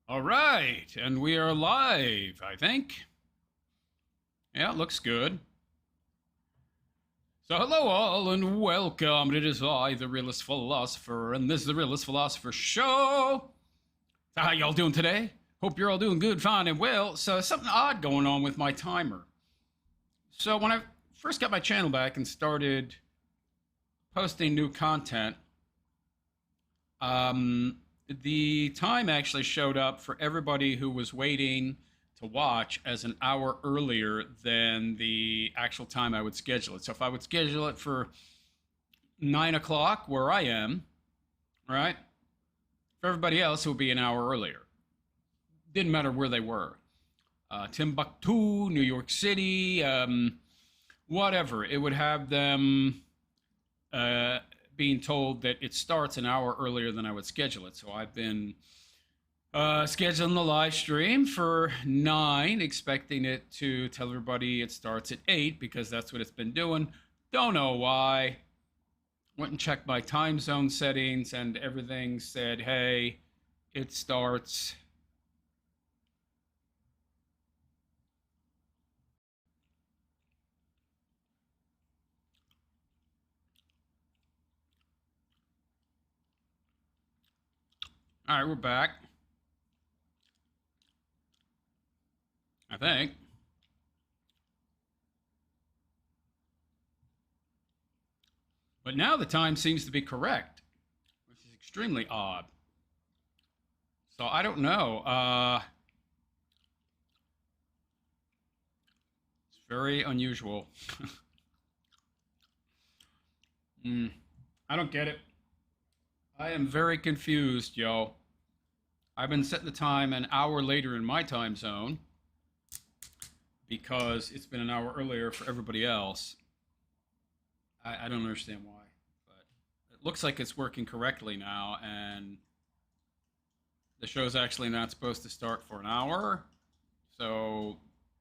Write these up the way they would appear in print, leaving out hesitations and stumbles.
All right, and we are live, I think. Yeah, it looks good. So, hello, all, and welcome. It is I, the Realist Philosopher, and this is the Realist Philosopher Show. So, how y'all doing today? Hope you're all doing good, fine, and well. So, something odd going on with my timer. So, when I first got my channel back and started posting new content, the time actually showed up for everybody who was waiting to watch as an hour earlier than the actual time I would schedule it. So if I would schedule it for 9 o'clock where I am, right? For everybody else, it would be an hour earlier. Didn't matter where they were. Timbuktu, New York City, whatever. It would have them being told that it starts an hour earlier than I would schedule it. So I've been scheduling the live stream for 9, expecting it to tell everybody it starts at 8 because that's what it's been doing. Don't know why. Went and checked my time zone settings and everything said, hey, it starts. All right, we're back. I think. But now the time seems to be correct, which is extremely odd. So I don't know. It's very unusual. I don't get it. I am very confused, yo. I've been setting the time an hour later in my time zone because it's been an hour earlier for everybody else. I don't understand why, but it looks like it's working correctly now, and the show's actually not supposed to start for an hour, so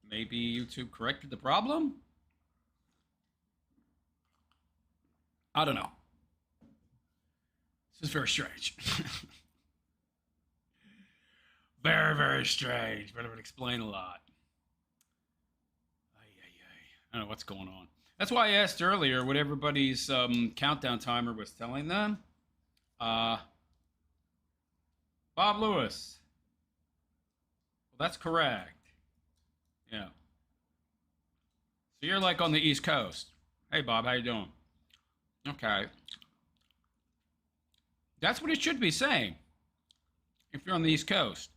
maybe YouTube corrected the problem? I don't know. This is very strange. Very, very strange, but it would explain a lot. I don't know what's going on. That's why I asked earlier what everybody's countdown timer was telling them. Bob Lewis. Well, that's correct. Yeah. So you're like on the East Coast. Hey, Bob, how you doing? Okay. That's what it should be saying if you're on the East Coast.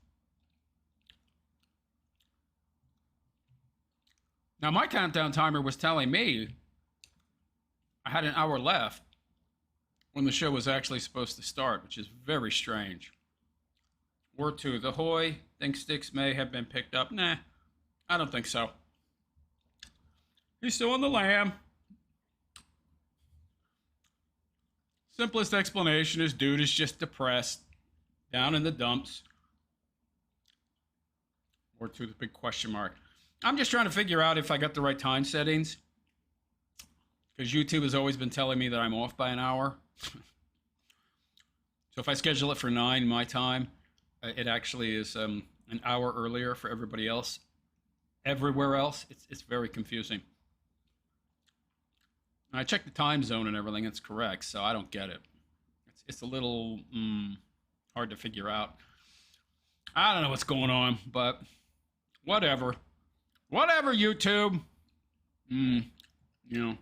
Now, my countdown timer was telling me I had an hour left when the show was actually supposed to start, which is very strange. Word 2, the Hoy think Styx may have been picked up. Nah, I don't think so. He's still on the lam. Simplest explanation is dude is just depressed, down in the dumps. Word 2, the big question mark. I'm just trying to figure out if I got the right time settings, because YouTube has always been telling me that I'm off by an hour. So if I schedule it for 9 my time, it actually is an hour earlier for everybody else. Everywhere else, it's very confusing. I checked the time zone and everything; it's correct, so I don't get it. It's a little hard to figure out. I don't know what's going on, but whatever. Whatever, YouTube. You know.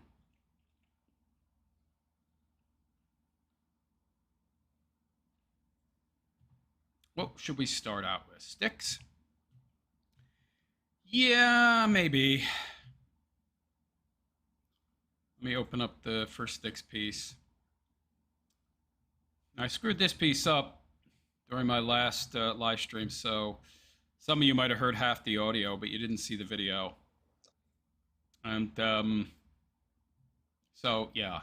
What should we start out with? Styx? Yeah, maybe. Let me open up the first Styx piece. Now, I screwed this piece up during my last live stream, so some of you might have heard half the audio, but you didn't see the video. And so, yeah.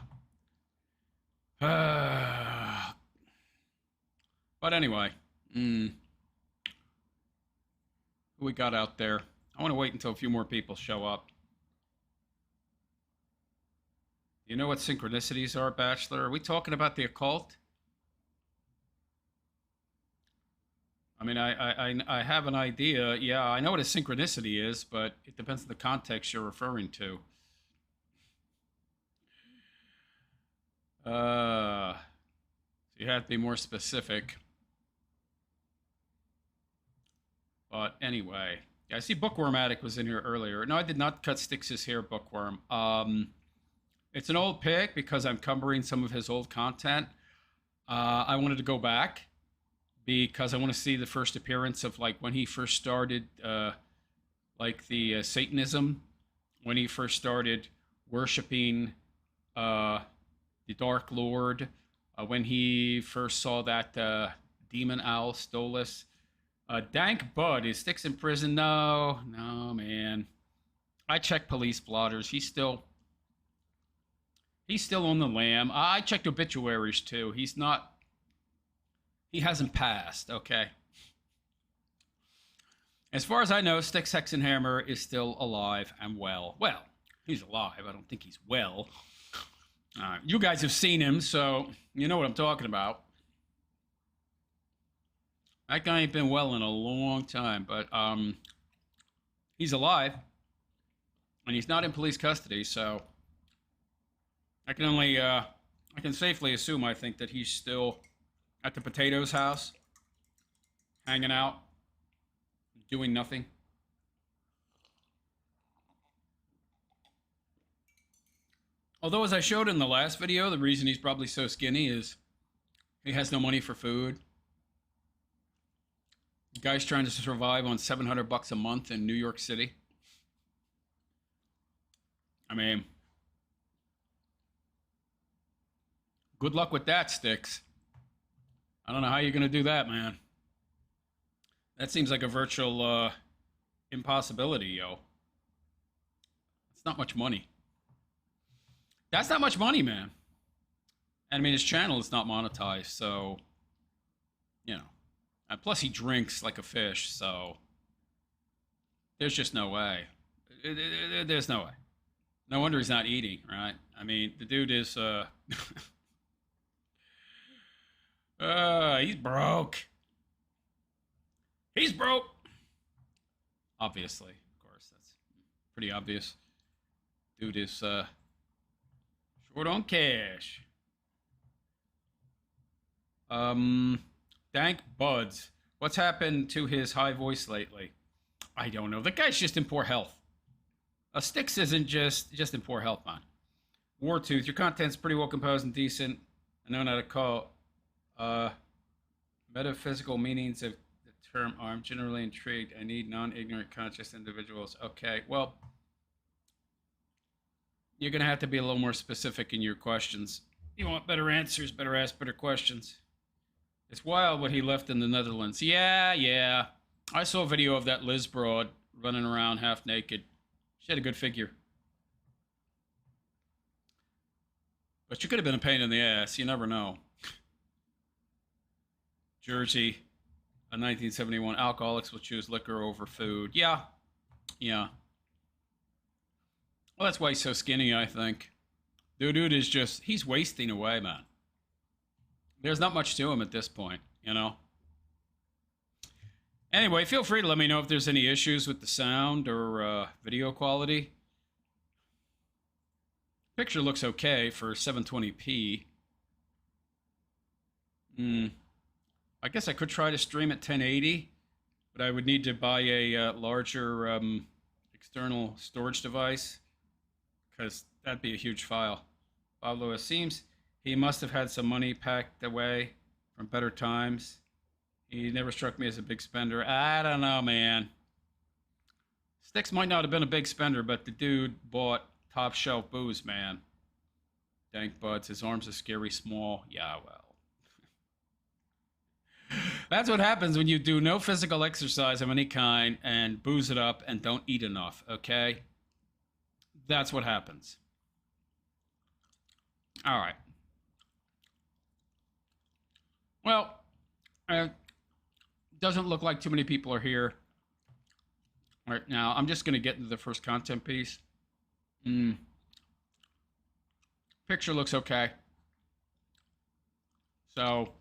But anyway, who we got out there? I want to wait until a few more people show up. You know what synchronicities are, Bachelor? Are we talking about the occult? I mean, I have an idea. Yeah, I know what a synchronicity is, but it depends on the context you're referring to. So you have to be more specific. But anyway, yeah, I see Bookworm Attic was in here earlier. No, I did not cut Styx's hair, Bookworm. It's an old pic because I'm cumbering some of his old content. I wanted to go back because I want to see the first appearance of like when he first started, like the Satanism, when he first started worshiping uh, the Dark Lord, when he first saw that demon owl Stolas. Dank Bud, is Styx in prison? No, no, man. I checked police blotters. He's still on the lam. I checked obituaries too. He's not. He hasn't passed. Okay. As far as I know, Styx Hexenhammer is still alive and well. Well, he's alive. I don't think he's well. You guys have seen him, so you know what I'm talking about. That guy ain't been well in a long time, but he's alive, and he's not in police custody, so I can safely assume, I think, that he's still at the Potatoes house, hanging out, doing nothing. Although, as I showed in the last video, the reason he's probably so skinny is he has no money for food. The guy's trying to survive on $700 a month in New York City. I mean, good luck with that, Styx. I don't know how you're going to do that, man. That seems like a virtual impossibility, yo. It's not much money. That's not much money, man. And I mean, his channel is not monetized, so, you know. And plus, he drinks like a fish, so there's just no way. There's no way. No wonder he's not eating, right? I mean, the dude is, he's broke. He's broke. Obviously, of course, that's pretty obvious. Dude is, short on cash. Dank Buds. What's happened to his high voice lately? I don't know. The guy's just in poor health. Styx isn't just in poor health, man. Wartooth, your content's pretty well composed and decent. I know how to call metaphysical meanings of the term. I'm generally intrigued. I need non-ignorant, conscious individuals. Okay, well, you're going to have to be a little more specific in your questions. You want better answers, better ask better questions. It's wild what he left in the Netherlands. Yeah. I saw a video of that Liz broad running around half naked. She had a good figure. But you could have been a pain in the ass. You never know. Jersey, a 1971. Alcoholics will choose liquor over food. Yeah. Well, that's why he's so skinny, I think. Dude is just, he's wasting away, man. There's not much to him at this point, you know? Anyway, feel free to let me know if there's any issues with the sound or video quality. Picture looks okay for 720p. I guess I could try to stream at 1080, but I would need to buy a larger external storage device, because that'd be a huge file. Pablo, it seems he must have had some money packed away from better times. He never struck me as a big spender. I don't know, man. Styx might not have been a big spender, but the dude bought top shelf booze, man. Dank Buds. His arms are scary small. Yeah, well. That's what happens when you do no physical exercise of any kind and booze it up and don't eat enough, okay? That's what happens. All right. Well, doesn't look like too many people are here right now. I'm just going to get into the first content piece. Picture looks okay. So,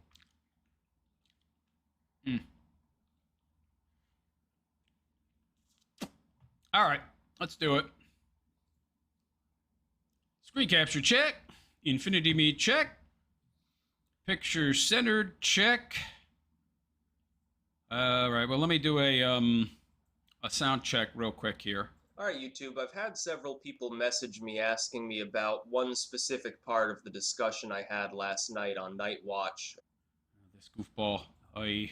All right, let's do it. Screen capture check. Infinity me check. Picture centered check. All right, well, let me do a sound check real quick here. All right, YouTube, I've had several people message me asking me about one specific part of the discussion I had last night on Night Watch. This goofball. A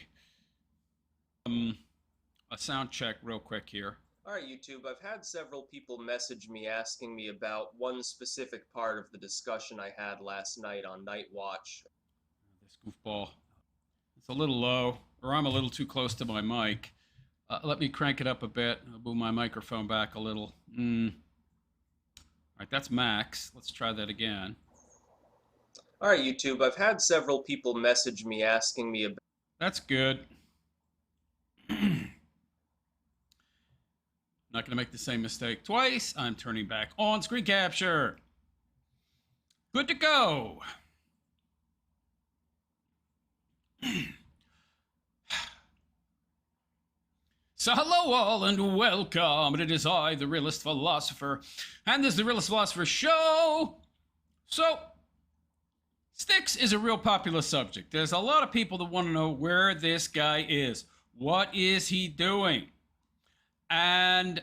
sound check real quick here. All right, YouTube, I've had several people message me asking me about one specific part of the discussion I had last night on Night Watch. This goofball. It's a little low, or I'm a little too close to my mic. Let me crank it up a bit. I'll move my microphone back a little. All right, that's max. Let's try that again. All right, YouTube, I've had several people message me asking me about... That's good. Not going to make the same mistake twice. I'm turning back on screen capture. Good to go. So hello all and welcome. It is I, the Realist Philosopher, and this is the Realist Philosopher Show. So, Styx is a real popular subject. There's a lot of people that want to know where this guy is. What is he doing? And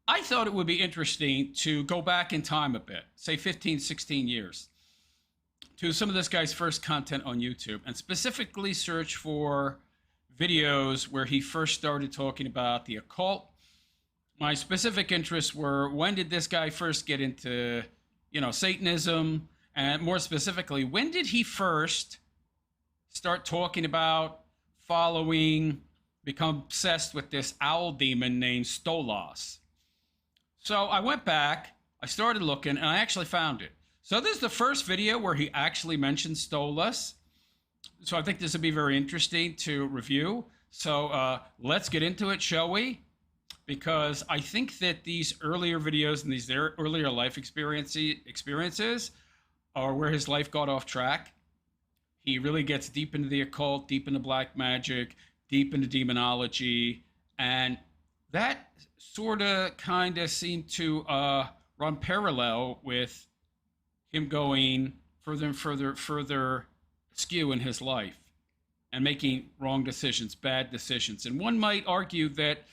I thought it would be interesting to go back in time a bit, say 15, 16 years, to some of this guy's first content on YouTube, and specifically search for videos where he first started talking about the occult. My specific interests were, when did this guy first get into, Satanism? And more specifically, when did he first start talking about become obsessed with this owl demon named Stolas? So I went back, I started looking, and I actually found it. So this is the first video where he actually mentioned Stolas. So I think this would be very interesting to review. So let's get into it, shall we? Because I think that these earlier videos and these earlier life experiences are where his life got off track. He really gets deep into the occult, deep into black magic, deep into demonology, and that sort of kind of seemed to run parallel with him going further and further skew in his life and making wrong decisions, bad decisions. And one might argue that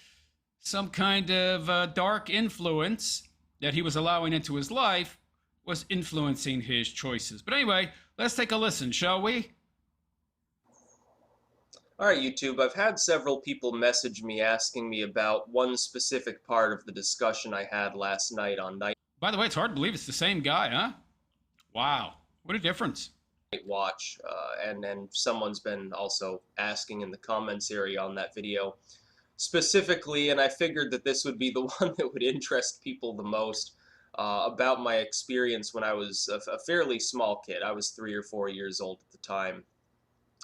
some kind of dark influence that he was allowing into his life was influencing his choices. But anyway, let's take a listen, shall we? All right, YouTube, I've had several people message me asking me about one specific part of the discussion I had last night on Night By the way, it's hard to believe it's the same guy, huh? Wow, what a difference. Watch, and someone's been also asking in the comments area on that video specifically, and I figured that this would be the one that would interest people the most, about my experience when I was a fairly small kid. I was 3 or 4 years old at the time,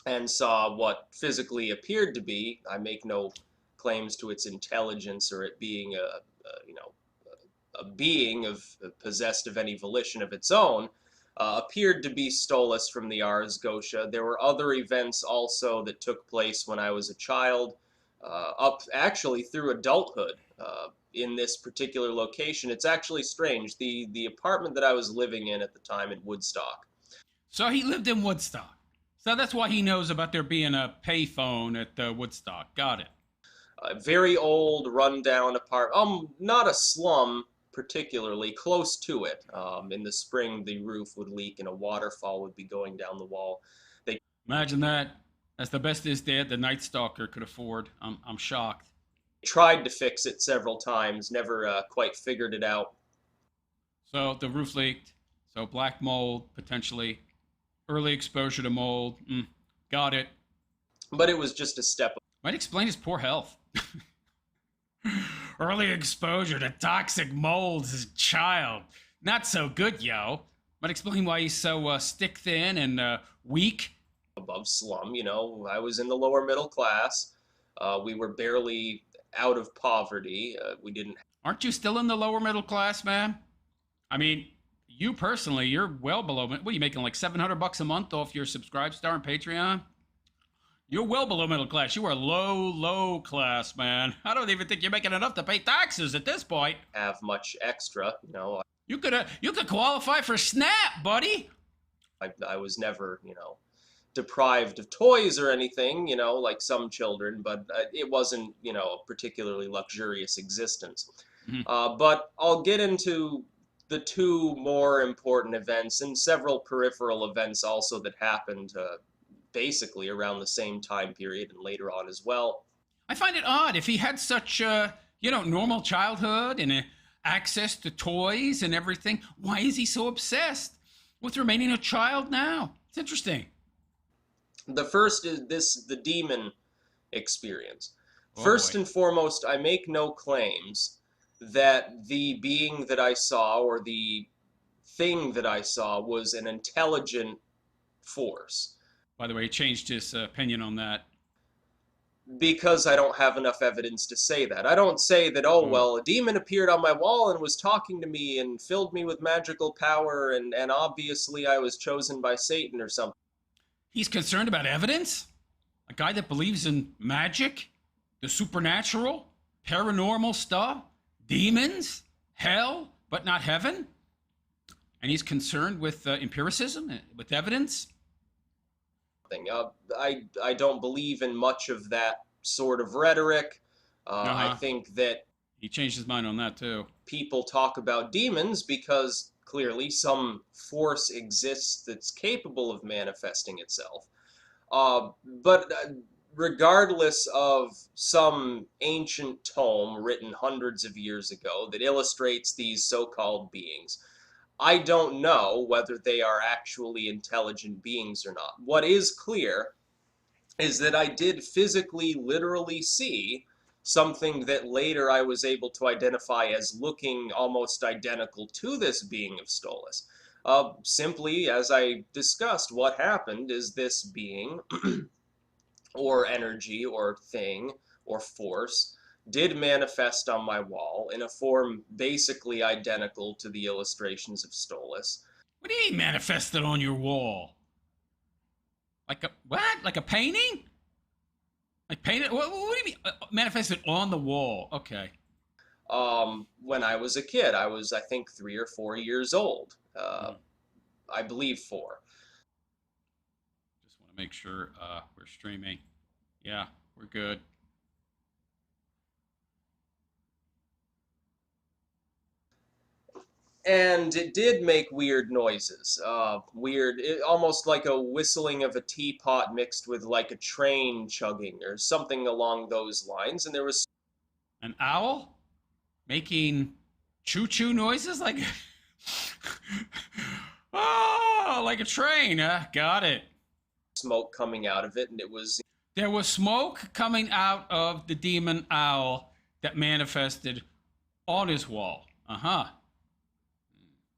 and saw what physically appeared to be, I make no claims to its intelligence or it being a being possessed of any volition of its own, appeared to be Stolas from the Ars Gotia. There were other events also that took place when I was a child, up actually through adulthood, in this particular location. It's actually strange. The apartment that I was living in at the time in Woodstock. So he lived in Woodstock. So that's why he knows about there being a payphone at Woodstock. Got it. Very old, rundown apartment. Not a slum particularly, close to it. In the spring, the roof would leak and a waterfall would be going down the wall. They Imagine that. That's the best his dad, the Night Stalker, could afford. I'm shocked. tried to fix it several times, never quite figured it out. So the roof leaked. So black mold, potentially. Early exposure to mold. Got it. But it was just a step. Might explain his poor health. Early exposure to toxic molds as a child. Not so good, yo. Might explain why he's so stick thin and weak. Above slum, I was in the lower middle class. We were barely out of poverty. We didn't. Aren't you still in the lower middle class, man? I mean, you personally, you're well below. What are you making, like $700 a month off your Subscribe Star and Patreon? You're well below middle class. You are low class, man. I don't even think you're making enough to pay taxes at this point. Have much extra, you know. You could qualify for SNAP, buddy. I was never, you know, deprived of toys or anything, you know, like some children, but it wasn't, you know, a particularly luxurious existence. Mhm. But I'll get into the two more important events and several peripheral events also that happened basically around the same time period and later on as well. I find it odd if he had such normal childhood and access to toys and everything. Why is he so obsessed with remaining a child now? It's interesting. The first is the demon experience. Oh First boy. and foremost, I make no claims that the being that I saw or the thing that I saw was an intelligent force, By the way, he changed his opinion on that. because I don't have enough evidence to say that. I don't say that, oh, Oh. well, a demon appeared on my wall and was talking to me and filled me with magical power, and obviously I was chosen by Satan or something. He's concerned about evidence? A guy that believes in magic, the supernatural, paranormal stuff, demons, hell, but not heaven? And he's concerned with empiricism, with evidence? I don't believe in much of that sort of rhetoric. I Uh-huh. think that He changed his mind on that too. people talk about demons because clearly some force exists that's capable of manifesting itself. But regardless of some ancient tome written hundreds of years ago that illustrates these so called beings, I don't know whether they are actually intelligent beings or not. What is clear is that I did physically, literally see something that later I was able to identify as looking almost identical to this being of Stolas. Simply, as I discussed, what happened is this being, or energy, or thing, or force, did manifest on my wall in a form basically identical to the illustrations of Stolas. What do you mean manifested on your wall? Like a what? Like a painting? Like painted? What do you mean manifested on the wall? Okay. When I was a kid, I was, I think, 3 or 4 years old. Mhm. I believe four. Just want to make sure we're streaming. Yeah, we're good. And it did make weird noises. Almost like a whistling of a teapot mixed with like a train chugging or something along those lines. And there was An owl making choo-choo noises like oh, like a train. Got it. smoke coming out of it, and it was, There was smoke coming out of the demon owl that manifested on his wall. Uh-huh.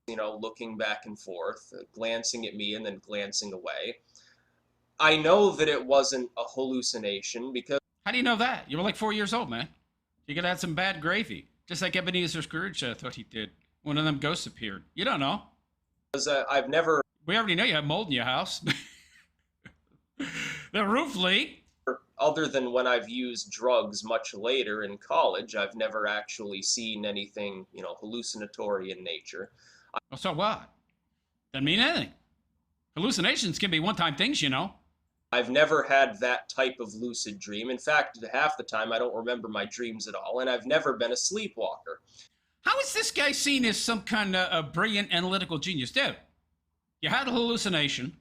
looking back and forth, glancing at me and then glancing away. I know that it wasn't a hallucination because How do you know that? You were like 4 years old, man. You could have had some bad gravy. Just like Ebenezer Scrooge thought he did. One of them ghosts appeared. You don't know. I've never, We already know you have mold in your house. The roof leak. other than when I've used drugs much later in college, I've never actually seen anything, hallucinatory in nature. Oh, so what? Doesn't mean anything. Hallucinations can be one-time things, you know. I've never had that type of lucid dream. In fact, half the time I don't remember my dreams at all, and I've never been a sleepwalker. How is this guy seen as some kind of a brilliant analytical genius? Dude, you had a hallucination,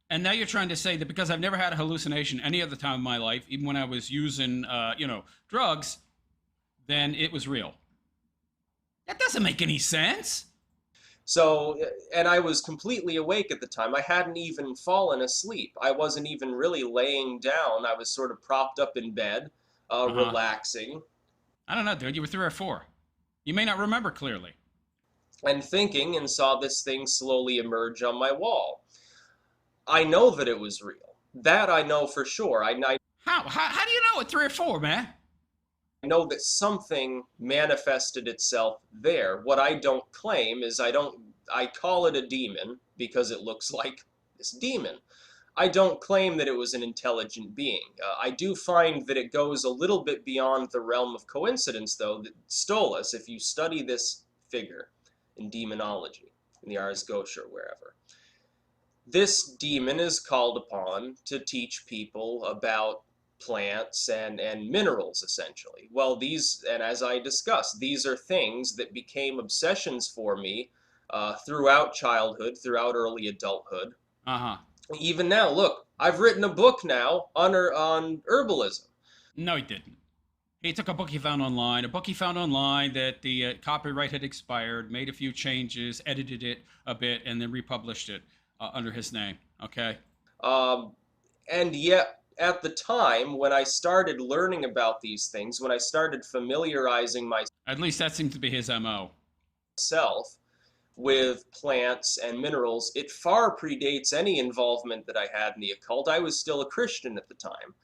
and now you're trying to say that because I've never had a hallucination any other time in my life, even when I was using, drugs, then it was real. That doesn't make any sense. So, and I was completely awake at the time. I hadn't even fallen asleep. I wasn't even really laying down. I was sort of propped up in bed, Uh-huh. relaxing, I don't know, dude. You were 3 or 4. You may not remember clearly. and thinking, and saw this thing slowly emerge on my wall. I know that it was real. That I know for sure. How do you know at 3 or 4, man? know that something manifested itself there. What I don't claim is I call it a demon because it looks like this demon. I don't claim that it was an intelligent being. I do find that it goes a little bit beyond the realm of coincidence, though, that Stolas, if you study this figure in demonology, in the Ars Goetia or wherever, this demon is called upon to teach people about plants and minerals, essentially. Well, these, and as I discussed, these are things that became obsessions for me throughout childhood, throughout early adulthood. Uh-huh. Even now, look, I've written a book now on herbalism. No, he didn't. He took a book he found online, that the copyright had expired, made a few changes, edited it a bit, and then republished it under his name. Okay. Um, and yet, at the time when I started learning about these things, when I started familiarizing At least that seems to be his MO. myself with plants and minerals, it far predates any involvement that I had in the occult. I was still a Christian at the time.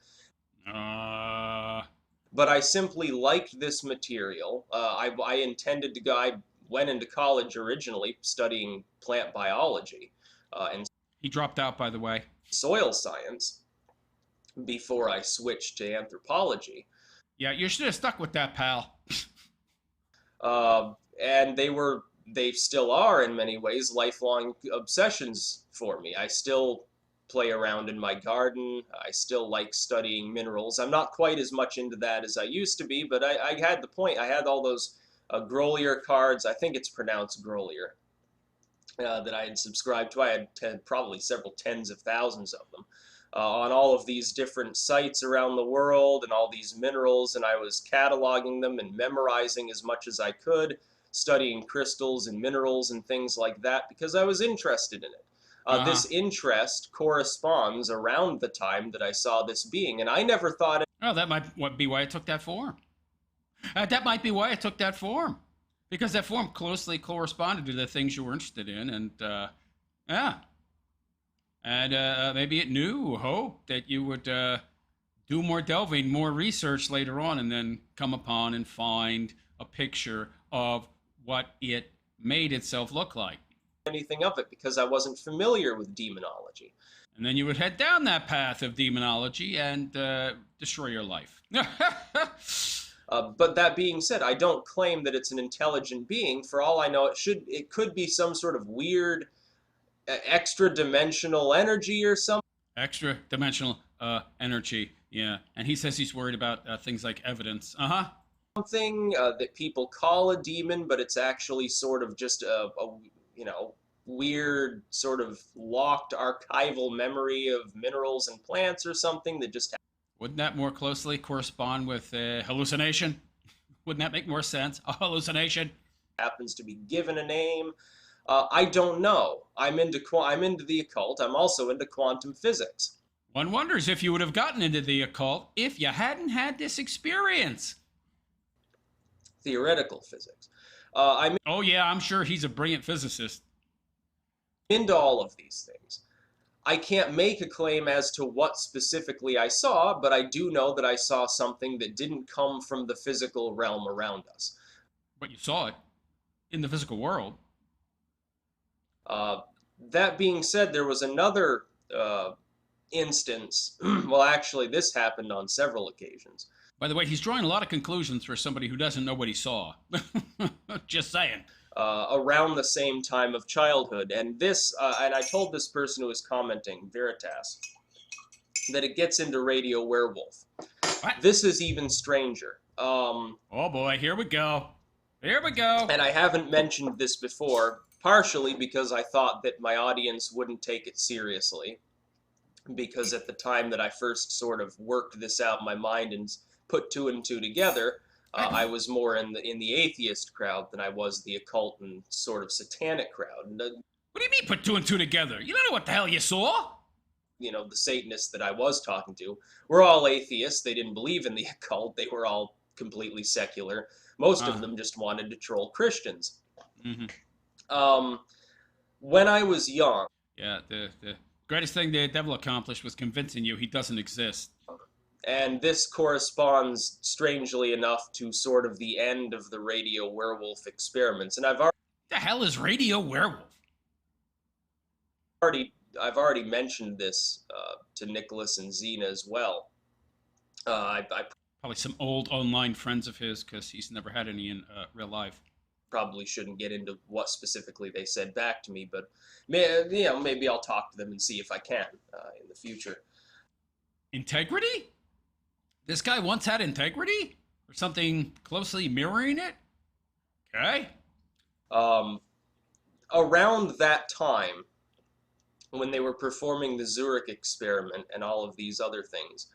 Uh, But I simply liked this material. I intended to go, I went into college originally studying plant biology and he dropped out, by the way. soil science before I switched to anthropology. Yeah, you should have stuck with that, pal. And they still are in many ways lifelong obsessions for me. I still play around in my garden. I still like studying minerals. I'm not quite as much into that as I used to be, but I had the point. I had all those Grolier cards. I think it's pronounced Grolier. That I had subscribed to. I had probably several tens of thousands of them on all of these different sites around the world and all these minerals, and I was cataloging them and memorizing as much as I could, studying crystals and minerals and things like that because I was interested in it. Uh-huh. This interest corresponds around the time that I saw this being, and I never thought Oh, that might be why it took that form. That might be why it took that form. Because that form closely corresponded to the things you were interested in. And, yeah. And maybe it knew, hoped that you would do more delving, more research later on, and then come upon and find a picture of what it made itself look like. anything of it because I wasn't familiar with demonology. And then you would head down that path of demonology and destroy your life. But that being said, I don't claim that it's an intelligent being. For all I know, it could be some sort of weird extra dimensional energy or something. Extra dimensional energy. Yeah. And he says he's worried about things like evidence. Uh huh. Something that people call a demon, but it's actually sort of just a weird sort of locked archival memory of minerals and plants or something that just Wouldn't that more closely correspond with hallucination? Wouldn't that make more sense? A hallucination? happens to be given a name. I don't know. I'm into the occult. I'm also into quantum physics. One wonders if you would have gotten into the occult if you hadn't had this experience. Theoretical physics. I'm Oh, yeah, I'm sure he's a brilliant physicist. into all of these things. I can't make a claim as to what specifically I saw, but I do know that I saw something that didn't come from the physical realm around us. But you saw it in the physical world. Uh, that being said, there was another instance. Well, actually, this happened on several occasions. By the way, he's drawing a lot of conclusions for somebody who doesn't know what he saw. Just saying. Around the same time of childhood. And and I told this person who was commenting, Veritas, that it gets into Radio Werewolf. What? This is even stranger. Oh boy, here we go. Here we go. And I haven't mentioned this before, partially because I thought that my audience wouldn't take it seriously. Because at the time that I first sort of worked this out in my mind and put two and two together, I was more in the atheist crowd than I was the occult and sort of satanic crowd. And, What do you mean put two and two together? You don't know what the hell you saw? the Satanists that I was talking to were all atheists. They didn't believe in the occult. They were all completely secular. Most of them just wanted to troll Christians. Mm-hmm. When I was young, Yeah, the greatest thing the devil accomplished was convincing you he doesn't exist. and this corresponds strangely enough to sort of the end of the Radio Werewolf experiments. And I've The hell is Radio Werewolf? already I've already mentioned this to Nicholas and Xena as well. I Probably some old online friends of his because he's never had any in real life. probably shouldn't get into what specifically they said back to me, but maybe I'll talk to them and see if I can in the future. Integrity? This guy once had integrity? Or something closely mirroring it? Okay. Um, Around that time, when they were performing the Zurich experiment and all of these other things,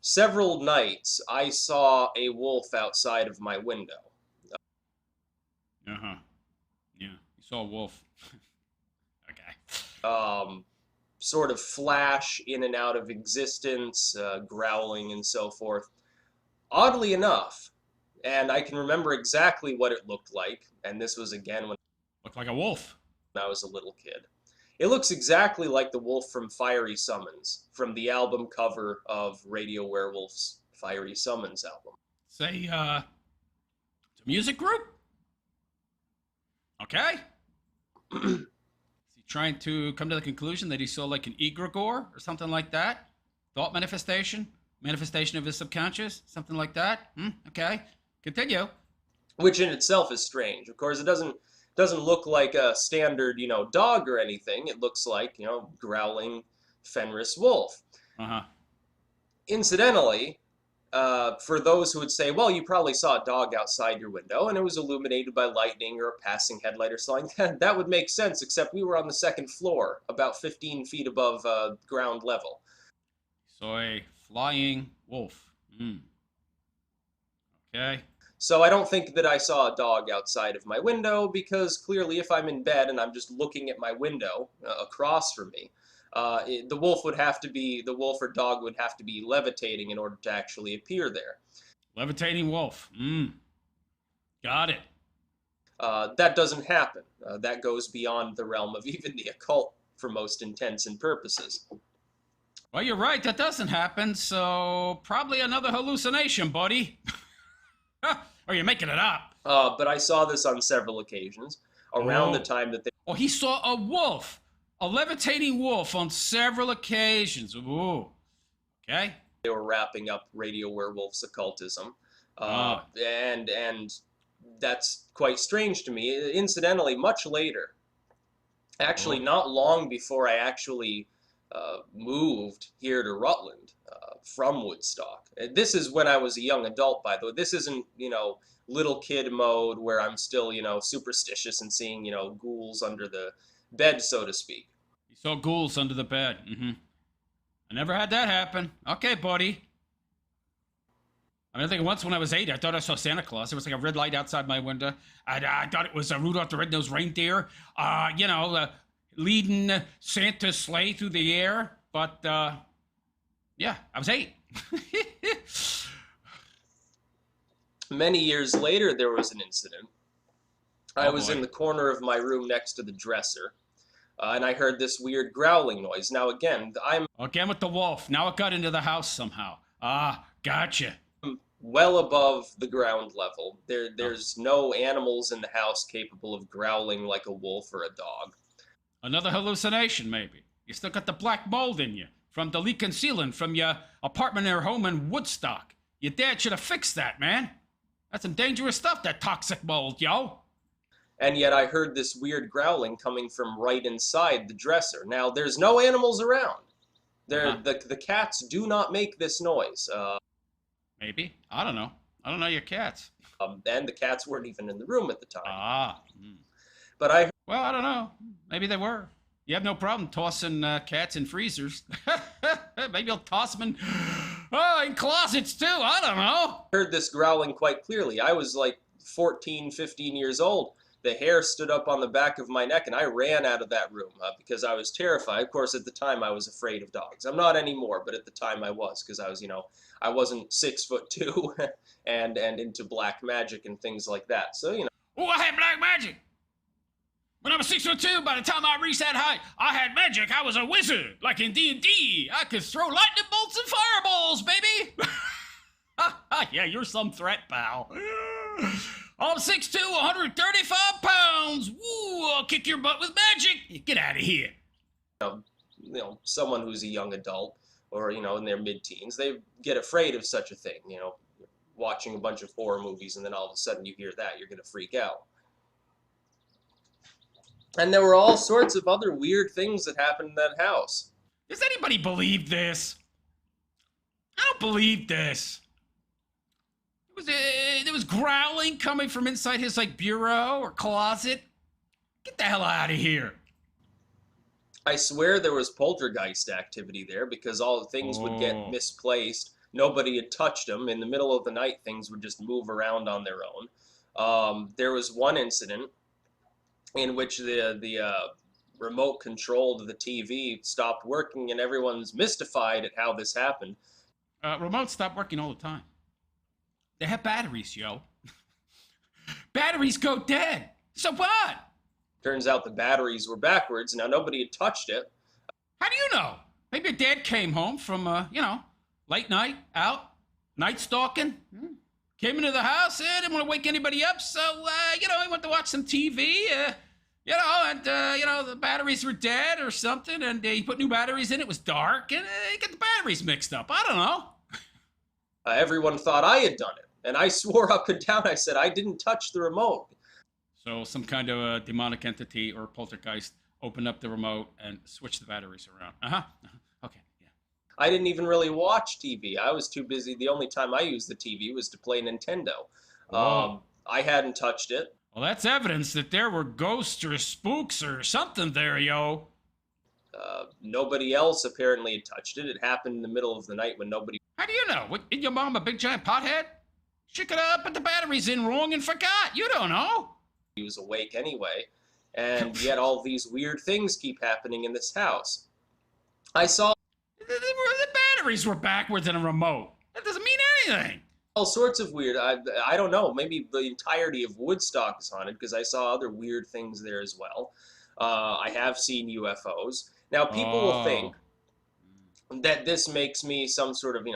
several nights I saw a wolf outside of my window. Uh huh. Yeah. You saw a wolf. Okay. Sort of flash in and out of existence, growling and so forth. Oddly enough, and I can remember exactly what it looked like, and this was again when Looked like a wolf. I was a little kid. It looks exactly like the wolf from Fiery Summons, from the album cover of Radio Werewolf's Fiery Summons album. Say, it's a music group? Okay. Is he trying to come to the conclusion that he saw like an egregore or something like that? Thought manifestation? Manifestation of his subconscious? Something like that? Okay. Continue. Which in itself is strange. Of course, it doesn't look like a standard, dog or anything. It looks like, growling Fenris wolf. Uh-huh. Incidentally, for those who would say, well, you probably saw a dog outside your window and it was illuminated by lightning or a passing headlight or something, that would make sense, except we were on the second floor, about 15 feet above ground level. Saw a flying wolf. Okay. So I don't think that I saw a dog outside of my window, because clearly if I'm in bed and I'm just looking at my window across from me, the wolf or dog would have to be levitating in order to actually appear there. Levitating wolf. Got it. That doesn't happen. That goes beyond the realm of even the occult for most intents and purposes. Well, you're right. That doesn't happen. So probably another hallucination, buddy. Or you're making it up. But I saw this on several occasions around the time that they... Oh, he saw a wolf. A levitating wolf on several occasions. Ooh. Okay. They were wrapping up Radio Werewolf's occultism. And that's quite strange to me. Incidentally, much later, actually not long before I actually moved here to Rutland from Woodstock. This is when I was a young adult, by the way. This isn't, little kid mode where I'm still, superstitious and seeing, ghouls under the bed, so to speak. You saw ghouls under the bed. I never had that happen. Okay, buddy. I think once when I was 8, I thought I saw Santa Claus. There was like a red light outside my window. I thought it was Rudolph the Red-Nosed Reindeer, leading Santa's sleigh through the air. But, yeah, I was 8. Many years later, there was an incident. I was in the corner of my room next to the dresser, and I heard this weird growling noise. Now, again, Again with the wolf. Now it got into the house somehow. Gotcha. Well above the ground level. There's no animals in the house capable of growling like a wolf or a dog. Another hallucination, maybe. You still got the black mold in you from the leaking ceiling from your apartment or home in Woodstock. Your dad should have fixed that, man. That's some dangerous stuff, that toxic mold, yo. And yet I heard this weird growling coming from right inside the dresser. Now, there's no animals around. The cats do not make this noise. Maybe. I don't know. I don't know your cats. And the cats weren't even in the room at the time. But Well, I don't know. Maybe they were. You have no problem tossing cats in freezers. Maybe you'll toss them in closets too. I don't know. I heard this growling quite clearly. I was like 14, 15 years old. The hair stood up on the back of my neck, and I ran out of that room because I was terrified. Of course, at the time, I was afraid of dogs. I'm not anymore, but at the time I was, because I was, I wasn't 6'2", and into black magic and things like that. So, Oh, I had black magic. When I was 6'2", by the time I reached that height, I had magic. I was a wizard, like in D&D. I could throw lightning bolts and fireballs, baby. Yeah, you're some threat, pal. I'm 6'2", 135 pounds. Woo, I'll kick your butt with magic. Get out of here. someone who's a young adult or in their mid-teens, they get afraid of such a thing. Watching a bunch of horror movies and then all of a sudden you hear that, you're going to freak out. And there were all sorts of other weird things that happened in that house. Does anybody believe this? I don't believe this. There was growling coming from inside his bureau or closet. Get the hell out of here. I swear there was poltergeist activity there because all the things would get misplaced. Nobody had touched them. In the middle of the night, things would just move around on their own. There was one incident in which the remote control to the TV stopped working, and everyone's mystified at how this happened. Remotes stop working all the time. They have batteries, yo. Batteries go dead. So what? Turns out the batteries were backwards. Now, nobody had touched it. How do you know? Maybe your dad came home from, late night, out, night stalking. Came into the house, didn't want to wake anybody up, so, he went to watch some TV, and the batteries were dead or something, and he put new batteries in. It was dark, and he got the batteries mixed up. I don't know. Everyone thought I had done it, and I swore up and down. I said I didn't touch the remote. So some kind of a demonic entity or poltergeist opened up the remote and switched the batteries around. Okay, yeah. I didn't even really watch TV. I was too busy. The only time I used the TV was to play Nintendo. I hadn't touched it. Well, that's evidence that there were ghosts or spooks or something there, yo. Nobody else apparently had touched it. It happened in the middle of the night when nobody... How do you know? What, is your mom a big giant pothead? She could have put the batteries in wrong and forgot. You don't know. He was awake anyway, and yet all these weird things keep happening in this house. I saw... The batteries were backwards in a remote. That doesn't mean anything. All sorts of weird... I don't know. Maybe the entirety of Woodstock is haunted, because I saw other weird things there as well. I have seen UFOs. Now, people will think that this makes me some sort of,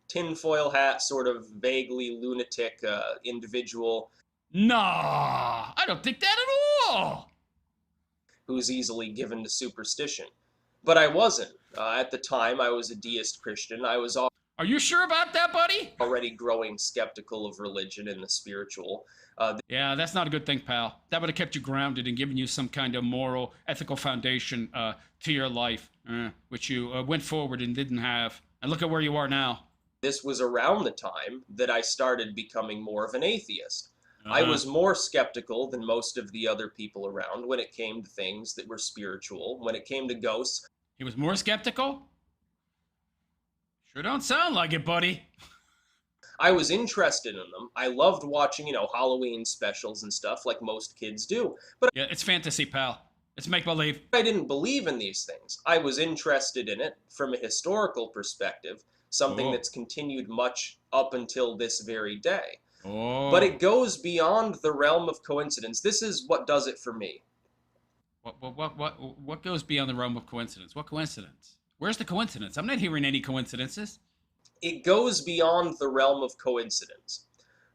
tinfoil hat, sort of vaguely lunatic individual. Nah, I don't think that at all. Who's easily given to superstition. But I wasn't. At the time, I was a deist Christian. I was Are you sure about that, buddy? already growing skeptical of religion and the spiritual. Yeah, that's not a good thing, pal. That would have kept you grounded and given you some kind of moral, ethical foundation to your life, which you went forward and didn't have. And look at where you are now. This was around the time that I started becoming more of an atheist. I was more skeptical than most of the other people around when it came to things that were spiritual, when it came to ghosts. He was more skeptical? Sure don't sound like it, buddy. I was interested in them. I loved watching, Halloween specials and stuff like most kids do. But yeah, it's fantasy, pal. It's make-believe. I didn't believe in these things. I was interested in it from a historical perspective, something that's continued much up until this very day. But it goes beyond the realm of coincidence. This is what does it for me. What goes beyond the realm of coincidence? What coincidence? Where's the coincidence? I'm not hearing any coincidences. It goes beyond the realm of coincidence.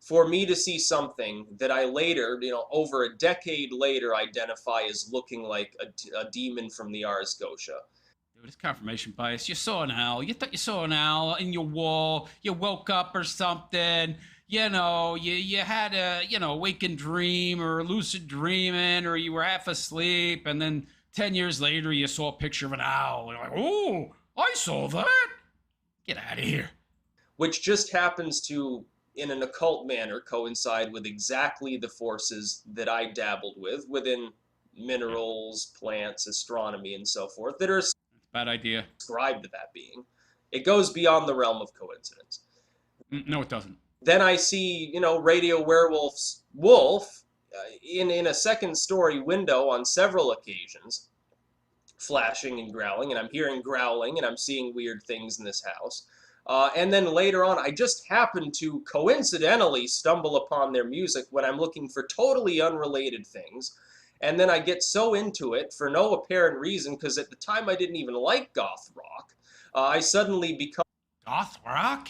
For me to see something that I later, over a decade later, identify as looking like a demon from the Ars Gotia. Dude, it's confirmation bias. You saw an owl. You thought you saw an owl in your wall. You woke up or something. You had a, waking dream or lucid dreaming, or you were half asleep, and then 10 years later you saw a picture of an owl. You're like, oh, I saw that. Get out of here. Which just happens to, in an occult manner, coincide with exactly the forces that I dabbled with within minerals, plants, astronomy, and so forth that are bad idea. Ascribed to that being. It goes beyond the realm of coincidence. No, it doesn't. Then I see, Radio Werewolf's wolf in a second-story window on several occasions, flashing and growling, and I'm hearing growling, and I'm seeing weird things in this house. And then later on, I just happen to coincidentally stumble upon their music when I'm looking for totally unrelated things. And then I get so into it for no apparent reason, because at the time I didn't even like goth rock. I suddenly become... Goth rock?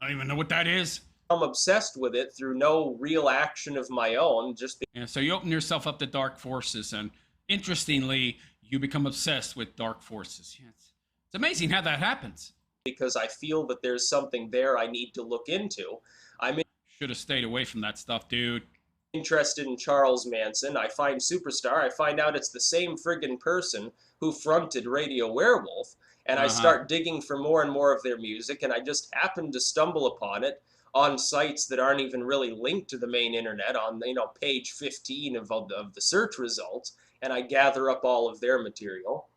I don't even know what that is. I'm obsessed with it through no real action of my own. Yeah, so you open yourself up to dark forces, and interestingly, you become obsessed with dark forces. Yeah, it's amazing how that happens. because I feel that there's something there I need to look into. I'm Should have stayed away from that stuff, dude. interested in Charles Manson. I find Superstar. I find out it's the same friggin' person who fronted Radio Werewolf, and I Uh-huh. start digging for more and more of their music, and I just happen to stumble upon it on sites that aren't even really linked to the main internet on page 15 of the search results, and I gather up all of their material.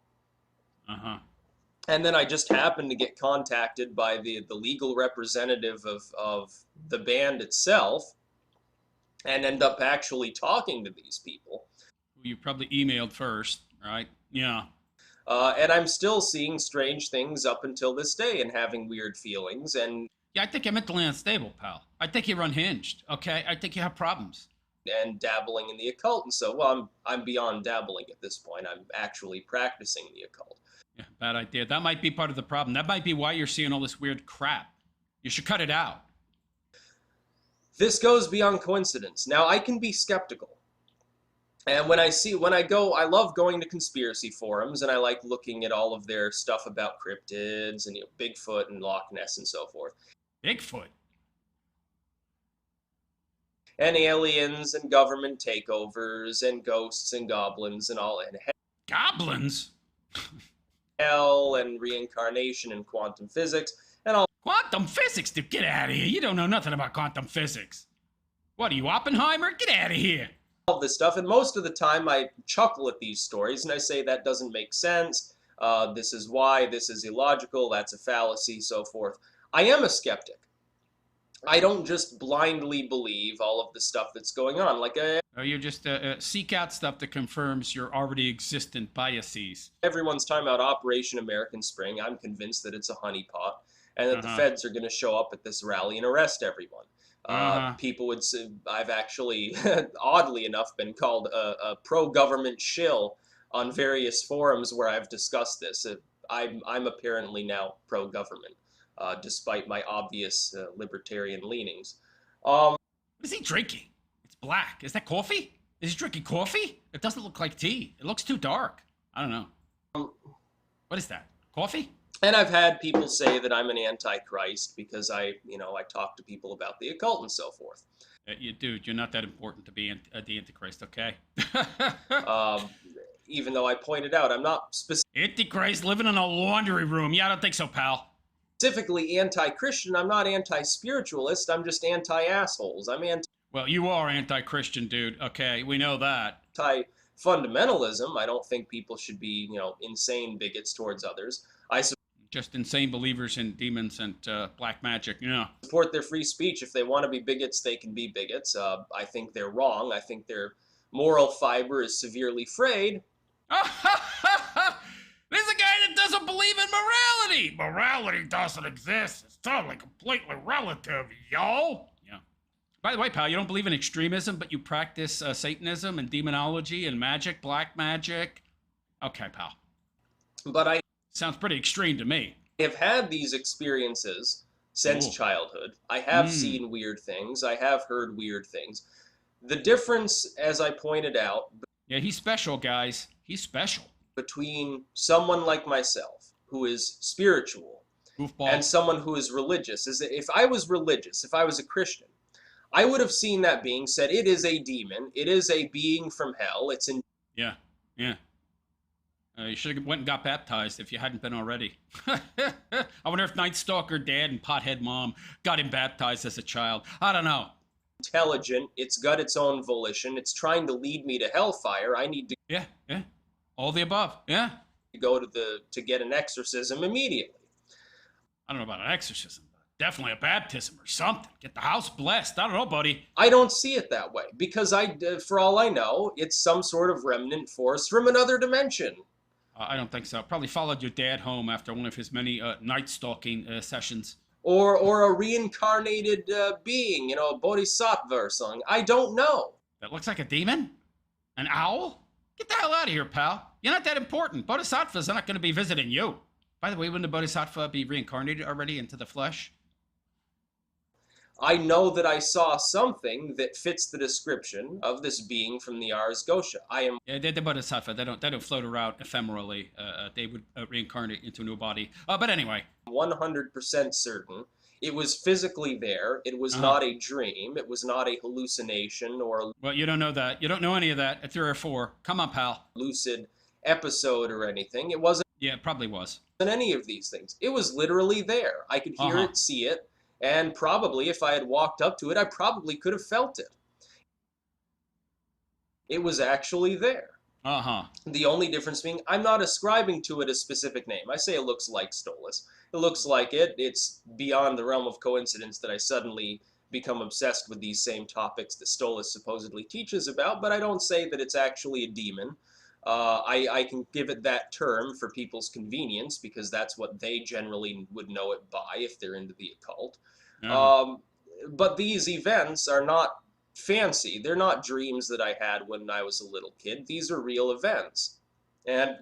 Uh-huh. And then I just happened to get contacted by the legal representative of the band itself and end up actually talking to these people. You probably emailed first, right? Yeah. And I'm still seeing strange things up until this day and having weird feelings Yeah, I think you're mentally unstable, pal. I think you're unhinged, okay? I think you have problems. and dabbling in the occult. And so, well, I'm beyond dabbling at this point. I'm actually practicing the occult. Yeah, bad idea. That might be part of the problem. That might be why you're seeing all this weird crap. You should cut it out. This goes beyond coincidence. Now, I can be skeptical. And when I go, I love going to conspiracy forums, and I like looking at all of their stuff about cryptids and Bigfoot and Loch Ness and so forth, Bigfoot. and aliens and government takeovers and ghosts and goblins and all, and Goblins? hell and reincarnation and quantum physics and all Quantum physics, dude. Get out of here. You don't know nothing about quantum physics. What are you, Oppenheimer? Get out of here. this stuff. And most of the time, I chuckle at these stories and I say that doesn't make sense. This is why. This is illogical. That's a fallacy. So forth. I am a skeptic. I don't just blindly believe all of the stuff that's going on. Like You just seek out stuff that confirms your already existent biases. everyone's talking about Operation American Spring. I'm convinced that it's a honeypot and that the feds are going to show up at this rally and arrest everyone. People would say, I've actually, oddly enough, been called a pro-government shill on various forums where I've discussed this. I'm apparently now pro-government, despite my obvious libertarian leanings. What is he drinking? It's black. Is that coffee? Is he drinking coffee? It doesn't look like tea. It looks too dark. I don't know. What is that? Coffee? And I've had people say that I'm an antichrist because I talk to people about the occult and so forth. Dude, you're not that important to be the Antichrist, okay? Even though I pointed out I'm not Antichrist living in a laundry room. Yeah, I don't think so, pal. specifically anti-Christian. I'm not anti-spiritualist. I'm just anti-assholes. I'm Well, you are anti-Christian, dude. Okay, we know that. anti-fundamentalism. I don't think people should be, insane bigots towards others. I Just insane believers in demons and black magic. Yeah. support their free speech. If they want to be bigots, they can be bigots. I think they're wrong. I think their moral fiber is severely frayed. There's a guy that doesn't believe in morality. Morality doesn't exist. It's totally completely relative, yo. Yeah. By the way, pal, you don't believe in extremism, but you practice Satanism and demonology and magic, black magic. Okay, pal. But Sounds pretty extreme to me. have had these experiences since childhood. I have seen weird things. I have heard weird things. The difference, as I pointed out, Yeah, he's special, guys. He's special. between someone like myself, who is spiritual, Goofball. and someone who is religious, is that if I was religious, if I was a Christian, I would have seen that being said, it is a demon, it is a being from hell, it's in... Yeah, yeah. You should have went and got baptized if you hadn't been already. I wonder if Night Stalker dad and Pothead mom got him baptized as a child. I don't know. intelligent, it's got its own volition, it's trying to lead me to hellfire, I need to Yeah, yeah. All the above. Yeah. go to get an exorcism immediately. I don't know about an exorcism, but definitely a baptism or something. Get the house blessed. I don't know, buddy. I don't see it that way, because for all I know, it's some sort of remnant force from another dimension. I don't think so. Probably followed your dad home after one of his many night stalking sessions. Or a reincarnated being, a bodhisattva or something. I don't know. That looks like a demon? An owl? Get the hell out of here, pal. You're not that important. Bodhisattvas are not going to be visiting you. By the way, wouldn't the bodhisattva be reincarnated already into the flesh? I know that I saw something that fits the description of this being from the Ars Gotia. I am Yeah, they're bodhisattva. They don't float around ephemerally. They would reincarnate into a new body. But anyway. 100% certain it was physically there. It was Uh-huh. not a dream. It was not a hallucination or a Well, you don't know that. You don't know any of that at 3 or 4. Come on, pal. lucid episode or anything. It wasn't Yeah, it probably was. any of these things. It was literally there. I could hear Uh-huh. it, see it, and probably if I had walked up to it, I probably could have felt it. It was actually there. Uh-huh. The only difference being I'm not ascribing to it a specific name. I say it looks like Stolas. It looks like it. It's beyond the realm of coincidence that I suddenly become obsessed with these same topics that Stolas supposedly teaches about, but I don't say that it's actually a demon. I can give it that term for people's convenience because that's what they generally would know it by if they're into the occult. Uh-huh. Um, but these events are not fancy. They're not dreams that I had when I was a little kid. These are real events. And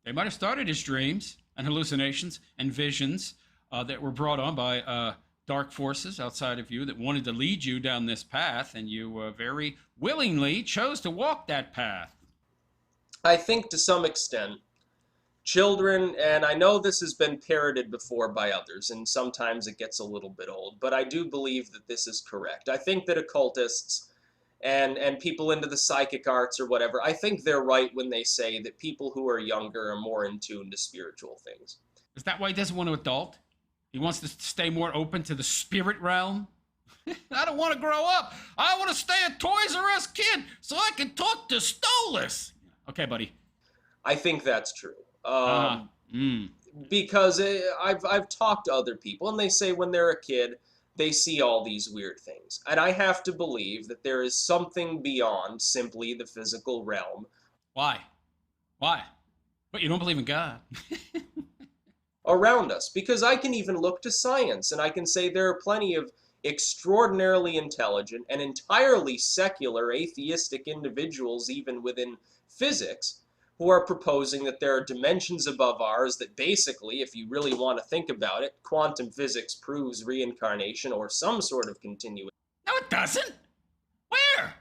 They might have started as dreams and hallucinations and visions that were brought on by dark forces outside of you that wanted to lead you down this path, and you very willingly chose to walk that path. I think to some extent, children, and I know this has been parroted before by others, and sometimes it gets a little bit old, but I do believe that this is correct. I think that occultists and people into the psychic arts or whatever, I think they're right when they say that people who are younger are more in tune to spiritual things. Is that why he doesn't want to adult? He wants to stay more open to the spirit realm? I don't want to grow up. I want to stay a Toys R Us kid so I can talk to Stolas. Okay, buddy. I think that's true. Uh-huh. Mm. Because I've talked to other people, and they say when they're a kid, they see all these weird things. And I have to believe that there is something beyond simply the physical realm Why? Why? But you don't believe in God. around us. Because I can even look to science, and I can say there are plenty of extraordinarily intelligent and entirely secular atheistic individuals, even within physics, who are proposing that there are dimensions above ours that basically, if you really want to think about it, quantum physics proves reincarnation or some sort of continuation. No, it doesn't. Where?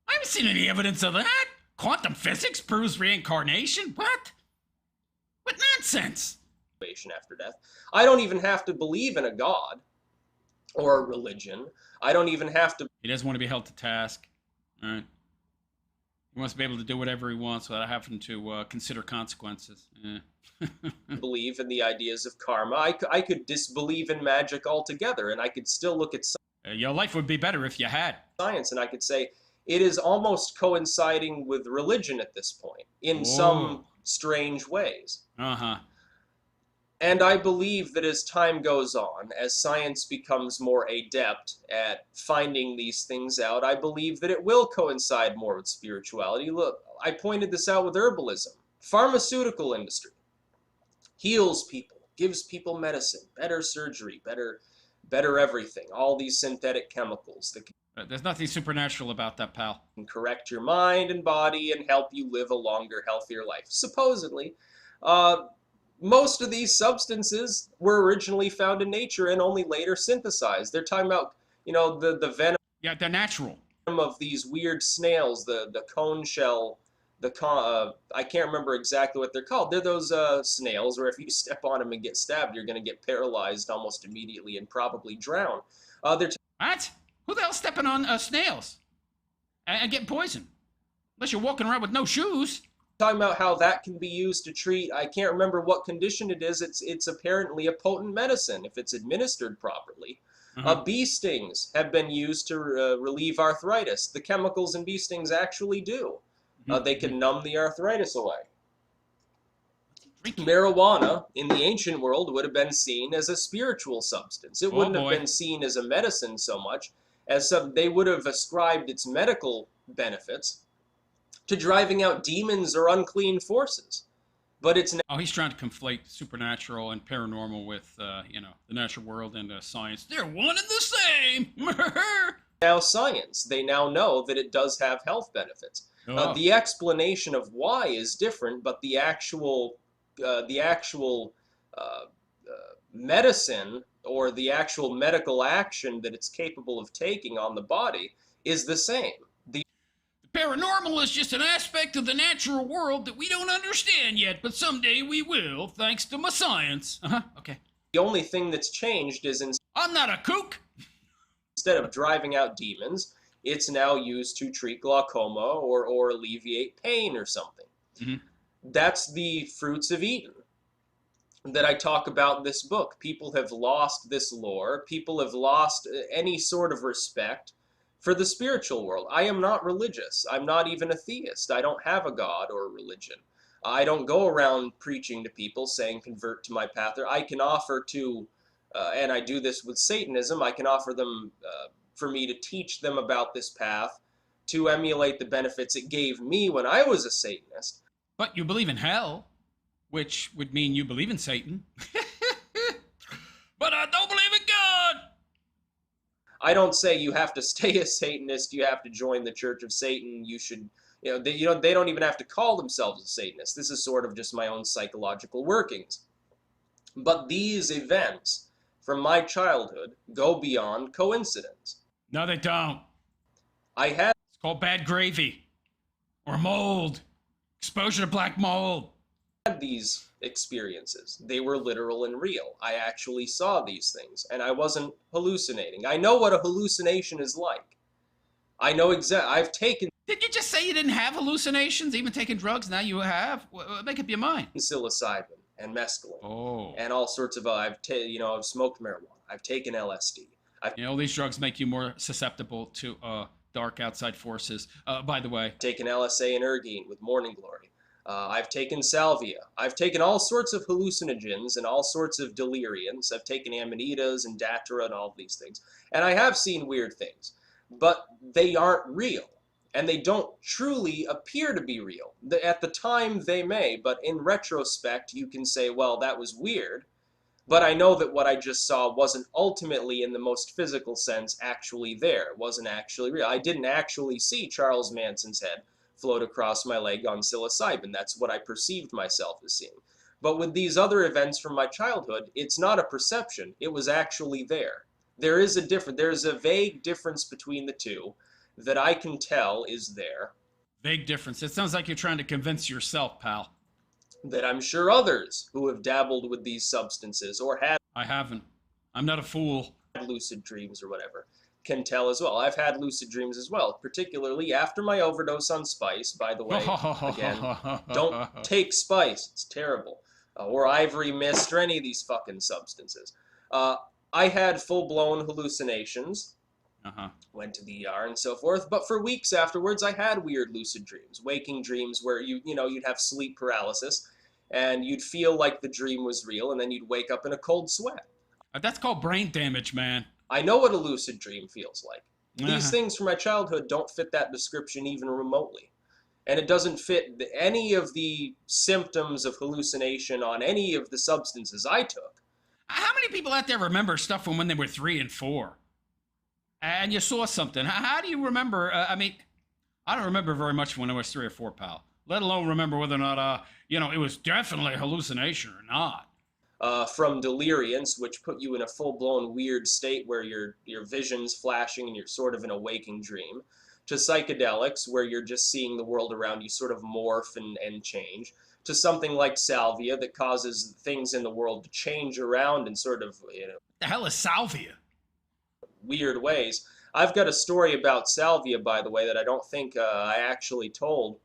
I haven't seen any evidence of that. Quantum physics proves reincarnation? What nonsense? After death. I don't even have to believe in a god or a religion. I don't even have to He doesn't want to be held to task. All right. He wants to be able to do whatever he wants without having to consider consequences. believe in the ideas of karma. I could disbelieve in magic altogether, and I could still look at Your life would be better if you had. science and I could say it is almost coinciding with religion at this point in some Whoa. strange ways. Uh-huh. And I believe that as time goes on, as science becomes more adept at finding these things out, I believe that it will coincide more with spirituality. Look, I pointed this out with herbalism. Pharmaceutical industry heals people, gives people medicine, better surgery, better everything. All these synthetic chemicals that There's nothing supernatural about that, pal. can correct your mind and body and help you live a longer, healthier life. Supposedly, most of these substances were originally found in nature and only later synthesized. They're talking about, the venom Yeah, they're natural. of these weird snails, the cone shell, I can't remember exactly what they're called. They're those snails where if you step on them and get stabbed, you're going to get paralyzed almost immediately and probably drown. They're What? Who the hell's stepping on snails? And getting poisoned? Unless you're walking around with no shoes. talking about how that can be used to treat, I can't remember what condition it is. It's apparently a potent medicine if it's administered properly. Uh-huh. Bee stings have been used to relieve arthritis. The chemicals in bee stings actually do. They can numb the arthritis away. Marijuana in the ancient world would have been seen as a spiritual substance. It wouldn't have been seen as a medicine so much as they would have ascribed its medical benefits to driving out demons or unclean forces. But it's he's trying to conflate supernatural and paranormal with, the natural world and science. They're one and the same. now science. They now know that it does have health benefits. The explanation of why is different, but the actual medicine or the actual medical action that it's capable of taking on the body is the same. The Paranormal is just an aspect of the natural world that we don't understand yet, but someday we will, thanks to my science. Okay. only thing that's changed is I'm not a kook. instead of driving out demons, it's now used to treat glaucoma or alleviate pain or something. Mm-hmm. That's the fruits of Eden that I talk about in this book. People have lost this lore. People have lost any sort of respect for the spiritual world. I am not religious. I'm not even a theist. I don't have a god or a religion. I don't go around preaching to people saying convert to my path. Or I can offer to, and I do this with Satanism, I can offer them for me to teach them about this path to emulate the benefits it gave me when I was a Satanist. But you believe in hell, which would mean you believe in Satan. But I don't believe in God. I don't say you have to stay a Satanist, you have to join the Church of Satan, you should, they don't even have to call themselves a Satanist. This is sort of just my own psychological workings. But these events from my childhood go beyond coincidence. No, they don't. It's called bad gravy. Or mold. Exposure to black mold. had these experiences. They were literal and real. I actually saw these things, and I wasn't hallucinating. I know what a hallucination is like. I know I've taken Did you just say you didn't have hallucinations, even taking drugs? Now you have? Make up your mind. psilocybin and mescaline. Oh. And all sorts of, I've smoked marijuana. I've taken LSD. All these drugs make you more susceptible to dark outside forces. By the way, taken LSA and ergine with Morning Glory. I've taken salvia. I've taken all sorts of hallucinogens and all sorts of deliriants. I've taken amanitas and datura and all of these things. And I have seen weird things. But they aren't real. And they don't truly appear to be real. At the time, they may. But in retrospect, you can say, well, that was weird. But I know that what I just saw wasn't ultimately, in the most physical sense, actually there. It wasn't actually real. I didn't actually see Charles Manson's head float across my leg on psilocybin. That's what I perceived myself as seeing. But with these other events from my childhood, it's not a perception. It was actually there. There's a vague difference between the two that I can tell is there. Vague difference. It sounds like you're trying to convince yourself, pal. That I'm sure others who have dabbled with these substances or had I haven't. I'm not a fool. lucid dreams or whatever can tell as well. I've had lucid dreams as well, particularly after my overdose on spice. By the way, again, don't take spice. It's terrible. Or ivory mist or any of these fucking substances. I had full-blown hallucinations. Went to the ER and so forth, but for weeks afterwards I had weird lucid dreams, waking dreams where you'd have sleep paralysis and you'd feel like the dream was real and then you'd wake up in a cold sweat. That's called brain damage, man. I know what a lucid dream feels like. These things from my childhood don't fit that description even remotely. And it doesn't fit any of the symptoms of hallucination on any of the substances I took. How many people out there remember stuff from when they were 3 and 4? And you saw something. How do you remember? I don't remember very much when I was 3 or 4, pal. Let alone remember whether or not, it was definitely a hallucination or not. From deliriance, which put you in a full-blown weird state where your vision's flashing and you're sort of in a waking dream, to psychedelics, where you're just seeing the world around you sort of morph and change, to something like salvia that causes things in the world to change around in sort of, The hell is salvia? weird ways. I've got a story about salvia, by the way, that I don't think I actually told,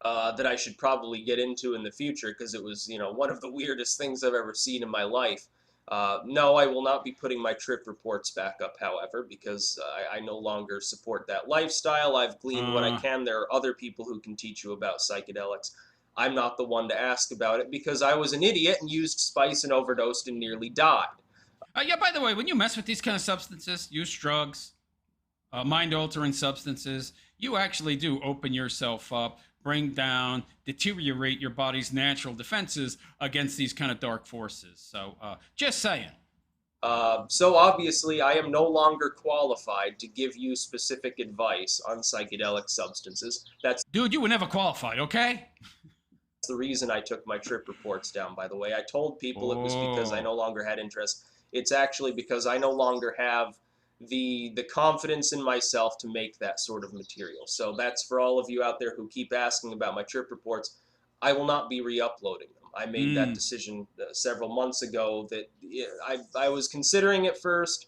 that I should probably get into in the future, because it was, one of the weirdest things I've ever seen in my life. No, I will not be putting my trip reports back up, however, because I no longer support that lifestyle. I've gleaned what I can. There are other people who can teach you about psychedelics. I'm not the one to ask about it, because I was an idiot and used spice and overdosed and nearly died. Yeah, by the way, when you mess with these kind of substances, use drugs, mind-altering substances, you actually do open yourself up, bring down, deteriorate your body's natural defenses against these kind of dark forces. So, just saying. So obviously, I am no longer qualified to give you specific advice on psychedelic substances. Dude, you were never qualified, okay? the reason I took my trip reports down, by the way. I told people it was because I Oh. no longer had interest. It's actually because I no longer have the confidence in myself to make that sort of material. So that's for all of you out there who keep asking about my trip reports. I will not be re-uploading them. I made that Hmm. decision several months ago that I was considering at first.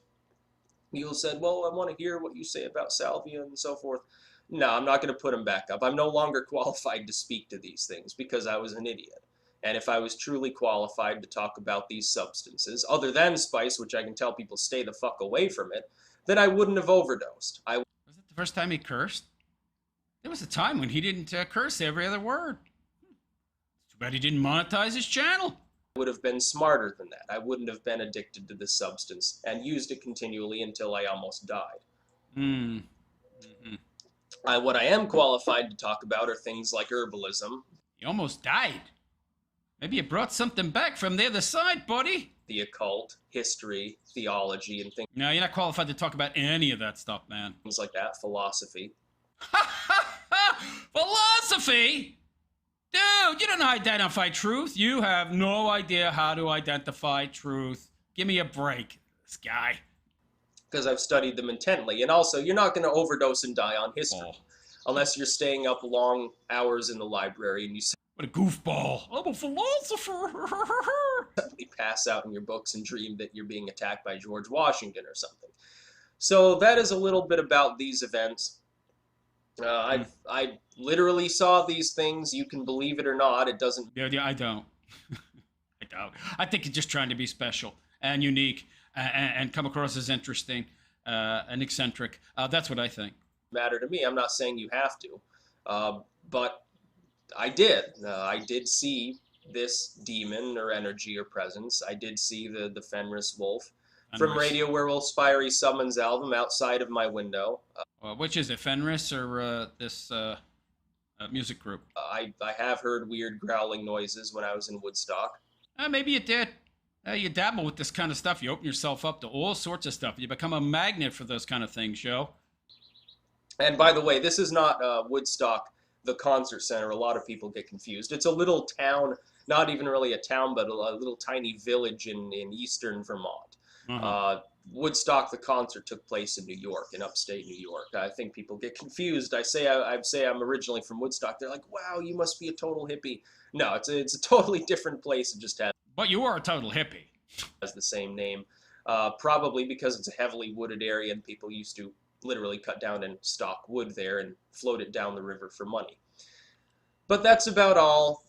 People said, well, I want to hear what you say about salvia and so forth. No, I'm not going to put them back up. I'm no longer qualified to speak to these things because I was an idiot. And if I was truly qualified to talk about these substances, other than spice, which I can tell people stay the fuck away from it, then I wouldn't have overdosed. I Was it the first time he cursed? There was a time when he didn't curse every other word. Too bad he didn't monetize his channel. would have been smarter than that. I wouldn't have been addicted to this substance and used it continually until I almost died. Hmm. Mm-hmm. What I am qualified to talk about are things like herbalism, He almost died. Maybe you brought something back from the other side, buddy. the occult, history, theology, and No, you're not qualified to talk about any of that stuff, man. things like that, philosophy. Philosophy? Dude, you don't identify truth. You have no idea how to identify truth. Give me a break, this guy. Because I've studied them intently. And also, you're not going to overdose and die on history. Oh, Unless you're staying up long hours in the library and you what a goofball. I'm a philosopher. suddenly pass out in your books and dream that you're being attacked by George Washington or something. So that is a little bit about these events. I literally saw these things. You can believe it or not. It doesn't Yeah, I don't. I don't. I think you're just trying to be special and unique and come across as interesting and eccentric. That's what I think. matter to me. I'm not saying you have to, but I did. I did see this demon or energy or presence. I did see the Fenris Wolf from Fenris. Radio Werewolf Spirey Summons album outside of my window. Which is it, Fenris or this music group? I have heard weird growling noises when I was in Woodstock. Maybe you did. You dabble with this kind of stuff. You open yourself up to all sorts of stuff. You become a magnet for those kind of things, Joe. And by the way, this is not Woodstock, the concert center. A lot of people get confused. It's a little town, not even really a town, but a little tiny village in eastern Vermont. Uh-huh. Woodstock, the concert took place in New York, in upstate New York. I think people get confused. I say I'm originally from Woodstock. They're like, "Wow, you must be a total hippie." No, it's a totally different place. It just But you are a total hippie. has the same name, probably because it's a heavily wooded area and people used to literally cut down and stock wood there and float it down the river for money. But that's about all.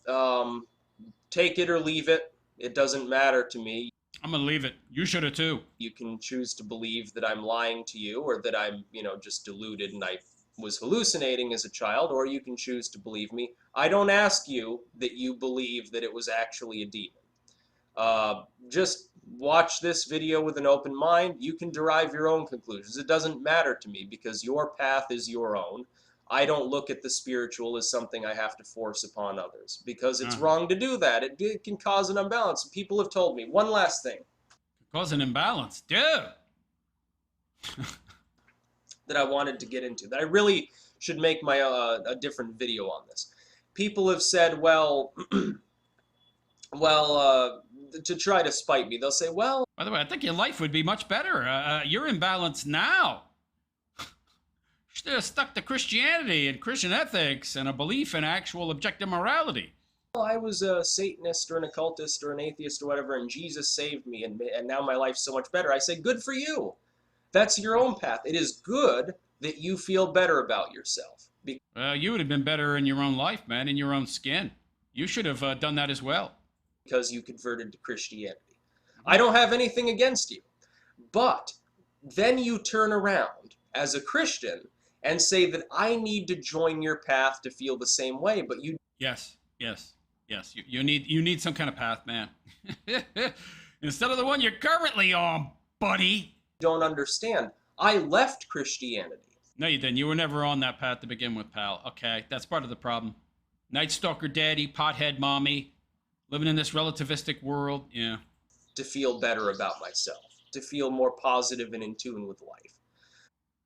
Take it or leave it. It doesn't matter to me. I'm gonna leave it. You should have too. You can choose to believe that I'm lying to you or that I'm, just deluded and I was hallucinating as a child, or you can choose to believe me. I don't ask you that you believe that it was actually a demon. Just watch this video with an open mind. You can derive your own conclusions. It doesn't matter to me because your path is your own. I don't look at the spiritual as something I have to force upon others because it's wrong to do that. It can cause an imbalance. People have told me. One last thing. Cause an imbalance, dude. That I wanted to get into, that I really should make my a different video on this. People have said, well, to try to spite me, they'll say, well, By the way, I think your life would be much better. You're in balance now. Should have stuck to Christianity and Christian ethics and a belief in actual objective morality. I was a Satanist or an occultist or an atheist or whatever, and Jesus saved me, and now my life's so much better. I say, good for you. That's your own path. It is good that you feel better about yourself. You would have been better in your own life, man, in your own skin. You should have done that as well. Because you converted to Christianity. I don't have anything against you. But then you turn around as a Christian and say that I need to join your path to feel the same way, but you Yes. You need some kind of path, man. Instead of the one you're currently on, buddy. don't understand. I left Christianity. No, you didn't. You were never on that path to begin with, pal. Okay, that's part of the problem. Night Stalker daddy, pothead mommy, living in this relativistic world. Yeah. To feel better about myself, to feel more positive and in tune with life.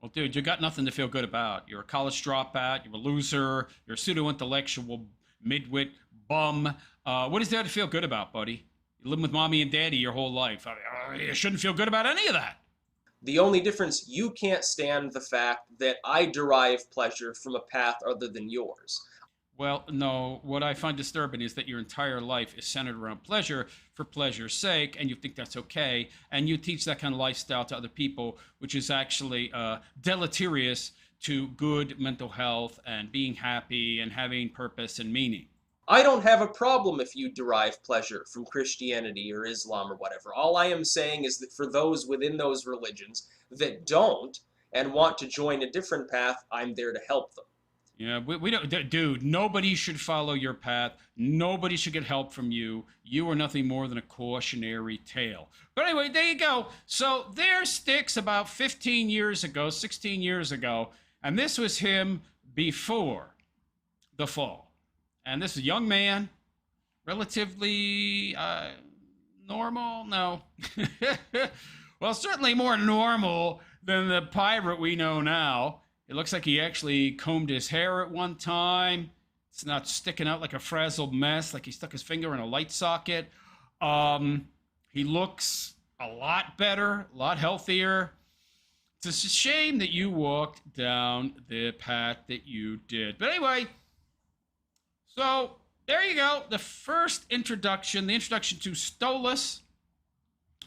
Well, dude, you got nothing to feel good about. You're a college dropout. You're a loser. You're a pseudo-intellectual midwit bum. What is there to feel good about, buddy? You live with mommy and daddy your whole life. You shouldn't feel good about any of that. The only difference, you can't stand the fact that I derive pleasure from a path other than yours. Well, no, what I find disturbing is that your entire life is centered around pleasure for pleasure's sake, and you think that's okay, and you teach that kind of lifestyle to other people, which is actually deleterious to good mental health and being happy and having purpose and meaning. I don't have a problem if you derive pleasure from Christianity or Islam or whatever. All I am saying is that for those within those religions that don't and want to join a different path, I'm there to help them. Yeah, we don't, dude, nobody should follow your path. Nobody should get help from you. You are nothing more than a cautionary tale. But anyway, there you go. So there's Styx about 15 years ago, 16 years ago, and this was him before the fall. And this is a young man, relatively normal? No. Well, certainly more normal than the pirate we know now. It looks like he actually combed his hair at one time. It's not sticking out like a frazzled mess, like he stuck his finger in a light socket. He looks a lot better, a lot healthier. It's a shame that you walked down the path that you did. But anyway, so there you go. The first introduction, the introduction to Stolas,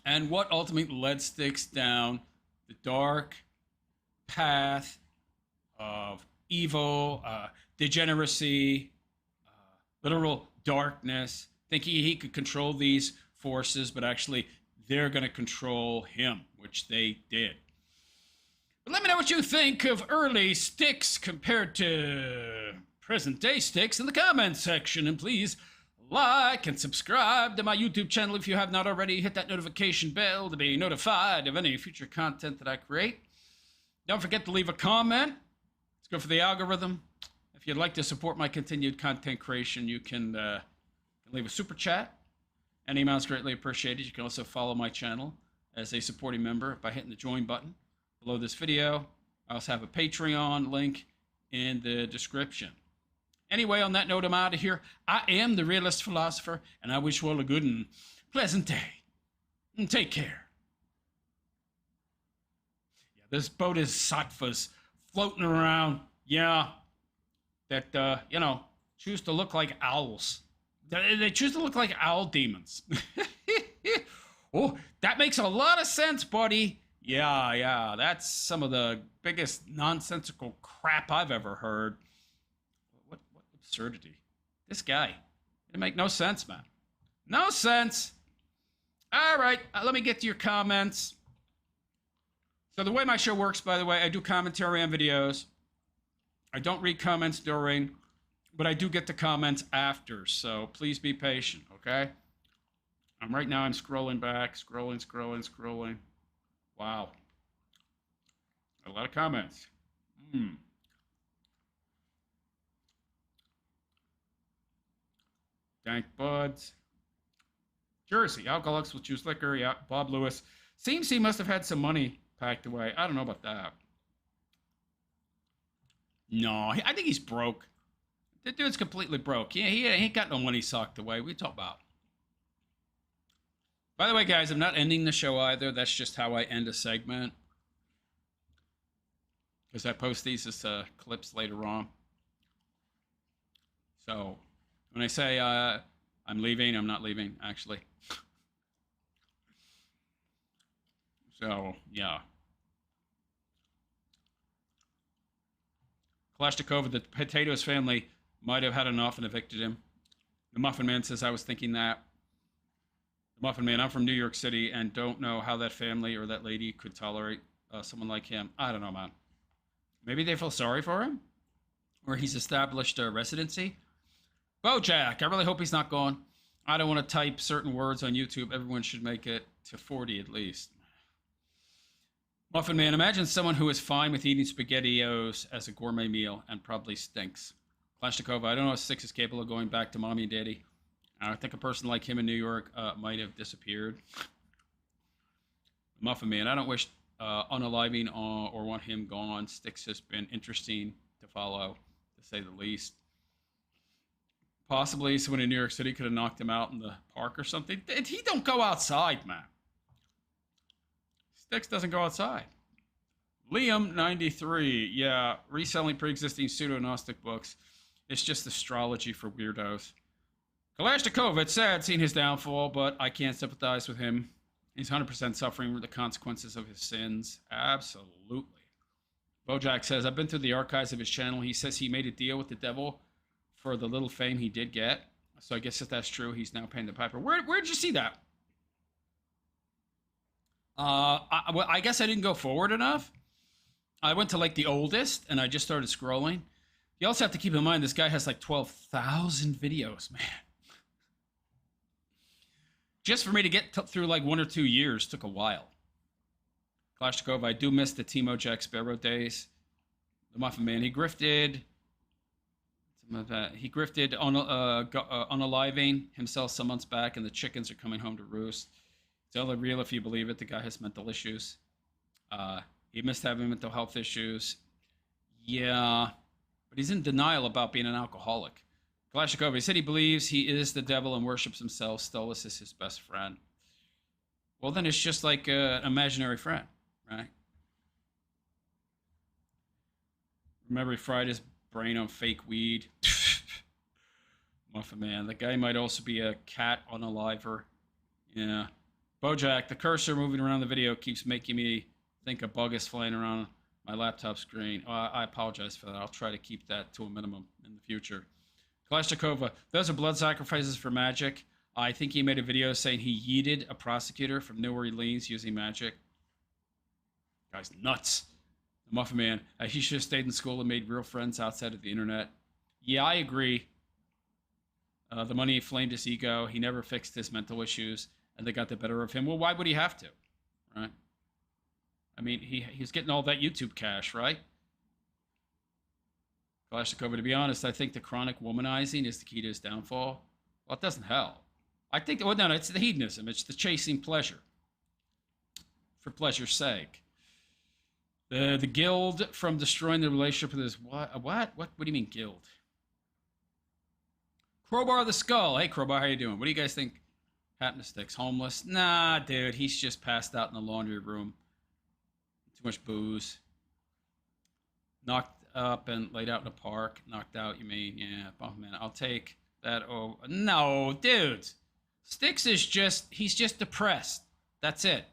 and what ultimately led Styx down the dark path of evil, degeneracy, literal darkness, thinking he could control these forces, but actually they're going to control him, which they did. But let me know what you think of early Styx compared to present day Styx in the comments section, and please like and subscribe to my YouTube channel if you have not already. Hit that notification bell to be notified of any future content that I create. Don't forget to leave a comment. It's good for the algorithm. If you'd like to support my continued content creation, you can leave a super chat. Any amount's greatly appreciated. You can also follow my channel as a supporting member by hitting the join button below this video. I also have a Patreon link in the description. Anyway, on that note, I'm out of here. I am the Realist Philosopher, and I wish you all a good and pleasant day. And take care. Yeah, this bodhisattva's floating around, yeah, that, choose to look like owls. They choose to look like owl demons. Oh, that makes a lot of sense, buddy. Yeah, that's some of the biggest nonsensical crap I've ever heard. What absurdity. This guy. It make no sense, man. No sense. All right, let me get to your comments. So the way my show works, by the way, I do commentary on videos. I don't read comments during, but I do get the comments after. So please be patient, okay? Right now I'm scrolling back, scrolling. Wow. A lot of comments. Dank Buds. Jersey. Alcoholics will choose liquor. Yeah. Bob Lewis. Seems he must have had some money packed away. I don't know about that. No, I think he's broke. The dude's completely broke. Yeah, he ain't got no money socked away. What are you talking about? By the way, guys, I'm not ending the show either. That's just how I end a segment. Because I post these as clips later on. So, when I say I'm leaving, I'm not leaving, actually. So, yeah. Kalashnikov, the Potatoes family might have had enough and evicted him. The Muffin Man says, I was thinking that. The Muffin Man, I'm from New York City and don't know how that family or that lady could tolerate someone like him. I don't know, man. Maybe they feel sorry for him? Or he's established a residency? Bojack, I really hope he's not gone. I don't want to type certain words on YouTube. Everyone should make it to 40 at least. Muffin Man, imagine someone who is fine with eating SpaghettiOs as a gourmet meal and probably stinks. Kalashnikova, I don't know if Styx is capable of going back to mommy and daddy. I think a person like him in New York might have disappeared. Muffin Man, I don't wish unaliving or want him gone. Styx has been interesting to follow, to say the least. Possibly someone in New York City could have knocked him out in the park or something. He don't go outside, man. Styx doesn't go outside. Liam 93. Yeah, reselling pre-existing pseudo-Gnostic books. It's just astrology for weirdos. Kalashnikov, it's sad seeing his downfall, but I can't sympathize with him. He's 100% suffering with the consequences of his sins. Absolutely. Bojack says, I've been through the archives of his channel. He says he made a deal with the devil for the little fame he did get. So I guess if that's true, he's now paying the piper. Where'd you see that? I guess I didn't go forward enough. I went to like the oldest, and I just started scrolling. You also have to keep in mind, this guy has like 12,000 videos, man. Just for me to get through like 1 or 2 years took a while. Kalashnikov, I do miss the Timo Jack Sparrow days. The Muffin Man, he grifted. He grifted on unaliving himself some months back, and the chickens are coming home to roost. It's only real if you believe it. The guy has mental issues. He missed having mental health issues. Yeah, but he's in denial about being an alcoholic. Kalashnikov, he said he believes he is the devil and worships himself. Stolas is his best friend. Well, then it's just like an imaginary friend, right? Remember, he fried his brain on fake weed. Muffin Man. The guy might also be a cat unaliver. Yeah. Bojack, the cursor moving around the video keeps making me think a bug is flying around my laptop screen. I apologize for that. I'll try to keep that to a minimum in the future. Kalashnikova, those are blood sacrifices for magic. I think he made a video saying he yeeted a prosecutor from New Orleans using magic. Guy's nuts. The Muffin Man, he should have stayed in school and made real friends outside of the internet. Yeah, I agree. The money inflamed his ego. He never fixed his mental issues, and they got the better of him. Well, why would he have to? Right? I mean, he's getting all that YouTube cash, right? Kalashnikova, to be honest, I think the chronic womanizing is the key to his downfall. Well, it doesn't help. I think, well, no, it's the hedonism. It's the chasing pleasure. For pleasure's sake. The guild from destroying the relationship with his... What do you mean, guild? Crowbar the Skull. Hey, Crowbar, how you doing? What do you guys think happened to Styx? Homeless? Nah, dude, he's just passed out in the laundry room. Too much booze. Knocked up and laid out in the park. Knocked out, you mean? Yeah, bump man. I'll take that. Oh, no, dude. Styx is just... He's just depressed. That's it.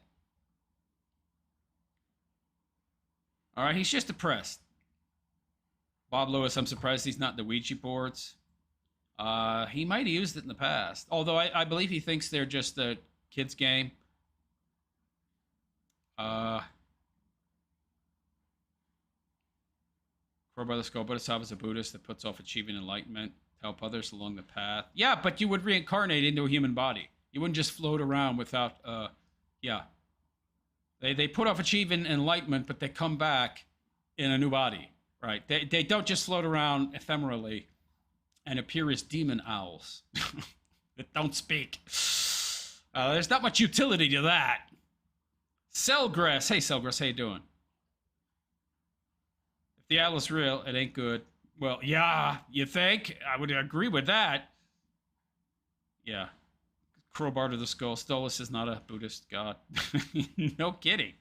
All right, he's just depressed. Bob Lewis, I'm surprised he's not in the Ouija boards. He might have used it in the past. Although I believe he thinks they're just a kid's game. Crowbar the Skull, Bodhisattva is a Buddhist that puts off achieving enlightenment to help others along the path. Yeah, but you would reincarnate into a human body. You wouldn't just float around without, yeah. They put off achieving enlightenment, but they come back in a new body, right? They don't just float around ephemerally and appear as demon owls that don't speak. There's not much utility to that. Cellgrass. Hey, Cellgrass, how you doing? If the owl is real, it ain't good. Well, yeah, you think? I would agree with that. Yeah. Crowbar to the Skull. Stolas is not a Buddhist god. No kidding.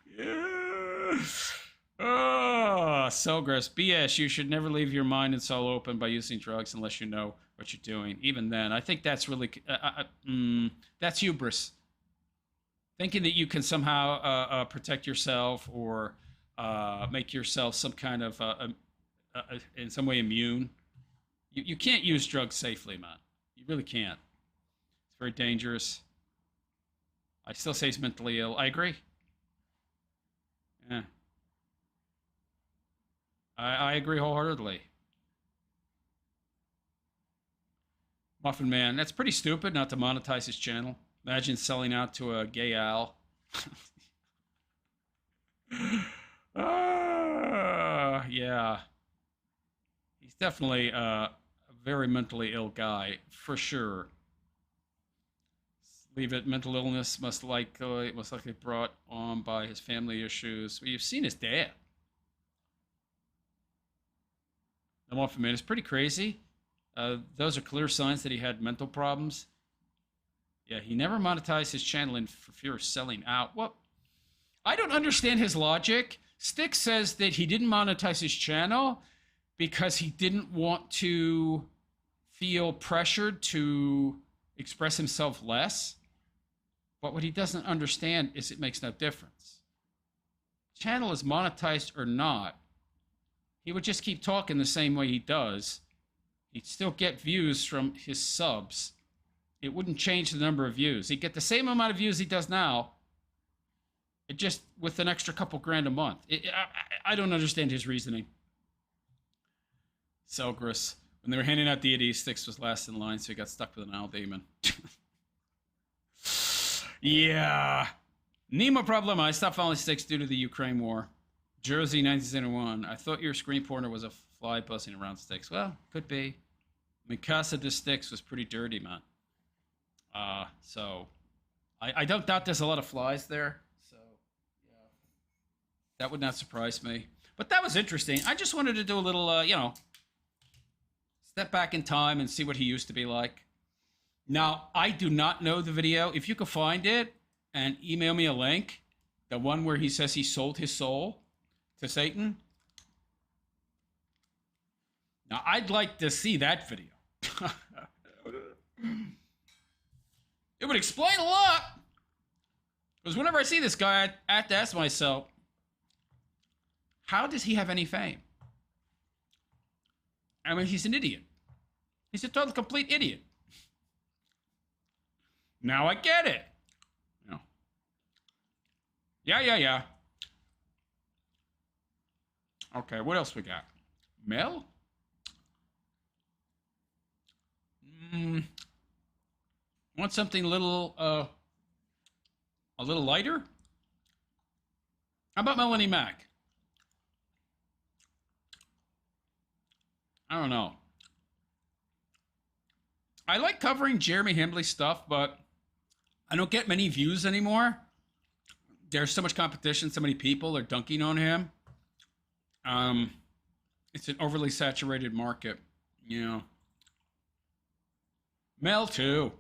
Oh, Cellgrass. BS, you should never leave your mind and soul open by using drugs unless you know what you're doing. Even then, I think that's really... that's hubris. Thinking that you can somehow protect yourself or make yourself some kind of... in some way immune. You can't use drugs safely, man. You really can't. It's very dangerous. I still say he's mentally ill. I agree. Yeah. I agree wholeheartedly. Muffin Man, that's pretty stupid not to monetize his channel. Imagine selling out to a gay owl. Yeah. He's definitely a very mentally ill guy, for sure. Leave it. Mental illness most likely brought on by his family issues. Well, you've seen his dad. The Muffin Man is pretty crazy. Those are clear signs that he had mental problems. Yeah, he never monetized his channel for fear of selling out. Well, I don't understand his logic. Styx says that he didn't monetize his channel because he didn't want to feel pressured to express himself less. But what he doesn't understand is it makes no difference. Channel is monetized or not, he would just keep talking the same way he does. He'd still get views from his subs. It wouldn't change the number of views. He'd get the same amount of views he does now, it just with an extra couple grand a month. I don't understand his reasoning. Selgris, when they were handing out deities, Styx was last in line, so he got stuck with an owl demon. Yeah. Nemo problem. I stopped following Styx due to the Ukraine war. Jersey 1971. I thought your screen porner was a fly buzzing around Styx. Well, could be. Mikasa de Styx was pretty dirty, man. So I don't doubt there's a lot of flies there. So yeah, that would not surprise me. But that was interesting. I just wanted to do a little, step back in time and see what he used to be like. Now, I do not know the video. If you could find it and email me a link, the one where he says he sold his soul to Satan. Now, I'd like to see that video. It would explain a lot. Because whenever I see this guy, I have to ask myself, how does he have any fame? I mean, he's an idiot. He's a total complete idiot. Now I get it. You know. Yeah. Okay, what else we got? Mel? Want something a little lighter? How about Melanie Mack? I don't know. I like covering Jeremy Hambley stuff, but I don't get many views anymore. There's so much competition, so many people are dunking on him. It's an overly saturated market, you know. Mel too.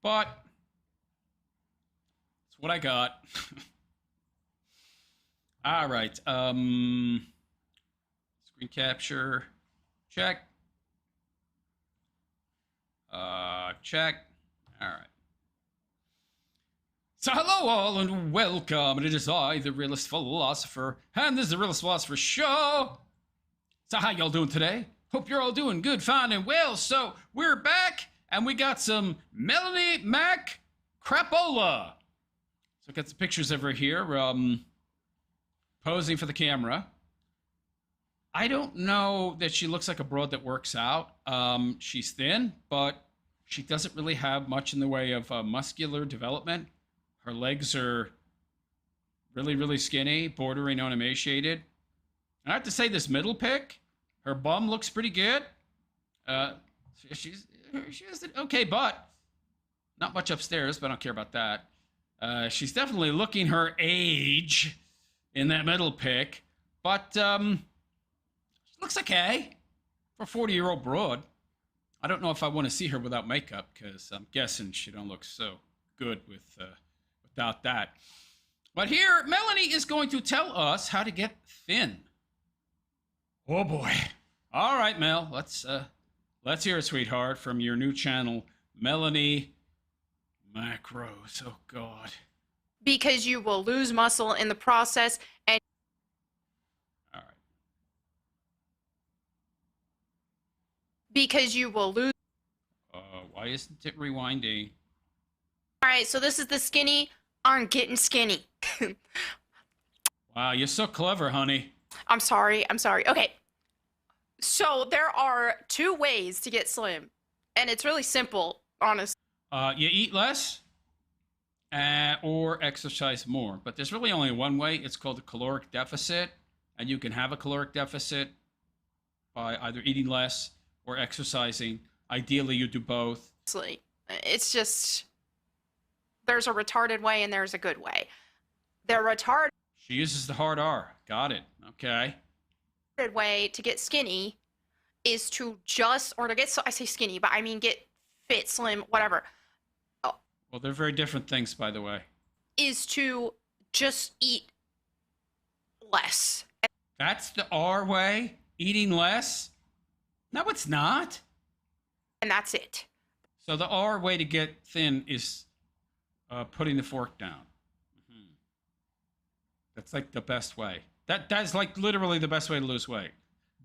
But it's what I got. All right. Screen capture. Check. Check. All right. So hello all and welcome. And it is I, the Realist Philosopher, and this is the Realist Philosopher Show. So how y'all doing today? Hope you're all doing good, fine, and well. So we're back, and we got some Melanie Mac Crapola. So got some pictures of her here, posing for the camera. I don't know that she looks like a broad that works out. She's thin, but she doesn't really have much in the way of muscular development. Her legs are really, really skinny, bordering on emaciated. I have to say, this middle pic, her bum looks pretty good. She has an okay butt. Not much upstairs, but I don't care about that. She's definitely looking her age in that middle pic, but she looks okay for a 40-year-old broad. I don't know if I want to see her without makeup, because I'm guessing she don't look so good without that. But here, Melanie is going to tell us how to get thin. Oh boy. All right, Mel, let's hear it, sweetheart, from your new channel, Melanie Macros. Oh God. Because you will lose muscle in the process, and all right. Because you will lose. Why isn't it rewinding? All right, so this is the skinny aren't getting skinny. Wow, you're so clever, honey. I'm sorry. Okay. So there are 2 ways to get slim, and it's really simple, honestly. You eat less or exercise more. But there's really only one way. It's called a caloric deficit, and you can have a caloric deficit by either eating less or exercising. Ideally, you do both. It's just, there's a retarded way and there's a good way. The retarded She uses the hard R. Got it. Okay. way to get skinny is to just, or to get, I say skinny, but I mean get fit, slim, whatever, Well, they're very different things, by the way. is to just eat less. That's the R way? Eating less? No, it's not. And that's it. So the R way to get thin is putting the fork down. Mhm. That's like the best way. That's like literally the best way to lose weight.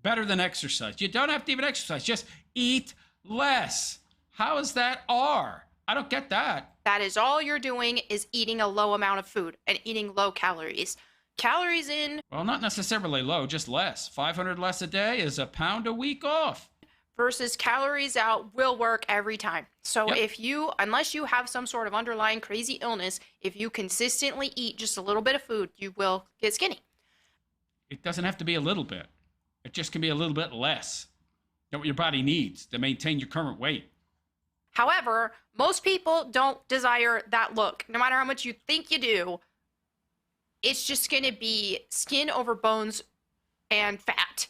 Better than exercise. You don't have to even exercise. Just eat less. How is that R? I don't get that. That is all you're doing is eating a low amount of food and eating low calories. Calories in Well, not necessarily low, just less. 500 less a day is a pound a week off. versus calories out will work every time. So Yep. if you, unless you have some sort of underlying crazy illness, if you consistently eat just a little bit of food, you will get skinny. It doesn't have to be a little bit. It just can be a little bit less than what your body needs to maintain your current weight. However, most people don't desire that look. No matter how much you think you do, it's just going to be skin over bones and fat.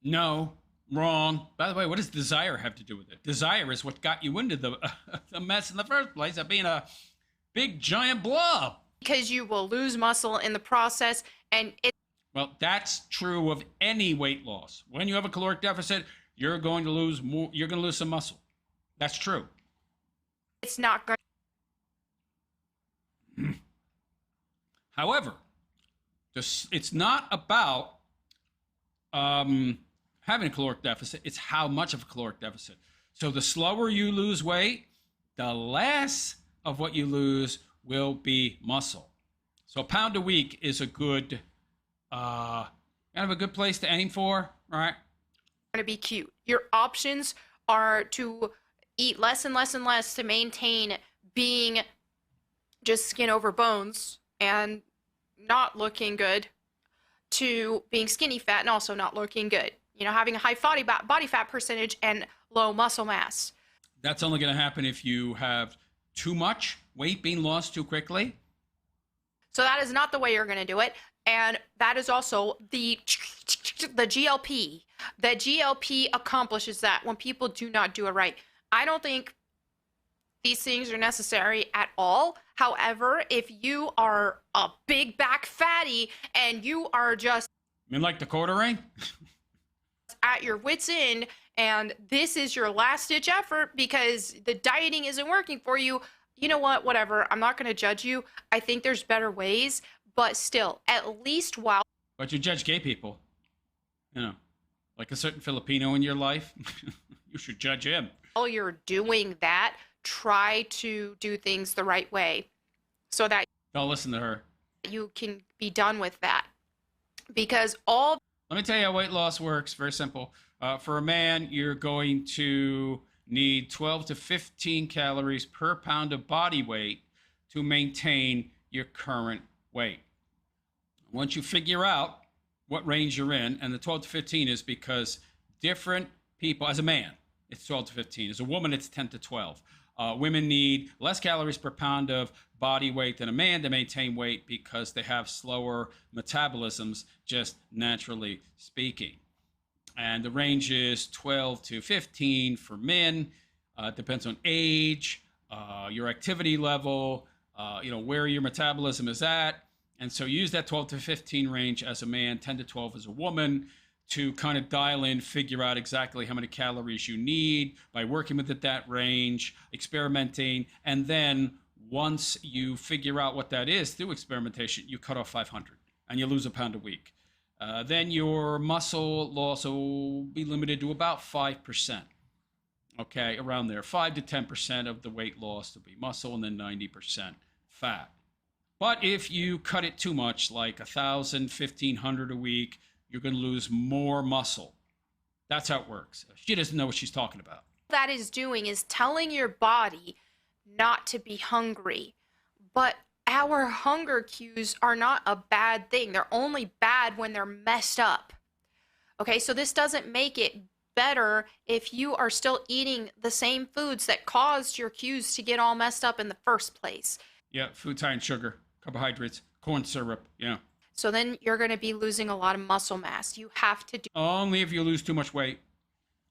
No, wrong. By the way, what does desire have to do with it? Desire is what got you into the mess in the first place of being a big giant blob. Because you will lose muscle in the process, and Well, that's true of any weight loss. When you have a caloric deficit, you're going to lose more. You're going to lose some muscle. That's true. it's not going However, it's not about having a caloric deficit. It's how much of a caloric deficit. So the slower you lose weight, the less of what you lose will be muscle. So a pound a week is a good, kind of a good place to aim for, right? to be cute. Your options are to eat less and less and less to maintain being just skin over bones and not looking good, to being skinny fat and also not looking good. You know, having a high body fat percentage and low muscle mass. That's only going to happen if you have too much weight being lost too quickly. So that is not the way you're going to do it. And that is also the GLP. The GLP accomplishes that when people do not do it right. I don't think these things are necessary at all. However, if you are a big back fatty and you are just I mean, like the quartering? at your wits' end and this is your last ditch effort because the dieting isn't working for you, you know what? Whatever. I'm not going to judge you. I think there's better ways, but still, at least while But you judge gay people. You know, like a certain Filipino in your life. You should judge him. you're doing that, try to do things the right way so that Don't listen to her. you can be done with that. Because all Let me tell you how weight loss works. Very simple. For a man, you're going to need 12 to 15 calories per pound of body weight to maintain your current weight. Once you figure out what range you're in, and the 12 to 15 is because different people, as a man, it's 12 to 15. As a woman, it's 10 to 12. Women need less calories per pound of body weight than a man to maintain weight because they have slower metabolisms, just naturally speaking. And the range is 12 to 15 for men. Depends on age, your activity level, where your metabolism is at. And so use that 12 to 15 range as a man, 10 to 12 as a woman, to kind of dial in, figure out exactly how many calories you need by working within that range, experimenting, and then once you figure out what that is through experimentation, you cut off 500 and you lose a pound a week. Then your muscle loss will be limited to about 5%. Okay, around there. 5 to 10% of the weight loss will be muscle and then 90% fat. But if you cut it too much, like 1,000, 1,500 a week, you're going to lose more muscle. That's how it works. She doesn't know what she's talking about. that is doing is telling your body not to be hungry. But our hunger cues are not a bad thing. They're only bad when they're messed up. Okay, so this doesn't make it better if you are still eating the same foods that caused your cues to get all messed up in the first place. Yeah, food's high in sugar, carbohydrates, Corn syrup, yeah. So then you're going to be losing a lot of muscle mass. You have to Only if you lose too much weight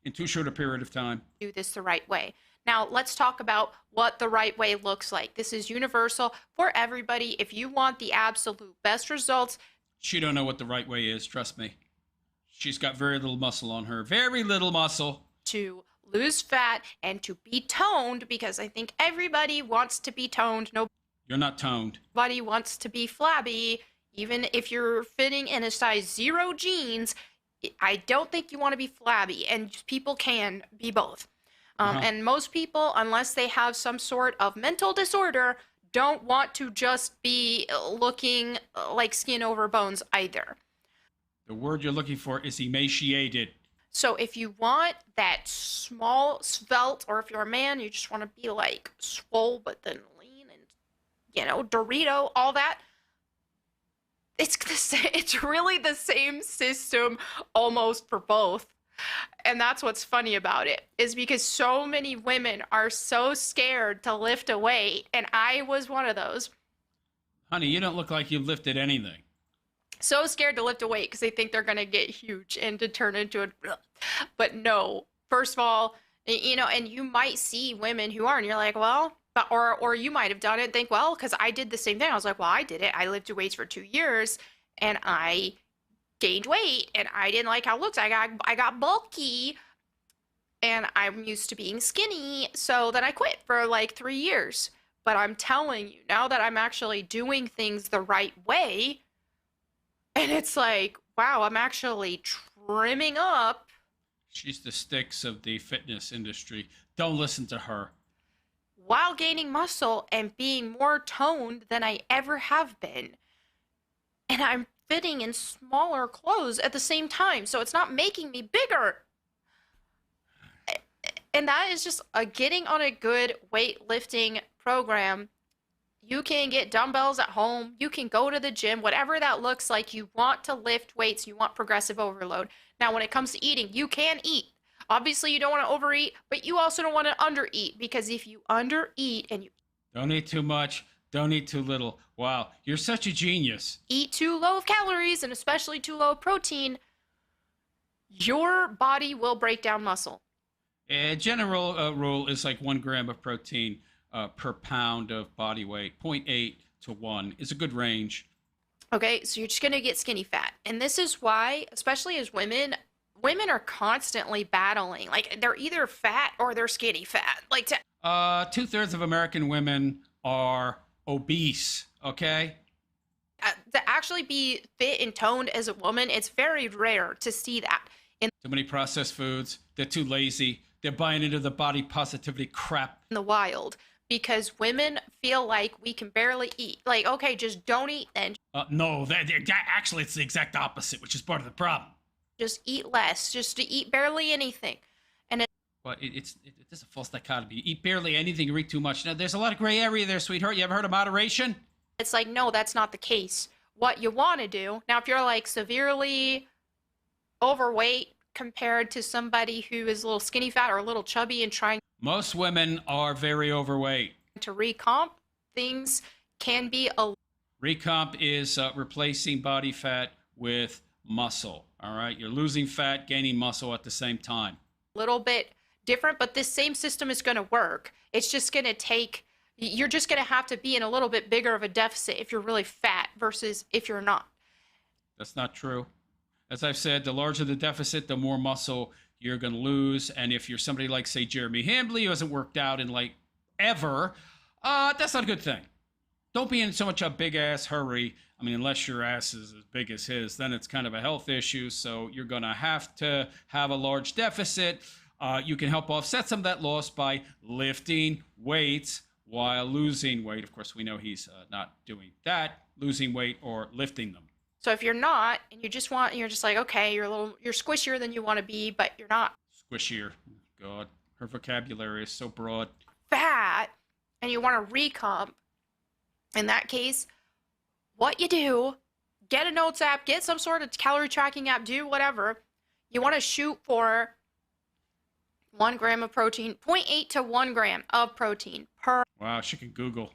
in too short a period of time. do this the right way. Now, let's talk about what the right way looks like. This is universal for everybody. If you want the absolute best results, She don't know what the right way is, trust me. She's got very little muscle on her. Very little muscle. to lose fat and to be toned, because I think everybody wants to be toned. You're not toned. Nobody wants to be flabby. Even if you're fitting in a size 0 jeans, I don't think you want to be flabby, and people can be both. And most people, unless they have some sort of mental disorder, don't want to just be looking like skin over bones either. The word you're looking for is emaciated. So if you want that small, svelte, or if you're a man, you just want to be like swole but then lean and, Dorito, all that, it's really the same system almost for both. And that's what's funny about it, is because so many women are so scared to lift a weight, and I was one of those. Honey, you don't look like you've lifted anything. So scared to lift a weight because they think they're going to get huge and to turn into a... But no, first of all, and you might see women who are, and you're like, well, or you might have done it and think, well, because I did the same thing. I was like, well, I did it. I lifted weights for 2 years, and I gained weight, and I didn't like how it looked. I got bulky, and I'm used to being skinny, so then I quit for like 3 years. But I'm telling you, now that I'm actually doing things the right way, and it's like, wow, I'm actually trimming up. She's the Styx of the fitness industry. Don't listen to her. While gaining muscle and being more toned than I ever have been. And I'm fitting in smaller clothes at the same time, so it's not making me bigger. And that is just getting on a good weightlifting program. You can get dumbbells at home. You can go to the gym, whatever that looks like. You want to lift weights. You want progressive overload. Now, when it comes to eating, you can eat. Obviously, you don't want to overeat, but you also don't want to undereat, because if you undereat and you Don't eat too much. Don't eat too little. Wow, you're such a genius. eat too low of calories, and especially too low of protein, your body will break down muscle. A general rule is like 1 gram of protein per pound of body weight. 0.8 to 1 is a good range. Okay, so you're just going to get skinny fat. And this is why, especially as women are constantly battling. Like, they're either fat or they're skinny fat. Like, 2/3 of American women are obese, okay? to actually be fit and toned as a woman, it's very rare to see that. Too many processed foods. They're too lazy. They're buying into the body positivity crap. In the wild, because women feel like we can barely eat. Like, okay, just don't eat then. No, actually, it's the exact opposite, which is part of the problem. Just eat less. Just to eat barely anything. But it's a false dichotomy. You eat barely anything, you eat too much. Now, there's a lot of gray area there, sweetheart. You ever heard of moderation? It's like, no, that's not the case. What you want to do, now if you're like severely overweight compared to somebody who is a little skinny fat or a little chubby and trying Most women are very overweight. to recomp, things can be a Recomp is replacing body fat with muscle. All right, you're losing fat, gaining muscle at the same time. little bit different, but this same system is going to work. It's just going to take, you're just going to have to be in a little bit bigger of a deficit if you're really fat versus if you're not. That's not true. As I've said, the larger the deficit, the more muscle you're going to lose. And if you're somebody like, say, Jeremy Hambley, who hasn't worked out in like ever, that's not a good thing. Don't be in so much a big-ass hurry. I mean, unless your ass is as big as his, then it's kind of a health issue. So you're going to have a large deficit. You can help offset some of that loss by lifting weights while losing weight. Of course, we know he's not doing that, losing weight or lifting them. So if you're not, and you're just like, okay, you're squishier than you want to be, but you're not Squishier. God, her vocabulary is so broad. fat, and you want to recomp, in that case, what you do, get a notes app, get some sort of calorie tracking app, do whatever. You want to shoot for 1 gram of protein, 0.8 to 1 gram of protein per Wow, she can Google.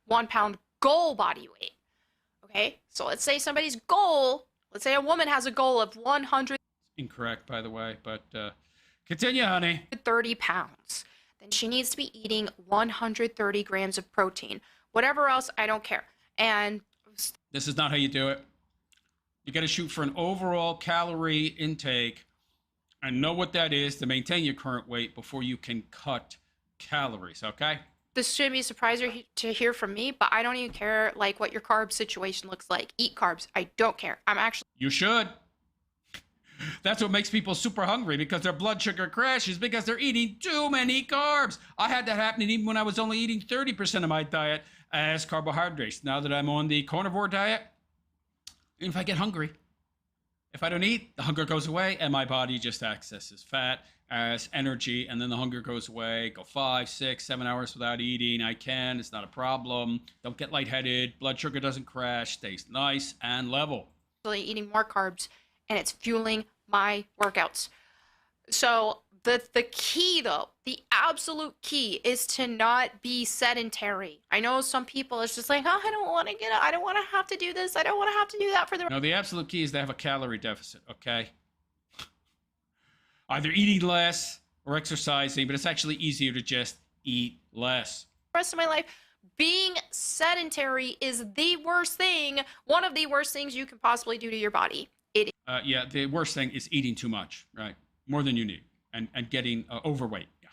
1 pound goal body weight. Okay, so let's say somebody's goal, let's say a woman has a goal of 130 Incorrect, by the way, but continue, honey. pounds. Then she needs to be eating 130 grams of protein. Whatever else, I don't care. And this is not how you do it. You got to shoot for an overall calorie intake and know what that is to maintain your current weight before you can cut calories, okay? this shouldn't be a surprise to hear from me, but I don't even care like what your carb situation looks like. Eat carbs. I don't care. I'm actually. You should. That's what makes people super hungry, because their blood sugar crashes because they're eating too many carbs. I had that happening even when I was only eating 30% of my diet as carbohydrates. Now that I'm on the carnivore diet, if I get hungry, if I don't eat, the hunger goes away and my body just accesses fat as energy, and then the hunger goes away. Go 5, 6, 7 hours without eating. I can. It's not a problem. Don't get lightheaded. Blood sugar doesn't crash. Stays nice and level. Eating more carbs, and it's fueling my workouts. So the key, though, the absolute key is to not be sedentary. I know some people, it's just like, oh, I don't want to get up. I don't want to have to do this. I don't want to have to do that for the. No, the absolute key is to have a calorie deficit, okay? Either eating less or exercising, but it's actually easier to just eat less. Rest of my life, being sedentary is the worst thing, one of the worst things you can possibly do to your body. Yeah, the worst thing is eating too much, right? More than you need, and getting overweight. Yeah,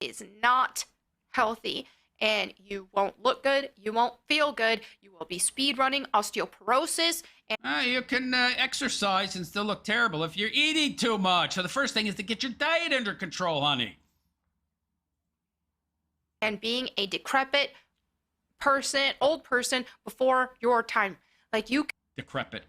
it's not healthy, and you won't look good. You won't feel good. You will be speed running, osteoporosis. And you can exercise and still look terrible if you're eating too much. So the first thing is to get your diet under control, honey. And being a decrepit person, old person before your time, like you. Decrepit.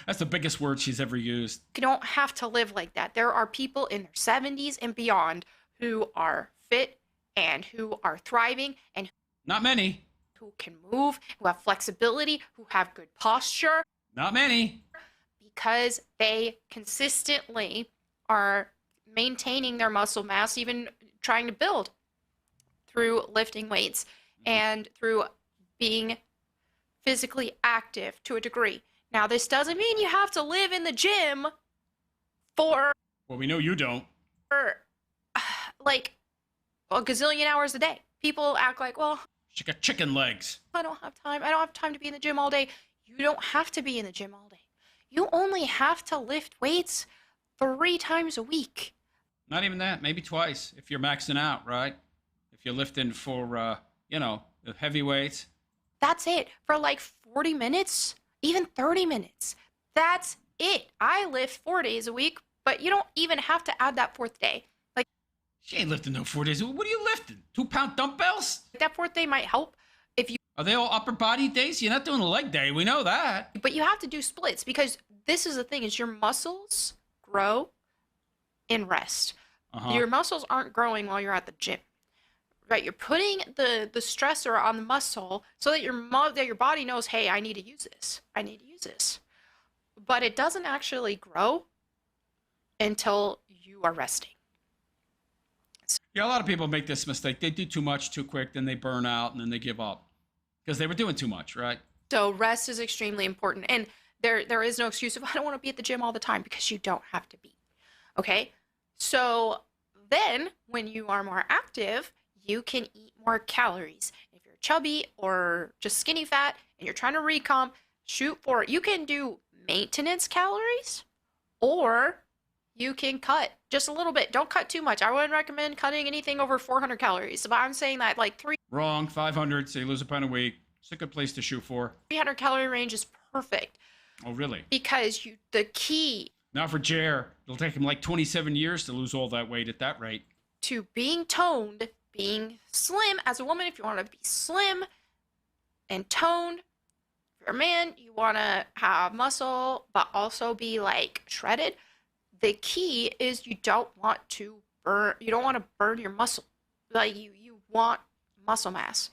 That's the biggest word she's ever used. You don't have to live like that. There are people in their 70s and beyond who are fit and who are thriving and not many. Who can move, who have flexibility, who have good posture. Not many. Because they consistently are maintaining their muscle mass, even trying to build through lifting weights and through being physically active to a degree. Now, this doesn't mean you have to live in the gym for. Well, we know you don't. Like a gazillion hours a day. People act like, well, she got chicken legs. I don't have time. I don't have time to be in the gym all day. You don't have to be in the gym all day. You only have to lift weights 3 times a week. Not even that. Maybe twice if you're maxing out, right? If you're lifting for, the heavy weights. That's it. For like 40 minutes, even 30 minutes. That's it. I lift 4 days a week, but you don't even have to add that 4th day. Like, she ain't lifting no 4 days. What are you lifting? 2-pound dumbbells? That 4th day might help if you. Are they all upper body days? You're not doing a leg day. We know that. But you have to do splits, because this is the thing: is your muscles grow in rest. Your muscles aren't growing while you're at the gym. Right, you're putting the stressor on the muscle so that your body knows, hey, I need to use this. I need to use this. But it doesn't actually grow until you are resting. Yeah, a lot of people make this mistake. They do too much too quick, then they burn out, and then they give up because they were doing too much, right? So rest is extremely important. And there is no excuse of, I don't want to be at the gym all the time, because you don't have to be. Okay? So then when you are more active, you can eat more calories. If you're chubby or just skinny fat and you're trying to recomp, shoot for it. You can do maintenance calories, or you can cut just a little bit. Don't cut too much. I wouldn't recommend cutting anything over 400 calories. But I'm saying that like Wrong. 500, so you lose a pound a week. It's a good place to shoot for. 300 calorie range is perfect. Oh, really? Because the key. Not for Jer. It'll take him like 27 years to lose all that weight at that rate. To being toned, being slim, as a woman, if you want to be slim and toned, if you're a man, you want to have muscle, but also be like shredded. The key is you don't want to burn your muscle. Like you want muscle mass.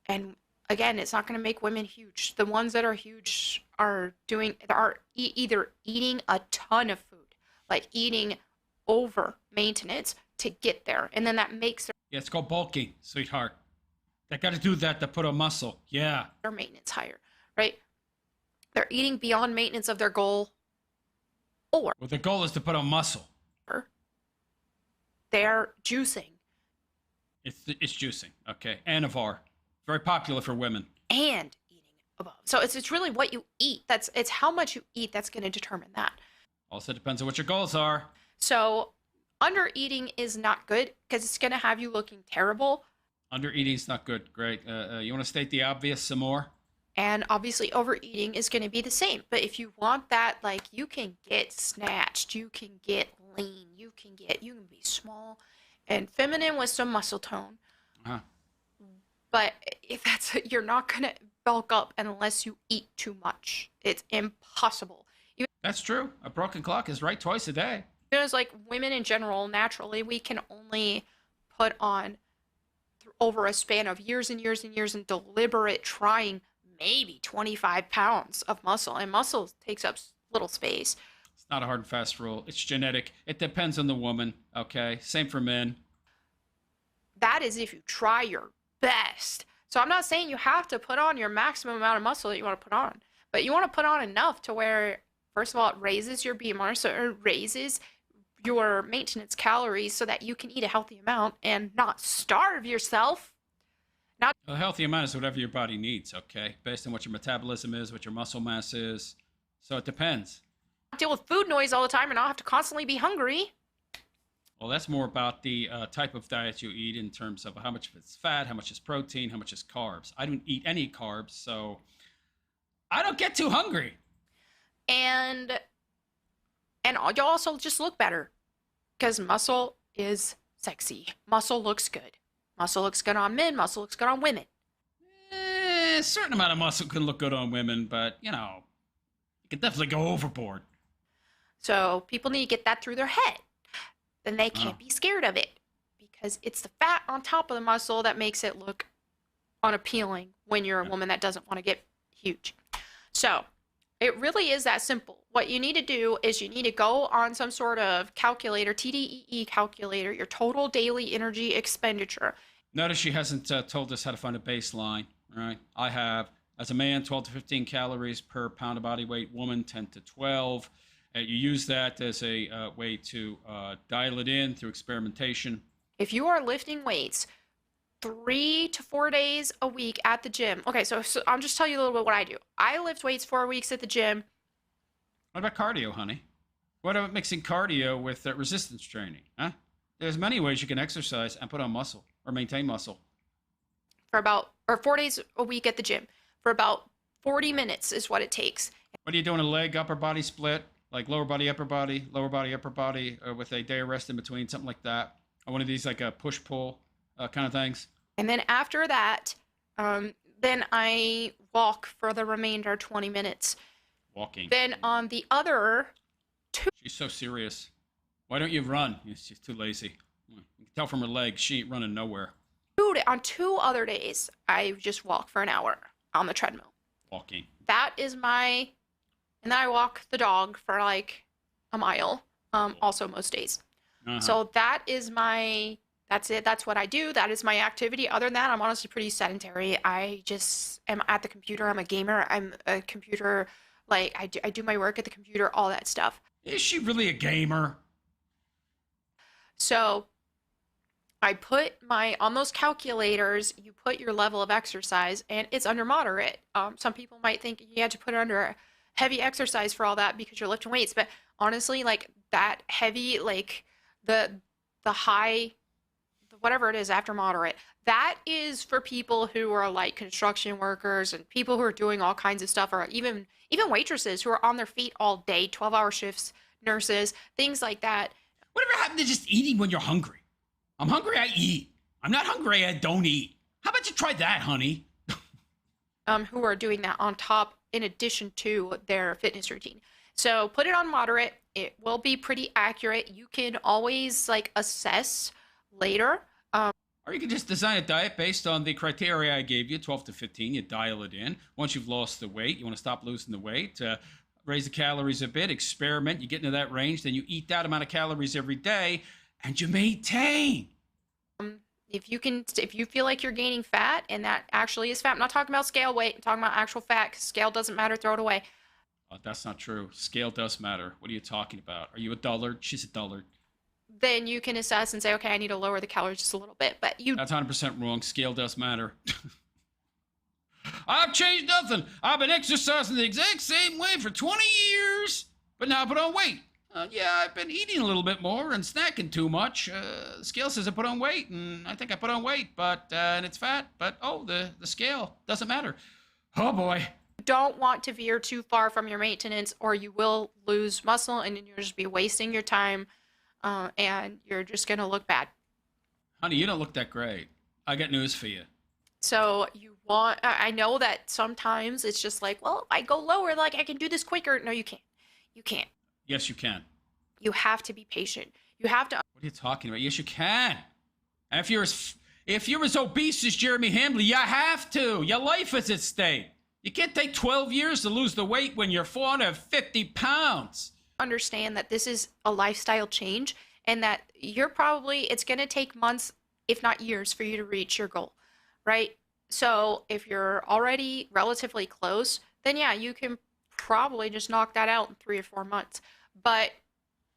And again, it's not going to make women huge. The ones that are huge are either eating a ton of food, like eating over maintenance to get there. And then that makes their. Yeah, it's called bulking, sweetheart. They got to do that to put on muscle. Yeah. their maintenance higher, right? They're eating beyond maintenance of their goal, or Well, the goal is to put on muscle. they're juicing It's juicing. Okay. Anavar. Very popular for women. and eating above. So it's really what you eat. It's how much you eat that's going to determine that. Also depends on what your goals are. So under eating is not good because it's going to have you looking terrible. Under eating's not good. Great. You want to state the obvious some more? And obviously overeating is going to be the same. But if you want that, like, you can get snatched, you can get lean, you can be small and feminine with some muscle tone. Uh-huh. But if you're not going to bulk up unless you eat too much. It's impossible. That's true. A broken clock is right twice a day. It's like women in general, naturally, we can only put on over a span of years and years and years and deliberate trying maybe 25 pounds of muscle. And muscle takes up little space. It's not a hard and fast rule. It's genetic. It depends on the woman. Okay. Same for men. That is if you try your best. So I'm not saying you have to put on your maximum amount of muscle that you want to put on, but you want to put on enough to where, first of all, it raises your BMR, so it raises your maintenance calories so that you can eat a healthy amount and not starve yourself. Well, a healthy amount is whatever your body needs, okay? Based on what your metabolism is, what your muscle mass is. So it depends. Deal with food noise all the time and not have to constantly be hungry. Well, that's more about the type of diet you eat in terms of how much of it's fat, how much is protein, how much is carbs. I don't eat any carbs, so I don't get too hungry. And you also just look better because muscle is sexy. Muscle looks good. Muscle looks good on men. Muscle looks good on women. A certain amount of muscle can look good on women, but, you can definitely go overboard. So people need to get that through their head. Then they can't be scared of it because it's the fat on top of the muscle that makes it look unappealing when you're a woman that doesn't want to get huge. So it really is that simple. What you need to do is you need to go on some sort of calculator, TDEE calculator, your total daily energy expenditure. Notice she hasn't told us how to find a baseline, right? I have, as a man, 12 to 15 calories per pound of body weight, woman, 10 to 12. You use that as a way to dial it in through experimentation. If you are lifting weights 3 to 4 days a week at the gym. Okay, so I'm just telling you a little bit what I do. I lift weights 4 weeks at the gym. What about cardio, honey? What about mixing cardio with resistance training? Huh? There's many ways you can exercise and put on muscle or maintain muscle. For 4 days a week at the gym. For about 40 minutes is what it takes. What are you doing? A leg, upper body split? Like lower body, upper body, with a day of rest in between, something like that. Or one of these like a push-pull kind of things. And then after that, then I walk for the remainder 20 minutes. Walking. Then on the other two... She's so serious. Why don't you run? She's too lazy. You can tell from her legs, she ain't running nowhere. On 2 other days, I just walk for an hour on the treadmill. Walking. That is my... And then I walk the dog for like a mile, also most days. Uh-huh. So that is that's it. That's what I do. That is my activity. Other than that, I'm honestly pretty sedentary. I just am at the computer. I'm a gamer. I'm a computer, like I do my work at the computer, all that stuff. Is she really a gamer? So I put on those calculators, you put your level of exercise and it's under moderate. Some people might think you had to put it under heavy exercise for all that because you're lifting weights, but honestly, like that heavy, like the high, whatever it is after moderate, that is for people who are like construction workers and people who are doing all kinds of stuff, or even waitresses who are on their feet all day, 12-hour shifts, nurses, things like that. Whatever happened to just eating when you're hungry? I'm hungry, I eat. I'm not hungry, I don't eat. How about you try that, honey? Who are doing that on top in addition to their fitness routine. So put it on moderate. It will be pretty accurate. You can always like assess later. Or you can just design a diet based on the criteria I gave you, 12 to 15. You dial it in. Once you've lost the weight, you want to stop losing the weight, raise the calories a bit, experiment. You get into that range, then you eat that amount of calories every day, and you maintain. if you feel like you're gaining fat and that actually is fat, I'm not talking about scale weight, I'm talking about actual fat, 'cause scale doesn't matter, throw it away. That's not true. Scale does matter. What are you talking about? Are you a dullard? She's a dullard. Then you can assess and say, okay, I need to lower the calories just a little bit. But you That's 100% wrong. Scale does matter. I've changed nothing. I've been exercising the exact same way for 20 years, but now I put on weight. Yeah, I've been eating a little bit more and snacking too much. The scale says I put on weight, and I think I put on weight, but and it's fat. But oh, the scale doesn't matter. Oh boy. don't want to veer too far from your maintenance, or you will lose muscle and you'll just be wasting your time, and you're just going to look bad. Honey, you don't look that great. I got news for you. So I know that sometimes it's just like, well, if I go lower, like I can do this quicker. No, you can't. You can't. Yes, you can. You have to be patient. You have to. What are you talking about? Yes, you can. And if you're as obese as Jeremy Hambley, you have to. Your life is at stake. You can't take 12 years to lose the weight when you're 450 pounds. Understand that this is a lifestyle change, and that it's going to take months, if not years, for you to reach your goal, right? So if you're already relatively close, then yeah, you can probably just knock that out in 3 or 4 months. But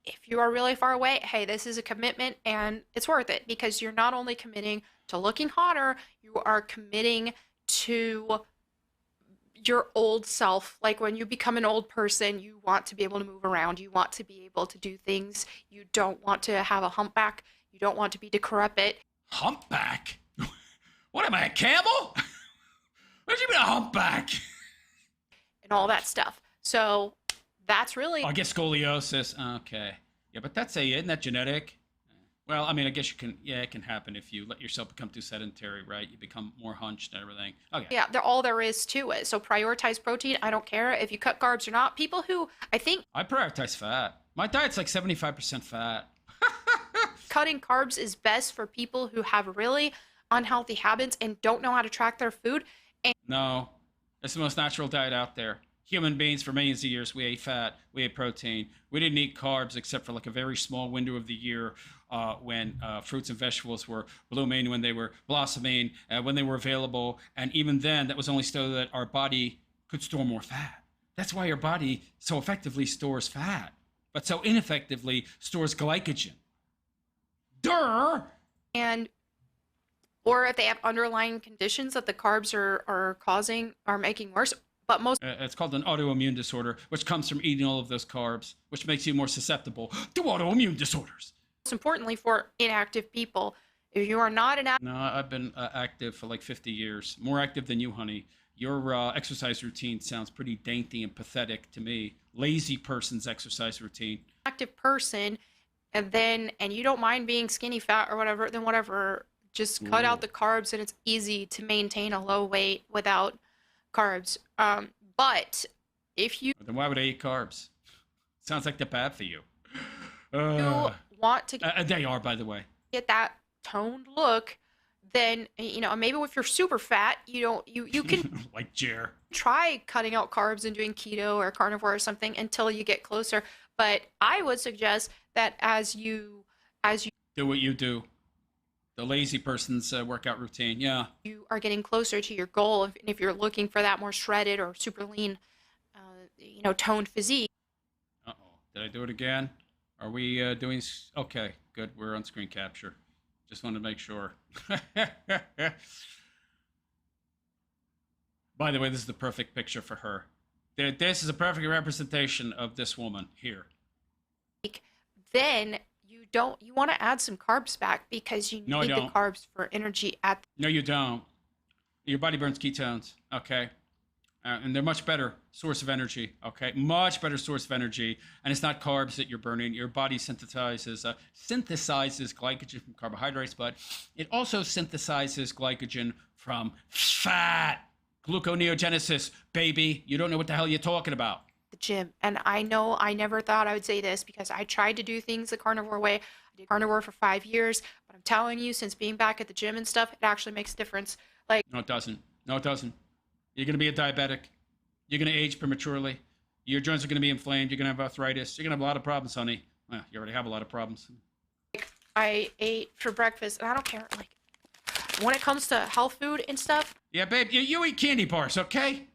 if you are really far away, hey, this is a commitment and it's worth it, because you're not only committing to looking hotter, you are committing to your old self. Like when you become an old person, you want to be able to move around, you want to be able to do things, you don't want to have a humpback, you don't want to be decrepit. Humpback? What am I, a camel? What do you mean a humpback? And all that stuff. So that's really... Oh, I guess scoliosis. Okay. Yeah, but isn't that genetic? Well, I mean, I guess it can happen if you let yourself become too sedentary, right? You become more hunched and everything. Okay. Yeah, all there is to it. So prioritize protein. I don't care if you cut carbs or not. People who, I prioritize fat. My diet's like 75% fat. Cutting carbs is best for people who have really unhealthy habits and don't know how to track their food. No, it's the most natural diet out there. Human beings, for millions of years, we ate fat, we ate protein. We didn't eat carbs except for like a very small window of the year when fruits and vegetables were blooming, when they were blossoming, when they were available. And even then, that was only so that our body could store more fat. That's why our body so effectively stores fat, but so ineffectively stores glycogen. Durr! Or if they have underlying conditions that the carbs are making worse. But it's called an autoimmune disorder, which comes from eating all of those carbs, which makes you more susceptible to autoimmune disorders. Most importantly, for inactive people, if you are not an active... No, I've been active for like 50 years. More active than you, honey. Your exercise routine sounds pretty dainty and pathetic to me. Lazy person's exercise routine. Active person, and you don't mind being skinny fat or whatever, then whatever. Just cut out the carbs, and it's easy to maintain a low weight without carbs. But if you... Then why would I eat carbs? Sounds like they're bad for you. You want to... They are, by the way. Get that toned look, then, maybe if you're super fat, you can... Like Jer. Try cutting out carbs and doing keto or carnivore or something until you get closer. But I would suggest that as you... Do what you do. The lazy person's workout routine, yeah. You are getting closer to your goal, and if you're looking for that more shredded or super lean, toned physique. Uh-oh. Did I do it again? Are we doing... Okay, good. We're on screen capture. Just wanted to make sure. By the way, this is the perfect picture for her. This is a perfect representation of this woman here. Then... you want to add some carbs back, because you need the carbs for energy No, you don't. Your body burns ketones, okay? And they're much better source of energy, okay? Much better source of energy. And it's not carbs that you're burning. Your body synthesizes glycogen from carbohydrates, but it also synthesizes glycogen from fat. Gluconeogenesis, baby. You don't know what the hell you're talking about. The gym. And I know I never thought I would say this, because I tried to do things the carnivore way. I did carnivore for 5 years, but I'm telling you, since being back at the gym and stuff, it actually makes a difference. No, it doesn't. No, it doesn't. You're going to be a diabetic. You're going to age prematurely. Your joints are going to be inflamed. You're going to have arthritis. You're going to have a lot of problems, honey. Well, you already have a lot of problems. I ate for breakfast, and I don't care, when it comes to health food and stuff. Yeah, babe, you eat candy bars, okay?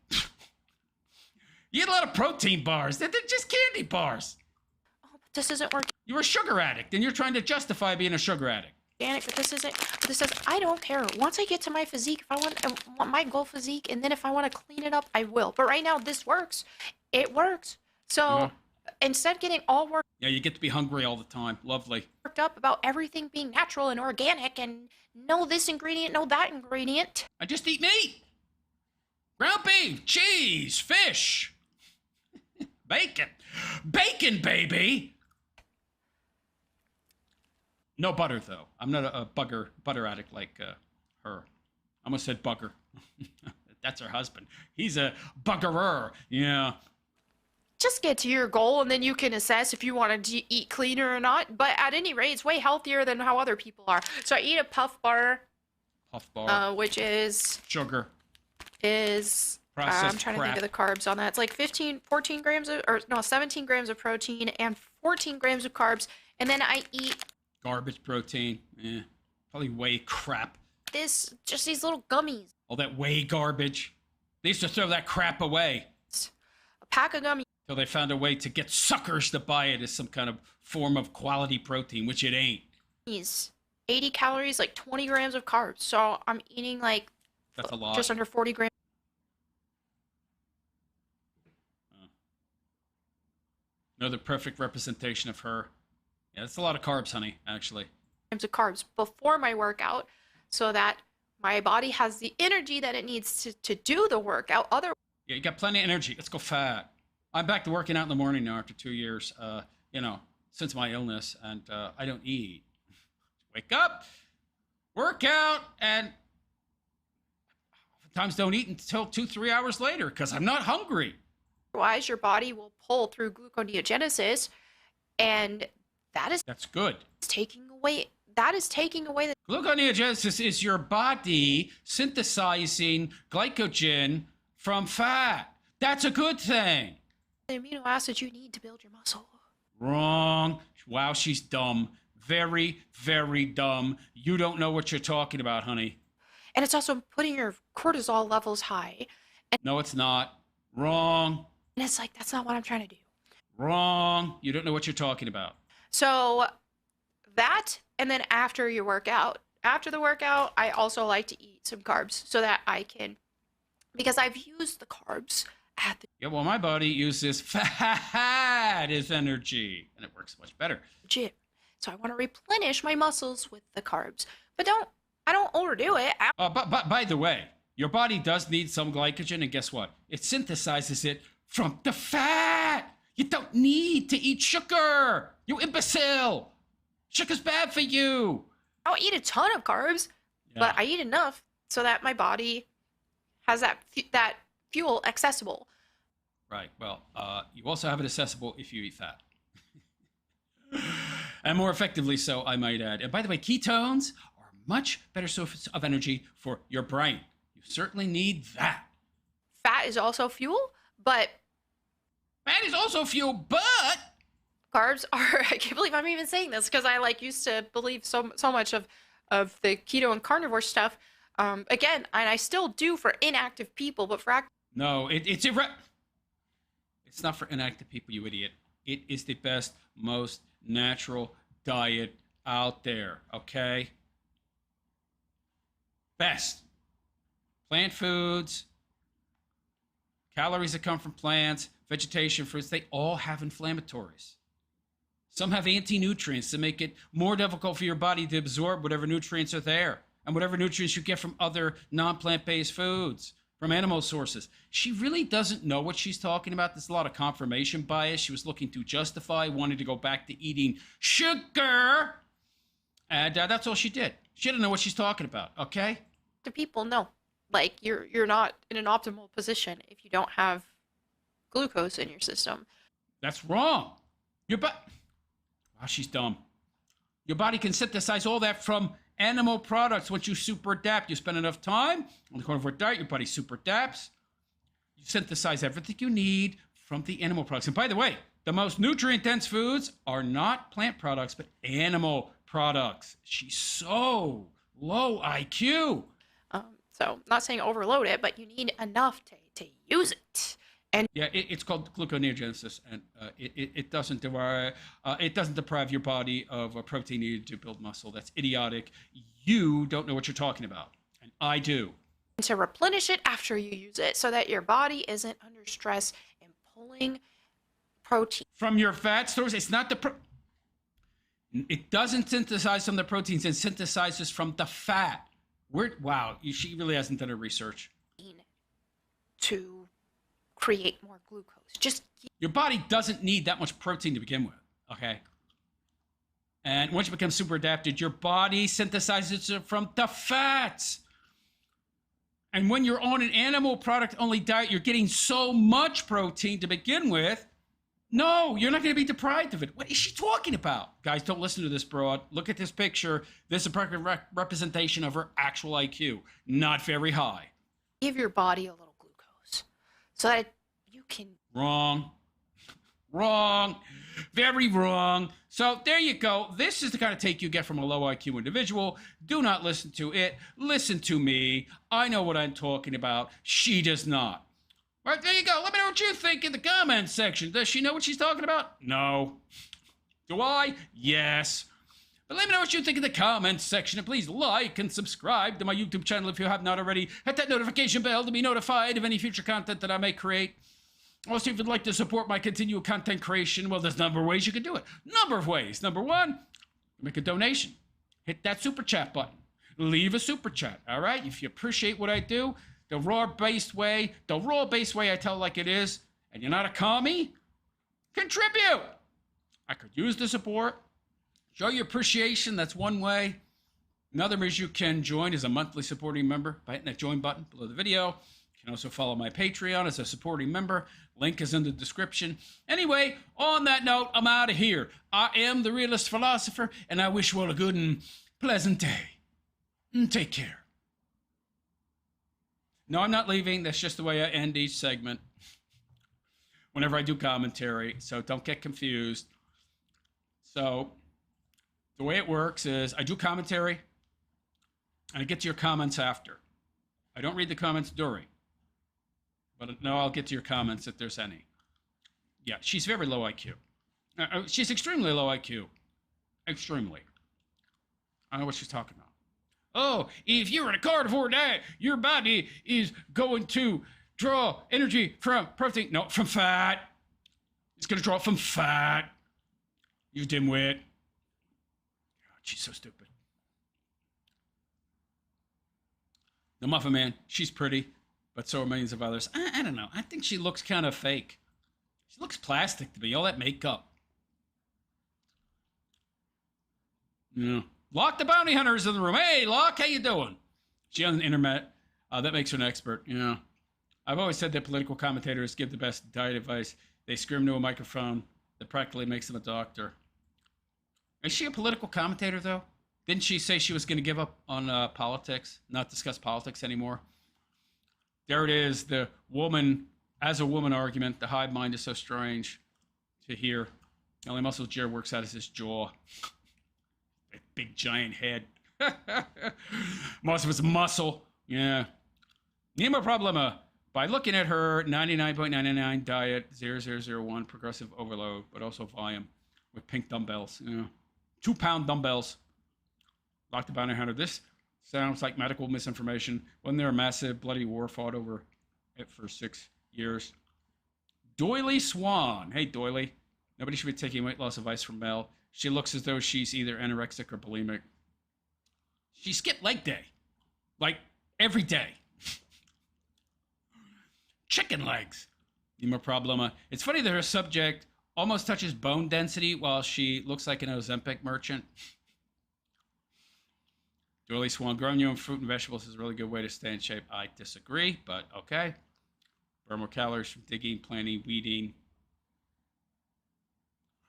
You eat a lot of protein bars. They're just candy bars. Oh, but this isn't You're a sugar addict, and you're trying to justify being a sugar addict. organic, but this isn't. This says I don't care. Once I get to my physique, if I want my goal physique, and then if I want to clean it up, I will. But right now, this works. It works. So instead of getting all worked Yeah, you get to be hungry all the time. Lovely. up about everything being natural and organic and know this ingredient, know that ingredient. I just eat meat. Ground beef, cheese, fish, bacon. Bacon, baby! No butter, though. I'm not a butter addict like her. I almost said bugger. That's her husband. He's a buggerer. Yeah. Just get to your goal, and then you can assess if you want to eat cleaner or not. But at any rate, it's way healthier than how other people are. So I eat a puff bar. Puff bar. Which is Sugar. I'm trying to think of the carbs on that. It's like 14 grams of, 17 grams of protein and 14 grams of carbs. And then I eat Garbage protein. Yeah. Probably whey crap. just these little gummies. All that whey garbage. They used to throw that crap away A pack of gummies. till they found a way to get suckers to buy it as some kind of form of quality protein, which it ain't. 80 calories, like 20 grams of carbs. So I'm eating like That's a lot. just under 40 grams Another perfect representation of her. Yeah, that's a lot of carbs, honey, actually. of carbs before my workout so that my body has the energy that it needs to do the workout. Yeah, you got plenty of energy. Let's go fat. I'm back to working out in the morning now after 2 years, since my illness, and I don't eat. Wake up, work out, and oftentimes don't eat until 2-3 hours later because I'm not hungry. Otherwise, your body will pull through gluconeogenesis, and That's good. taking away the Gluconeogenesis is your body synthesizing glycogen from fat. That's a good thing. amino acids you need to build your muscle. Wrong. Wow, she's dumb. Very, very dumb. You don't know what you're talking about, honey. And it's also putting your cortisol levels high. No, it's not. Wrong. And it's like, that's not what I'm trying to do. Wrong. You don't know what you're talking about. So that, and then after the workout, I also like to eat some carbs so that I can, because I've used the carbs at the Yeah, well, my body uses fat as energy, and it works much better. gym. So I want to replenish my muscles with the carbs. But I don't overdo it. But by the way, your body does need some glycogen, and guess what? It synthesizes it from the fat. You don't need to eat sugar, you imbecile. Sugar's bad for you. I'll eat a ton of carbs, but I eat enough so that my body has that fuel accessible. Right. Well, you also have it accessible if you eat fat. And more effectively so, I might add. And by the way, ketones are a much better source of energy for your brain. You certainly need that. Fat is also fuel, but Fat is also fuel, but carbs are, I can't believe I'm even saying this because I used to believe so much of the keto and carnivore stuff. Again, and I still do for inactive people, but for no, it's not for inactive people, you idiot. It is the best, most natural diet out there, okay? Best. Plant foods, calories that come from plants, vegetation, fruits, they all have inflammatories. Some have anti-nutrients that make it more difficult for your body to absorb whatever nutrients are there and whatever nutrients you get from other non-plant-based foods, from animal sources. She really doesn't know what she's talking about. There's a lot of confirmation bias. She was looking to justify wanting to go back to eating sugar. And that's all she did. She didn't know what she's talking about, okay? the people, no. Like you're not in an optimal position if you don't have glucose in your system. That's wrong. Wow, she's dumb. Your body can synthesize all that from animal products once you super adapt. You spend enough time on the carnivore diet, your body super adapts. You synthesize everything you need from the animal products. And by the way, the most nutrient-dense foods are not plant products, but animal products. She's so low IQ. So not saying overload it, but you need enough to use it. And Yeah, it's called gluconeogenesis, and it doesn't deprive your body of a protein needed to build muscle. That's idiotic. You don't know what you're talking about, and I do. to replenish it after you use it so that your body isn't under stress and pulling protein. From your fat stores, it's not it doesn't synthesize from the proteins, it synthesizes from the fat. Wow, she really hasn't done her research. To create more glucose. Your body doesn't need that much protein to begin with, okay? And once you become super adapted, your body synthesizes it from the fats. And when you're on an animal product only diet, you're getting so much protein to begin with. No, you're not going to be deprived of it. What is she talking about? Guys, don't listen to this broad. Look at this picture. This is a perfect representation of her actual IQ. Not very high. Give your body a little glucose so that you can. Wrong. Wrong. Very wrong. So there you go. This is the kind of take you get from a low IQ individual. Do not listen to it. Listen to me. I know what I'm talking about. She does not. All right, there you go. Let me know what you think in the comments section. Does she know what she's talking about? No. Do I? Yes. But let me know what you think in the comments section. And please like and subscribe to my YouTube channel if you have not already. Hit that notification bell to be notified of any future content that I may create. Also, if you'd like to support my continual content creation, well, there's a number of ways you can do it. Number of ways. Number one, make a donation. Hit that super chat button. Leave a super chat, all right? If you appreciate what I do, the raw-based way I tell it like it is, and you're not a commie, contribute. I could use the support. Show your appreciation. That's one way. Another is you can join as a monthly supporting member by hitting that join button below the video. You can also follow my Patreon as a supporting member. Link is in the description. Anyway, on that note, I'm out of here. I am the Realist Philosopher, and I wish you all a good and pleasant day. And take care. No, I'm not leaving. That's just the way I end each segment whenever I do commentary, so don't get confused. So the way it works is I do commentary, and I get to your comments after. I don't read the comments during. But no, I'll get to your comments if there's any. Yeah, she's very low IQ. She's extremely low IQ. Extremely. I don't know what she's talking about. Oh, if you're in a carnivore diet, your body is going to draw energy from protein. No, from fat. It's going to draw it from fat. You dimwit. God, she's so stupid. The Muffin Man, she's pretty. But so are millions of others. I don't know. I think she looks kind of fake. She looks plastic to me. All that makeup. Yeah. Locke the bounty hunter is in the room. Hey, Locke, how you doing? She on the internet. That makes her an expert. Yeah. I've always said that political commentators give the best diet advice. They scream to a microphone that practically makes them a doctor. Is she a political commentator, though? Didn't she say she was going to give up on politics, not discuss politics anymore? There it is, the woman, as a woman argument. The hive mind is so strange to hear. The only muscle Jared works out is his jaw. That big giant head. Most of it's muscle. Yeah. Nemo Problema. By looking at her 99.99 diet, 0001, progressive overload, but also volume with pink dumbbells. Yeah. 2-pound dumbbells. Lock the bounty hunter. This sounds like medical misinformation. Wasn't there a massive bloody war fought over it for 6 years? Doily Swan. Hey, Doily. Nobody should be taking weight loss advice from Mel. She looks as though she's either anorexic or bulimic. She skipped leg day. Like, every day. Chicken legs. Nemo Problema. It's funny that her subject almost touches bone density while she looks like an Ozempic merchant. Doily Swan, growing your own fruit and vegetables is a really good way to stay in shape. I disagree, but okay. Burn more calories from digging, planting, weeding,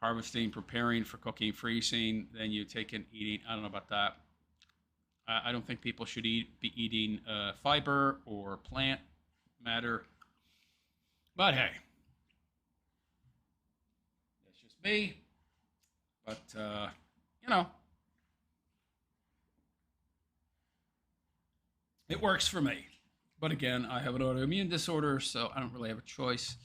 harvesting, preparing for cooking, freezing, then you take in eating. I don't know about that. I don't think people should be eating fiber or plant matter. But hey, that's just me. But, you know. It works for me. But again, I have an autoimmune disorder, so I don't really have a choice.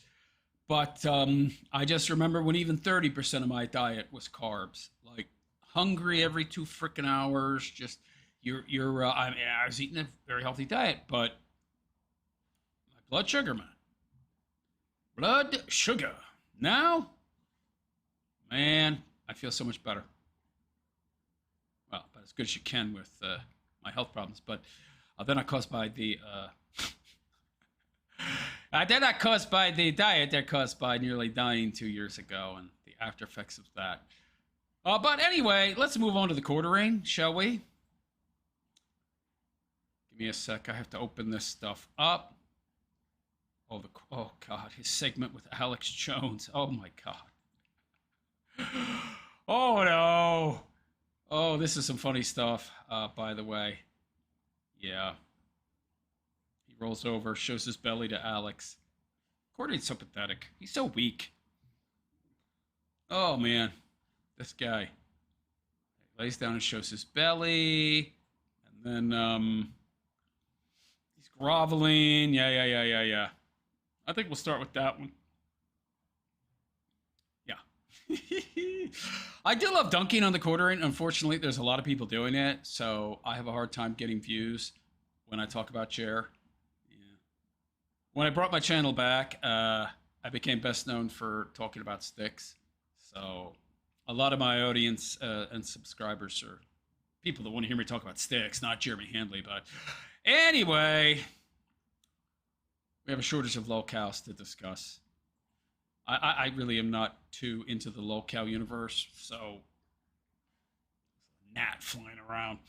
But I just remember when even 30% of my diet was carbs, like hungry every 2 freaking hours. Just I mean, I was eating a very healthy diet, but my blood sugar, man, blood sugar. Now, man, I feel so much better. Well, but as good as you can with my health problems. But they're not caused by the they're not caused by the diet. They're caused by nearly dying 2 years ago and the after effects of that. But anyway, let's move on to the quartering, shall we? Give me a sec. I have to open this stuff up. Oh God, his segment with Alex Jones. Oh my God. Oh no. Oh, this is some funny stuff, by the way. Yeah. He rolls over, shows his belly to Alex. Courtney's so pathetic. He's so weak. Oh, man. This guy. He lays down and shows his belly. And then, he's groveling. Yeah. I think we'll start with that one. Yeah. I do love dunking on the quartering. Unfortunately, there's a lot of people doing it, so I have a hard time getting views when I talk about chair. Yeah. When I brought my channel back, I became best known for talking about Styx. So a lot of my audience and subscribers are people that want to hear me talk about Styx, not Jeremy Handley. But anyway, we have a shortage of lolcows to discuss. I really am not too into the lolcow universe, so gnat flying around.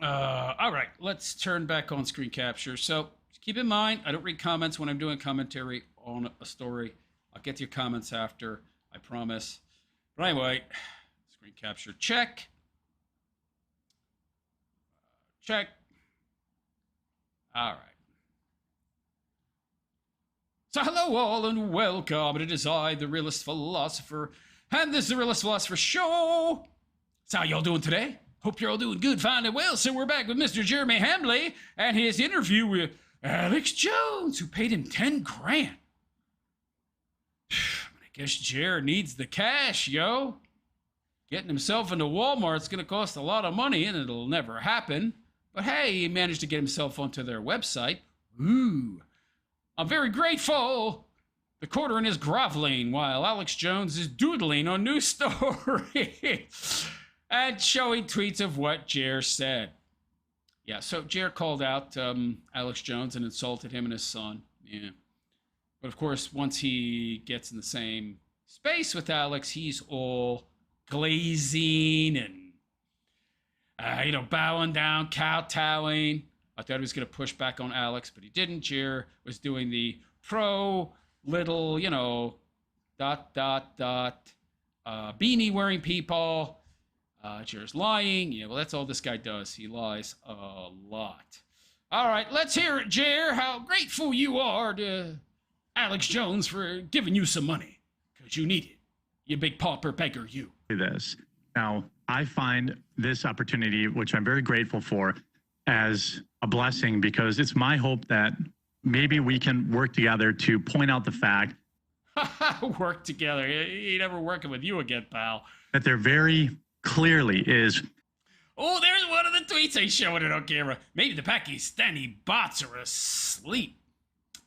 All right, let's turn back on screen capture. So keep in mind, I don't read comments when I'm doing commentary on a story. I'll get to your comments after, I promise. But anyway, screen capture, check. Check. All right. So hello all and welcome. It is I, the Realist Philosopher, and this is the Realist Philosopher Show. So how y'all doing today? Hope you're all doing good, fine, and well. So we're back with Mr. Jeremy Hamley and his interview with Alex Jones, who paid him 10 grand. I guess Jer needs the cash, yo. Getting himself into Walmart's going to cost a lot of money, and it'll never happen. But hey, he managed to get himself onto their website. Ooh. I'm very grateful. The quartering is groveling while Alex Jones is doodling on news story and showing tweets of what Jer said. Yeah, so Jer called out Alex Jones and insulted him and his son. Yeah. But of course, once he gets in the same space with Alex, he's all glazing and, bowing down, kowtowing. I thought he was going to push back on Alex, but he didn't. Jer was doing the little, beanie wearing people. Jer's lying. Yeah, well, that's all this guy does. He lies a lot. All right, let's hear it, Jer, how grateful you are to Alex Jones for giving you some money, because you need it. You big pauper beggar, you. This. Now, I find this opportunity, which I'm very grateful for, as a blessing, because it's my hope that maybe we can work together to point out the fact work together. He never working with you again, pal. That there very clearly is. Oh, there's one of the tweets they showing it on camera. Maybe the Pakistani bots are asleep.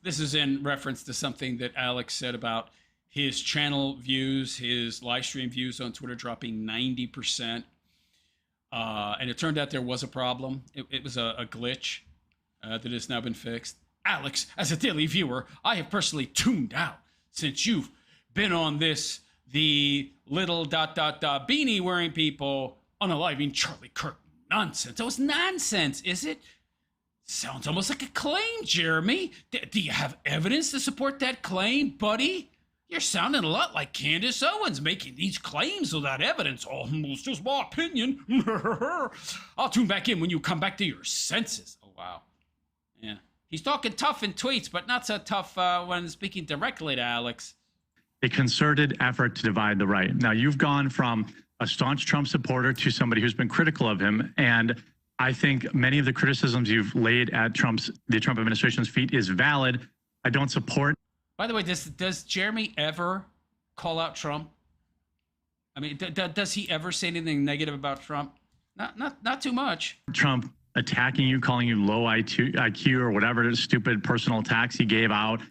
This is in reference to something that Alex said about his channel views, his live stream views on Twitter dropping 90%. And it turned out there was a problem. It was a glitch that has now been fixed. Alex, as a daily viewer, I have personally tuned out since you've been on the little ... beanie wearing people unaliving Charlie Kirk nonsense. Oh, it's nonsense, is it? Sounds almost like a claim, Jeremy. Do you have evidence to support that claim, buddy? You're sounding a lot like Candace Owens making these claims without evidence. Oh, it's just my opinion. I'll tune back in when you come back to your senses. Oh, wow. Yeah. He's talking tough in tweets, but not so tough when speaking directly to Alex. A concerted effort to divide the right. Now, you've gone from a staunch Trump supporter to somebody who's been critical of him. And I think many of the criticisms you've laid at the Trump administration's feet is valid. I don't support. By the way, does Jeremy ever call out Trump? I mean, does he ever say anything negative about Trump? Not too much. Trump attacking you, calling you low IQ or whatever stupid personal attacks he gave out.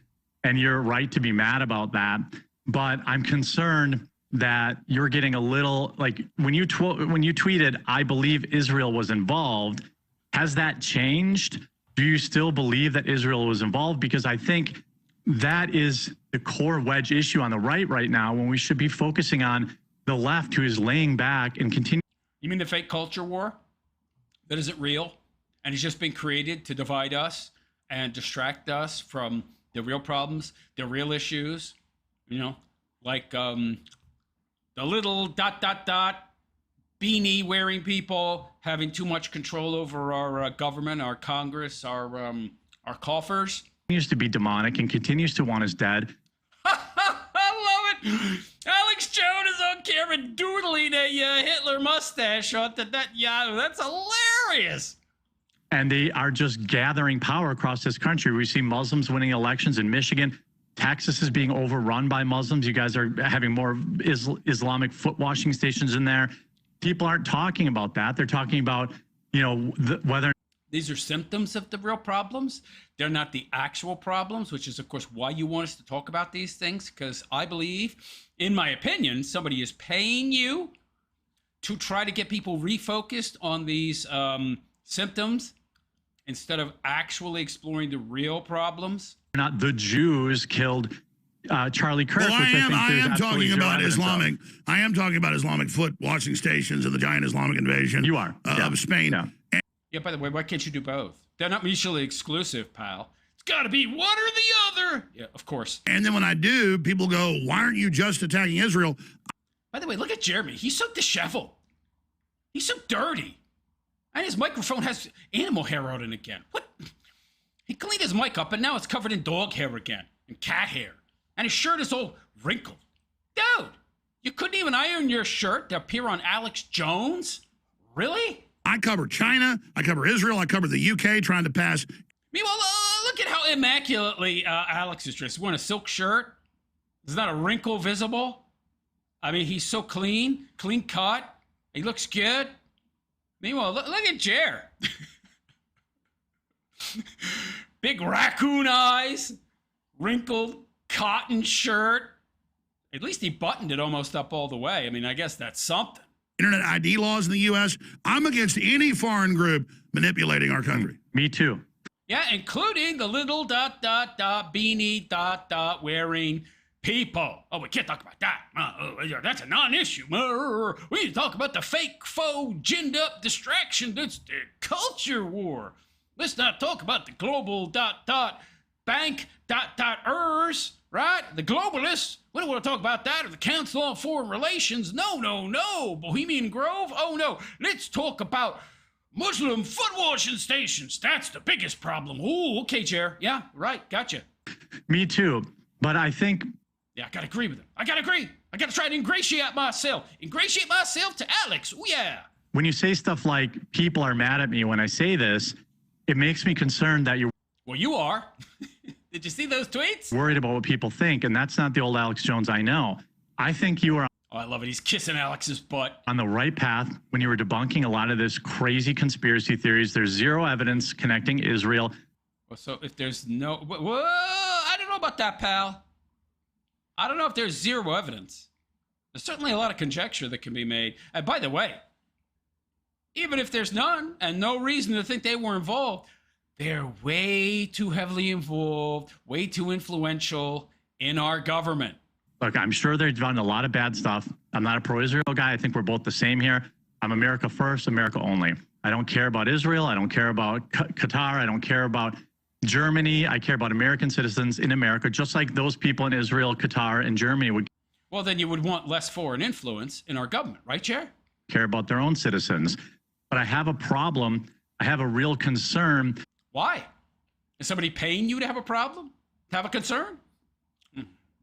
And you're right to be mad about that. But I'm concerned that you're getting a little, like, when you tweeted, I believe Israel was involved, has that changed? Do you still believe that Israel was involved? Because I think that is the core wedge issue on the right now, when we should be focusing on the left, who is laying back and continue. You mean the fake culture war? That isn't real, and it's just been created to divide us and distract us from the real problems, the real issues, you know, like the little ... beanie wearing people having too much control over our government, our Congress, our coffers. Continues to be demonic and continues to want us dead. I love it. Alex Jones is on camera doodling a Hitler mustache on that Yahoo. That's hilarious. And they are just gathering power across this country. We see Muslims winning elections in Michigan. Texas is being overrun by Muslims. You guys are having more Islamic foot washing stations in there. People aren't talking about that. They're talking about, you know, whether these are symptoms of the real problems. They're not the actual problems, which is, of course, why you want us to talk about these things, because I believe, in my opinion, somebody is paying you to try to get people refocused on these symptoms instead of actually exploring the real problems. not the Jews killed Charlie Kirk. Well, I am talking about Islamic. Of. I am talking about Islamic foot washing stations and the giant Islamic invasion. You are of Spain. Yeah. Yeah. By the way, why can't you do both? They're not mutually exclusive, pal. It's got to be one or the other. Yeah, of course. And then when I do, people go, "Why aren't you just attacking Israel?" By the way, look at Jeremy. He's so disheveled. He's so dirty. And his microphone has animal hair on it again. What? He cleaned his mic up, and now it's covered in dog hair again and cat hair. And his shirt is all wrinkled. Dude, you couldn't even iron your shirt to appear on Alex Jones? Really? I cover China. I cover Israel. I cover the UK trying to pass. Meanwhile, look at how immaculately Alex is dressed. He's wearing a silk shirt. There's not a wrinkle visible. I mean, he's so clean cut. He looks good. Meanwhile, look at Jer. Big raccoon eyes, wrinkled cotton shirt. At least he buttoned it almost up all the way. I mean, I guess that's something. Internet ID laws in the U.S. I'm against any foreign group manipulating our country. Me too. Yeah, including the little ... beanie ... wearing people. Oh, we can't talk about that. That's a non-issue. We need to talk about the fake, faux, ginned up distraction. That's the culture war. Let's not talk about the global ... bank ... ers, right? The globalists. We don't want to talk about that, or the Council on Foreign Relations. No. Bohemian Grove. Oh, no. Let's talk about Muslim foot washing stations. That's the biggest problem. Ooh, okay, Jer. Yeah, right. Gotcha. Me too. But I think... Yeah, I got to agree with him. I got to agree. I got to try to ingratiate myself. Ingratiate myself to Alex. Oh, yeah. When you say stuff like, people are mad at me when I say this, it makes me concerned that you're... Well, you are. Did you see those tweets? Worried about what people think, and that's not the old Alex Jones I know. I think you are... Oh, I love it. He's kissing Alex's butt. On the right path when you were debunking a lot of this crazy conspiracy theories. There's zero evidence connecting Israel. Well, so if there's no... Whoa, I don't know about that, pal. I don't know if there's zero evidence. There's certainly a lot of conjecture that can be made. And by the way, even if there's none and no reason to think they were involved, they're way too heavily involved, way too influential in our government. Look, I'm sure they've done a lot of bad stuff. I'm not a pro-Israel guy. I think we're both the same here. I'm America first, America only. I don't care about Israel. I don't care about Qatar. I don't care about Germany. I care about American citizens in America, just like those people in Israel, Qatar, and Germany would. Well, then you would want less foreign influence in our government, right, Chair? Care about their own citizens. But I have a problem. I have a real concern. Why? Is somebody paying you to have a problem? To have a concern?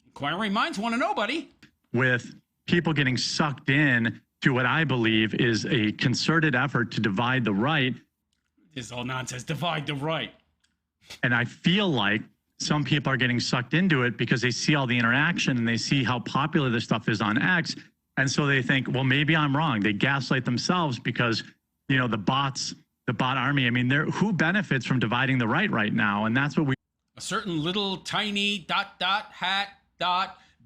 Inquiring minds want to know, buddy. With people getting sucked in to what I believe is a concerted effort to divide the right This is all nonsense. Divide the right. And I feel like some people are getting sucked into it because they see all the interaction and they see how popular this stuff is on X. And so they think, well, maybe I'm wrong. They gaslight themselves because, you know, the bot army, I mean, who benefits from dividing the right now? And that's what we. A certain little tiny ... hat ...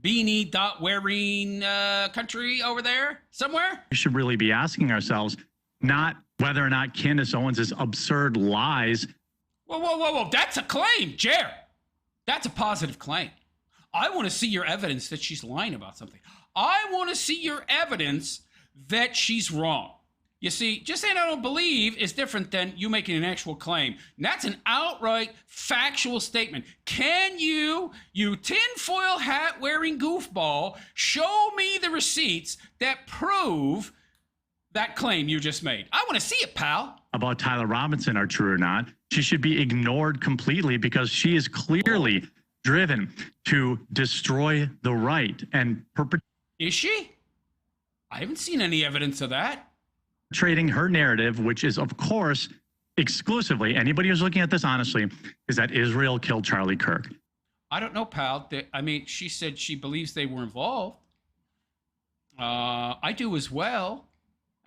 beanie ... wearing country over there somewhere. We should really be asking ourselves, not whether or not Candace Owens' absurd lies. Whoa. That's a claim, Jer. That's a positive claim. I want to see your evidence that she's lying about something. I want to see your evidence that she's wrong. You see, just saying I don't believe is different than you making an actual claim. And that's an outright factual statement. Can you tinfoil hat wearing goofball, show me the receipts that prove that claim you just made? I want to see it, pal. About Tyler Robinson are true or not. She should be ignored completely because she is clearly driven to destroy the right and Is she? I haven't seen any evidence of that. Trading her narrative, which is, of course, exclusively, anybody who's looking at this honestly, is that Israel killed Charlie Kirk. I don't know, pal. I mean, she said she believes they were involved. I do as well,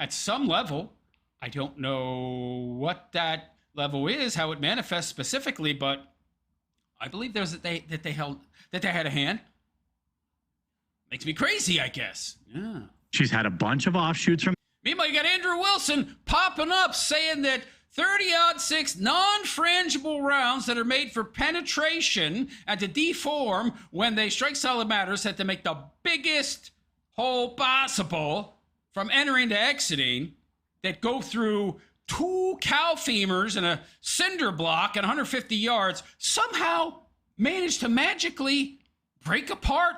at some level. I don't know what that level is, how it manifests specifically, but I believe there's that they had a hand. Makes me crazy, I guess. Yeah. She's had a bunch of offshoots from. Meanwhile, you got Andrew Wilson popping up saying that 30-06 non-frangible rounds that are made for penetration and to deform when they strike solid matters had to make the biggest hole possible from entering to exiting that go through 2 cow femurs and a cinder block at 150 yards somehow managed to magically break apart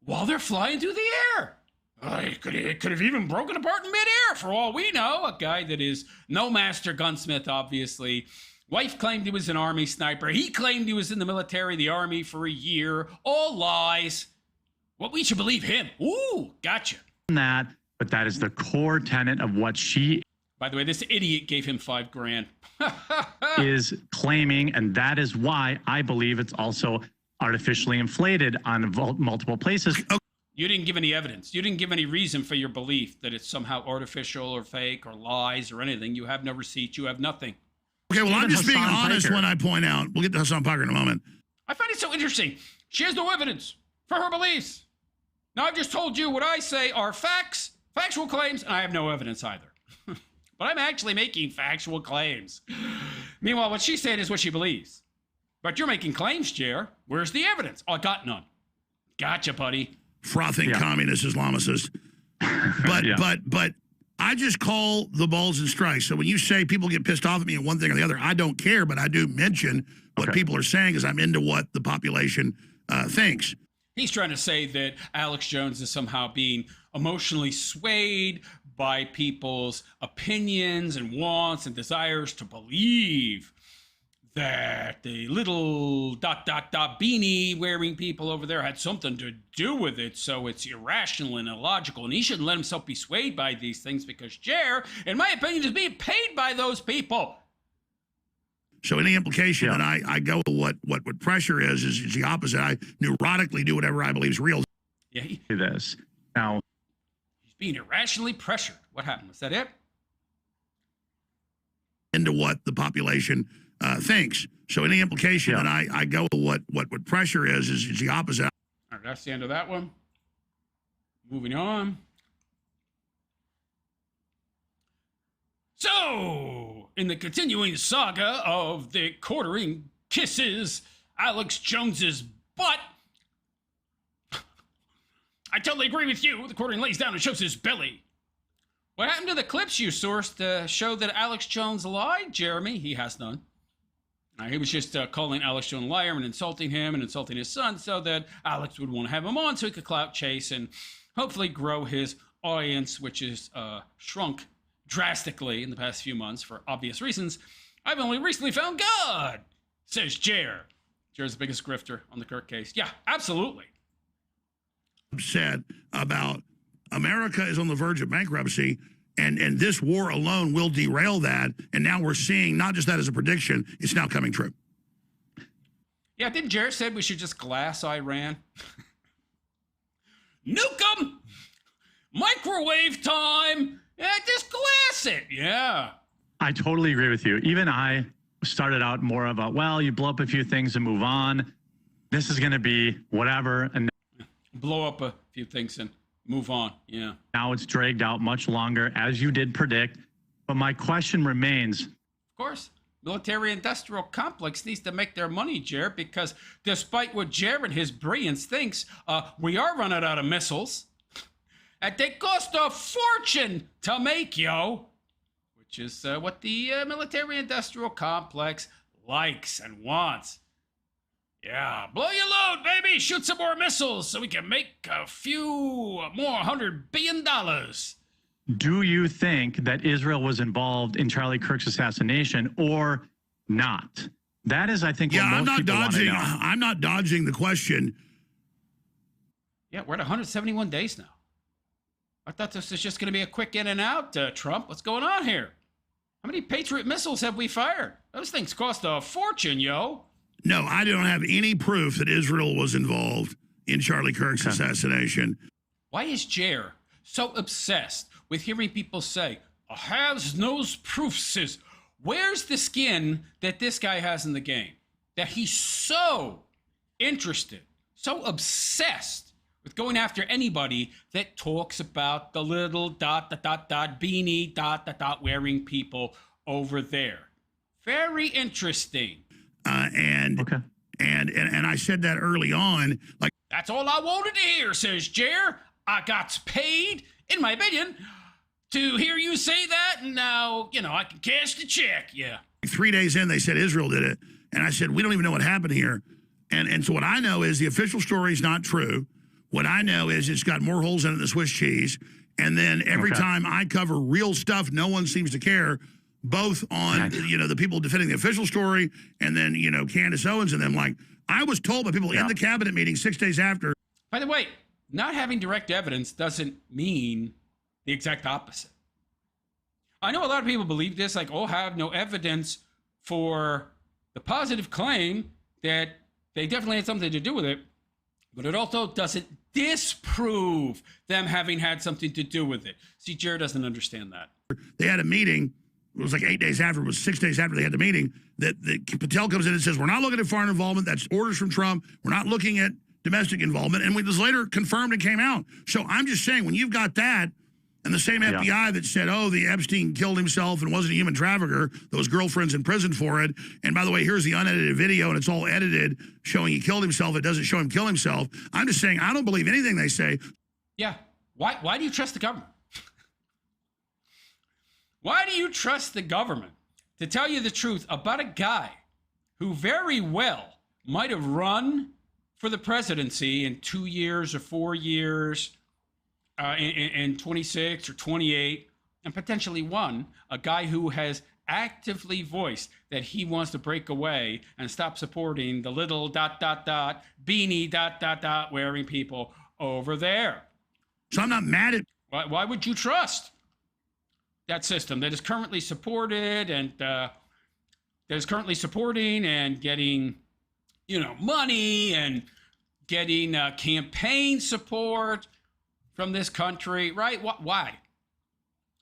while they're flying through the air. It could have even broken apart in midair, for all we know. A guy that is no master gunsmith, obviously. Wife claimed he was an Army sniper. He claimed he was in the military, the Army, for a year. All lies. What, we should believe him? Ooh, gotcha. That, but that is the core tenet of what she. By the way, this idiot gave him $5,000. is claiming, and that is why I believe it's also artificially inflated on multiple places. You didn't give any evidence. You didn't give any reason for your belief that it's somehow artificial or fake or lies or anything. You have no receipts. You have nothing. Okay, well, I'm just being honest Piker. when I point out. We'll get to Hassan Piker in a moment. I find it so interesting. She has no evidence for her beliefs. Now, I've just told you what I say are facts, factual claims, and I have no evidence either. But I'm actually making factual claims. Meanwhile, what she said is what she believes. But you're making claims, Jer. Where's the evidence? Oh, I got none. Gotcha, buddy. Frothing communist Islamicist. But but I just call the balls and strikes. So when you say people get pissed off at me on one thing or the other, I don't care, but I do mention what people are saying because I'm into what the population thinks. He's trying to say that Alex Jones is somehow being emotionally swayed by people's opinions and wants and desires to believe that the little ... beanie wearing people over there had something to do with it, so it's irrational and illogical, and he shouldn't let himself be swayed by these things because Jer, in my opinion, is being paid by those people. So any implication that I go with what pressure is the opposite. I neurotically do whatever I believe is real. Yeah, This now he's being irrationally pressured. What happened? Was that it? Into what the population thinks. So any implication that I go with what pressure is the opposite. All right, that's the end of that one. Moving on. So, in the continuing saga of the quartering kisses Alex Jones's butt, I totally agree with you. The quartering lays down and shows his belly. What happened to the clips you sourced to show that Alex Jones lied, Jeremy? He has none. He was just calling Alex Jones a liar and insulting him and insulting his son so that Alex would want to have him on so he could clout chase and hopefully grow his audience, which is shrunk drastically in the past few months for obvious reasons. I've only recently found God, says Jer. Jer's the biggest grifter on the Kirk case. Yeah, absolutely. Said about America is on the verge of bankruptcy, And this war alone will derail that. And now we're seeing not just that as a prediction, it's now coming true. Yeah, didn't Jared said we should just glass Iran? Nuke them! Microwave time! Yeah, just glass it. Yeah. I totally agree with you. Even I started out more of a, well, you blow up a few things and move on. This is going to be whatever. And blow up a few things and move on. Yeah. now it's dragged out much longer, as you did predict. But my question remains. Of course, military-industrial complex needs to make their money, Jared, because despite what Jared and his brilliance thinks, we are running out of missiles. And they cost a fortune to make, yo. Which is what the military-industrial complex likes and wants. Yeah, blow your load, baby. Shoot some more missiles so we can make a few more $100 billion. Do you think that Israel was involved in Charlie Kirk's assassination or not? That is, I think, what most people want to know. I'm not dodging the question. Yeah, we're at 171 days now. I thought this was just going to be a quick in and out, Trump. What's going on here? How many Patriot missiles have we fired? Those things cost a fortune, yo. No, I don't have any proof that Israel was involved in Charlie Kirk's assassination. Why is Jer so obsessed with hearing people say, has no proof, sis? Where's the skin that this guy has in the game? That he's so interested, so obsessed with going after anybody that talks about the little ... beanie ... wearing people over there. Very interesting. And I said that early on. Like, that's all I wanted to hear, says Jer. I got paid, in my opinion, to hear you say that, and now, I can cash the check. Yeah. 3 days in, they said Israel did it. And I said, we don't even know what happened here. And so what I know is the official story is not true. What I know is it's got more holes in it than Swiss cheese. And then every time I cover real stuff, no one seems to care, both on, the people defending the official story and then, Candace Owens and them. Like, I was told by people in the cabinet meeting 6 days after. By the way, not having direct evidence doesn't mean the exact opposite. I know a lot of people believe this, like, have no evidence for the positive claim that they definitely had something to do with it, but it also doesn't disprove them having had something to do with it. See, Jared doesn't understand that. They had a meeting. It was like 8 days after. It was 6 days after they had the meeting. That Patel comes in and says, we're not looking at foreign involvement. That's orders from Trump. We're not looking at domestic involvement. And it was later confirmed and came out. So I'm just saying, when you've got that, and the same FBI that said, the Epstein killed himself and wasn't a human trafficker, those girlfriends in prison for it. And by the way, here's the unedited video, and it's all edited, showing he killed himself. It doesn't show him kill himself. I'm just saying, I don't believe anything they say. Yeah. Why do you trust the government? Why do you trust the government to tell you the truth about a guy who very well might have run for the presidency in 2 years or 4 years, in 26 or 28, and potentially won, a guy who has actively voiced that he wants to break away and stop supporting the little ... beanie ... wearing people over there? So I'm not mad at... Why would you trust that system that is currently supported and that is currently supporting and getting, money and getting campaign support from this country, right? Why?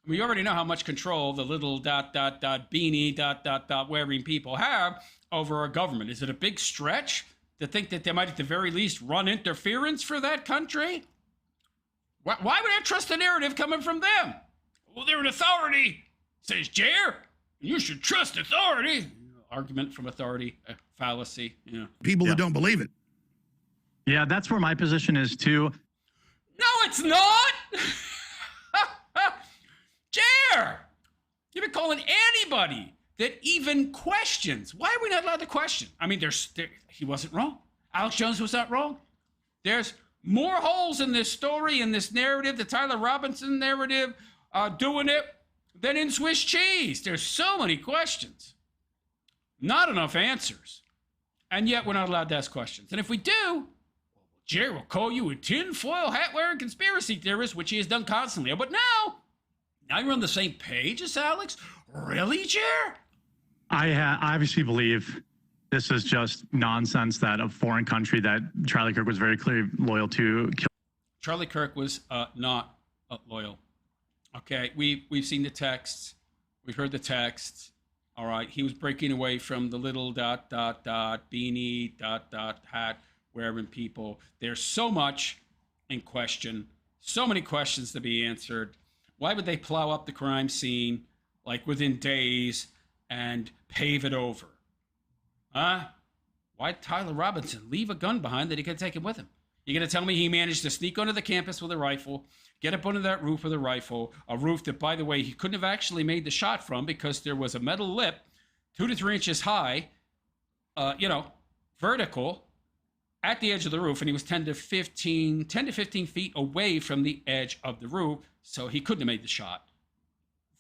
We already know how much control the little ... beanie ... wearing people have over our government. Is it a big stretch to think that they might at the very least run interference for that country? Why would I trust the narrative coming from them? Well, they're an authority, says Jer. You should trust authority. Argument from authority, fallacy. People that don't believe it. Yeah, that's where my position is too. No, it's not. Jer, you've been calling anybody that even questions. Why are we not allowed to question? I mean, he wasn't wrong. Alex Jones was not wrong. There's more holes in this story, in this narrative, the Tyler Robinson narrative, doing it, than in Swiss cheese. There's so many questions. Not enough answers. And yet we're not allowed to ask questions. And if we do, Jerry will call you a tinfoil hat-wearing conspiracy theorist, which he has done constantly. But now Now you're on the same page as Alex? Really, Jer? I obviously believe this is just nonsense that a foreign country that Charlie Kirk was very clearly loyal to. Charlie Kirk was not loyal. Okay, we've seen the texts. We've heard the texts. All right, he was breaking away from the little ... beanie ... hat wearing people. There's so much in question, so many questions to be answered. Why would they plow up the crime scene like within days and pave it over? Huh? Why'd Tyler Robinson leave a gun behind that he could take it with him? You're going to tell me he managed to sneak onto the campus with a rifle, get up onto that roof with a rifle, a roof that, by the way, he couldn't have actually made the shot from because there was a metal lip 2 to 3 inches high, vertical at the edge of the roof, and he was 10 to 15 feet away from the edge of the roof, so he couldn't have made the shot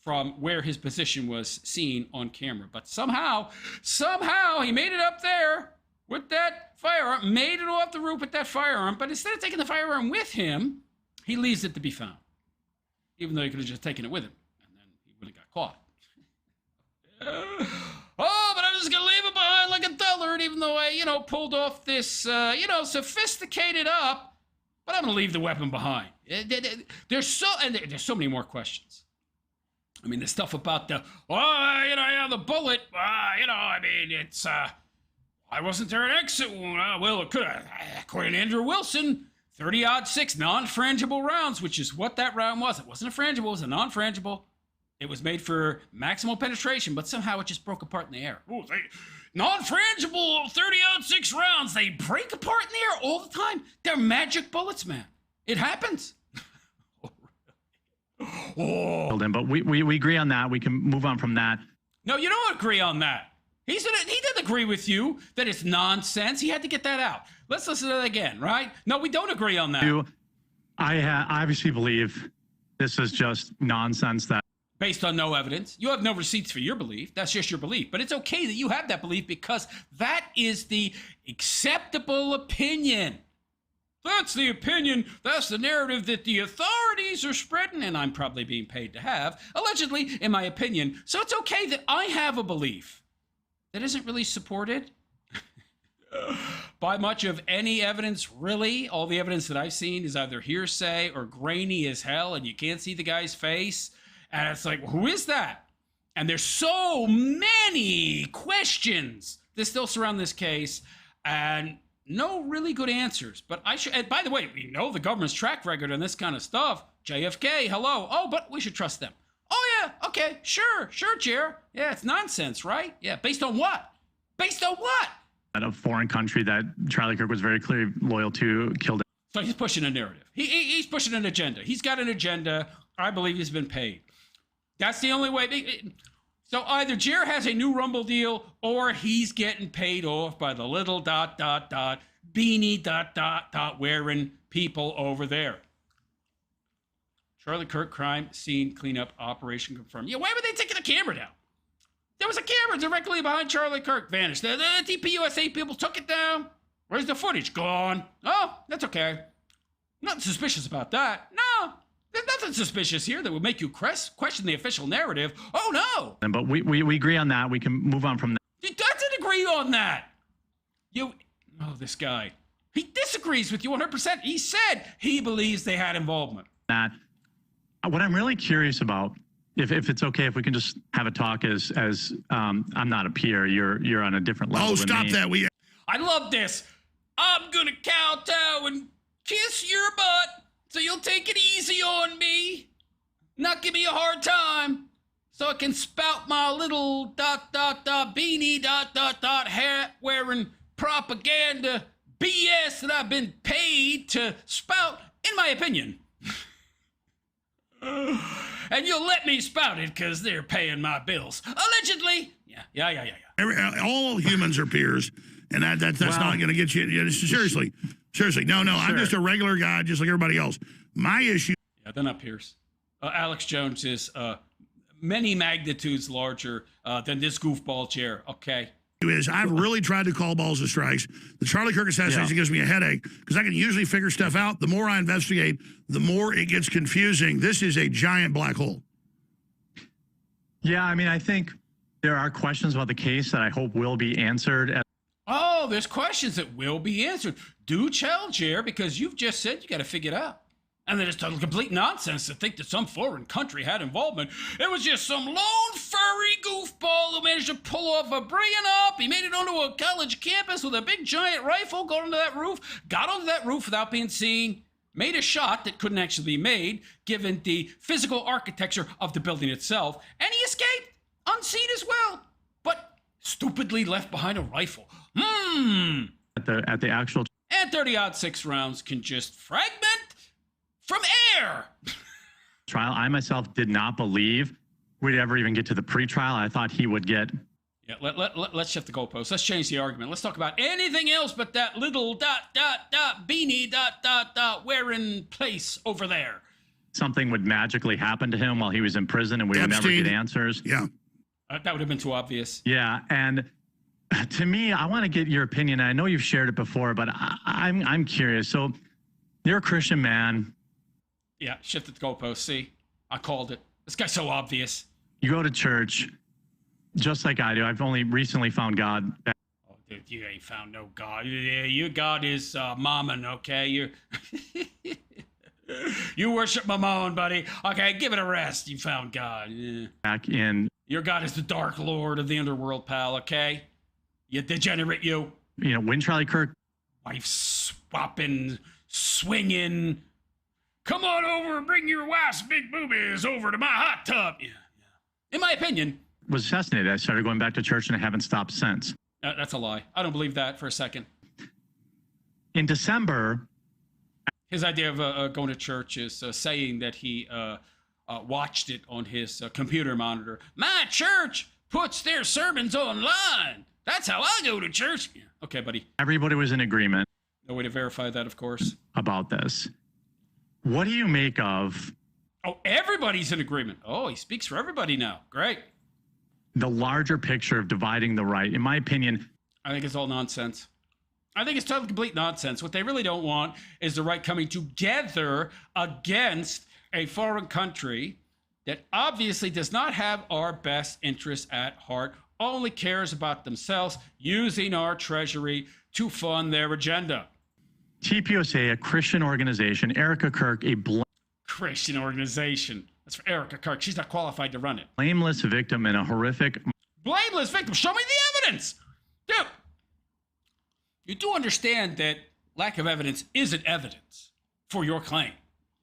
from where his position was seen on camera. But somehow he made it up there with that firearm, made it off the roof with that firearm, but instead of taking the firearm with him, he leaves it to be found, even though he could have just taken it with him, and then he would have got caught. Oh, but I'm just going to leave it behind like a dullard, even though I, pulled off this, sophisticated up, but I'm going to leave the weapon behind. There's so many more questions. I mean, the stuff about the bullet, it's, why wasn't there an exit wound? Well, it could have, according to Andrew Wilson, 30-06 non-frangible rounds, which is what that round was. It wasn't a frangible, it was a non-frangible. It was made for maximal penetration, but somehow it just broke apart in the air. Ooh, non-frangible 30-06 rounds, they break apart in the air all the time. They're magic bullets, man. It happens. Oh. But we agree on that. We can move on from that. No, you don't agree on that. He didn't agree with you that it's nonsense. He had to get that out. Let's listen to that again, right? No, we don't agree on that. I obviously believe this is just nonsense that. Based on no evidence. You have no receipts for your belief. That's just your belief. But it's okay that you have that belief because that is the acceptable opinion. That's the opinion. That's the narrative that the authorities are spreading, and I'm probably being paid to have, allegedly, in my opinion. So it's okay that I have a belief that isn't really supported by much of any evidence, really. All the evidence that I've seen is either hearsay or grainy as hell, and you can't see the guy's face. And it's like, who is that? And there's so many questions that still surround this case, and no really good answers. But and by the way, we know the government's track record on this kind of stuff. JFK, hello. Oh, but we should trust them. Oh, yeah, okay, sure, Jer. Yeah, it's nonsense, right? Yeah, based on what? Based on what? A foreign country that Charlie Kirk was very clearly loyal to killed. So he's pushing a narrative. He's pushing an agenda. He's got an agenda. I believe he's been paid. That's the only way. So either Jer has a new Rumble deal or he's getting paid off by the little ... beanie ... wearing people over there. Charlie Kirk crime scene cleanup operation confirmed. Yeah, why were they taking the camera down? There was a camera directly behind Charlie Kirk. Vanished. The TPUSA people took it down. Where's the footage? Gone. Oh, that's okay. Nothing suspicious about that. No. There's nothing suspicious here that would make you question the official narrative. Oh, no. But we agree on that. We can move on from that. He doesn't agree on that. This guy. He disagrees with you 100%. He said he believes they had involvement. What I'm really curious about, if it's okay, if we can just have a talk as I'm not a peer, you're on a different level. Oh, stop that. I love this. I'm going to kowtow and kiss your butt. So you'll take it easy on me, not give me a hard time, so I can spout my little ... beanie ... hat wearing propaganda BS that I've been paid to spout, in my opinion. And you'll let me spout it because they're paying my bills. Allegedly. Yeah. All humans are peers, and that's not going to get you. Seriously. No, sure. I'm just a regular guy, just like everybody else. My issue. Yeah, they're not peers. Alex Jones is many magnitudes larger than this goofball chair. Okay. I've really tried to call balls and strikes. The Charlie Kirk assassination gives me a headache because I can usually figure stuff out. The more I investigate, the more it gets confusing. This is a giant black hole. Yeah, I mean, I think there are questions about the case that I hope will be answered. Oh, there's questions that will be answered. Do tell, Jer, because you've just said you got to figure it out. And then it's total complete nonsense to think that some foreign country had involvement. It was just some lone furry goofball who managed to pull off a bringing up. He made it onto a college campus with a big giant rifle, got onto that roof without being seen, made a shot that couldn't actually be made given the physical architecture of the building itself, and he escaped unseen as well, but stupidly left behind a rifle. At the actual And 30-odd 6 rounds can just fragment from air. trial, I myself did not believe we'd ever even get to the pre-trial. I thought he would get. Yeah, let's shift the goalposts. Let's change the argument. Let's talk about anything else but that little ... beanie ... wearing place over there. Something would magically happen to him while he was in prison and we would never Epstein. get answers. Yeah. That would have been too obvious. Yeah, and to me, I want to get your opinion. I know you've shared it before, but I'm curious. So you're a Christian man. Yeah, shifted the goalposts. See, I called it. This guy's so obvious. You go to church, just like I do. I've only recently found God. Oh, dude, you ain't found no God. Yeah, your God is Mammon, okay? You worship Mammon, buddy. Okay, give it a rest. You found God. Yeah. Back in, Your God is the Dark Lord of the underworld, pal, okay? You degenerate, you. when Charlie Kirk Wife swapping, swinging. Come on over and bring your wife's big boobies over to my hot tub. Yeah. In my opinion, was assassinated, I started going back to church and I haven't stopped since. that's a lie. I don't believe that for a second. In December, His idea of going to church is saying that he watched it on his computer monitor. My church puts their sermons online. That's how I go to church. Yeah. Okay, buddy. everybody was in agreement No way to verify that, of course. about this. What do you make of Oh, everybody's in agreement. Oh, he speaks for everybody now. Great. the larger picture of dividing the right? In my opinion, I think it's all nonsense. I think it's totally complete nonsense. What they really don't want is the right coming together against a foreign country that obviously does not have our best interests at heart, only cares about themselves, using our treasury to fund their agenda. TPUSA, a Christian organization, Erica Kirk, a Christian organization. That's for Erica Kirk. She's not qualified to run it. blameless victim in a horrific. Blameless victim. Show me the evidence. Dude, you do understand that lack of evidence isn't evidence for your claim.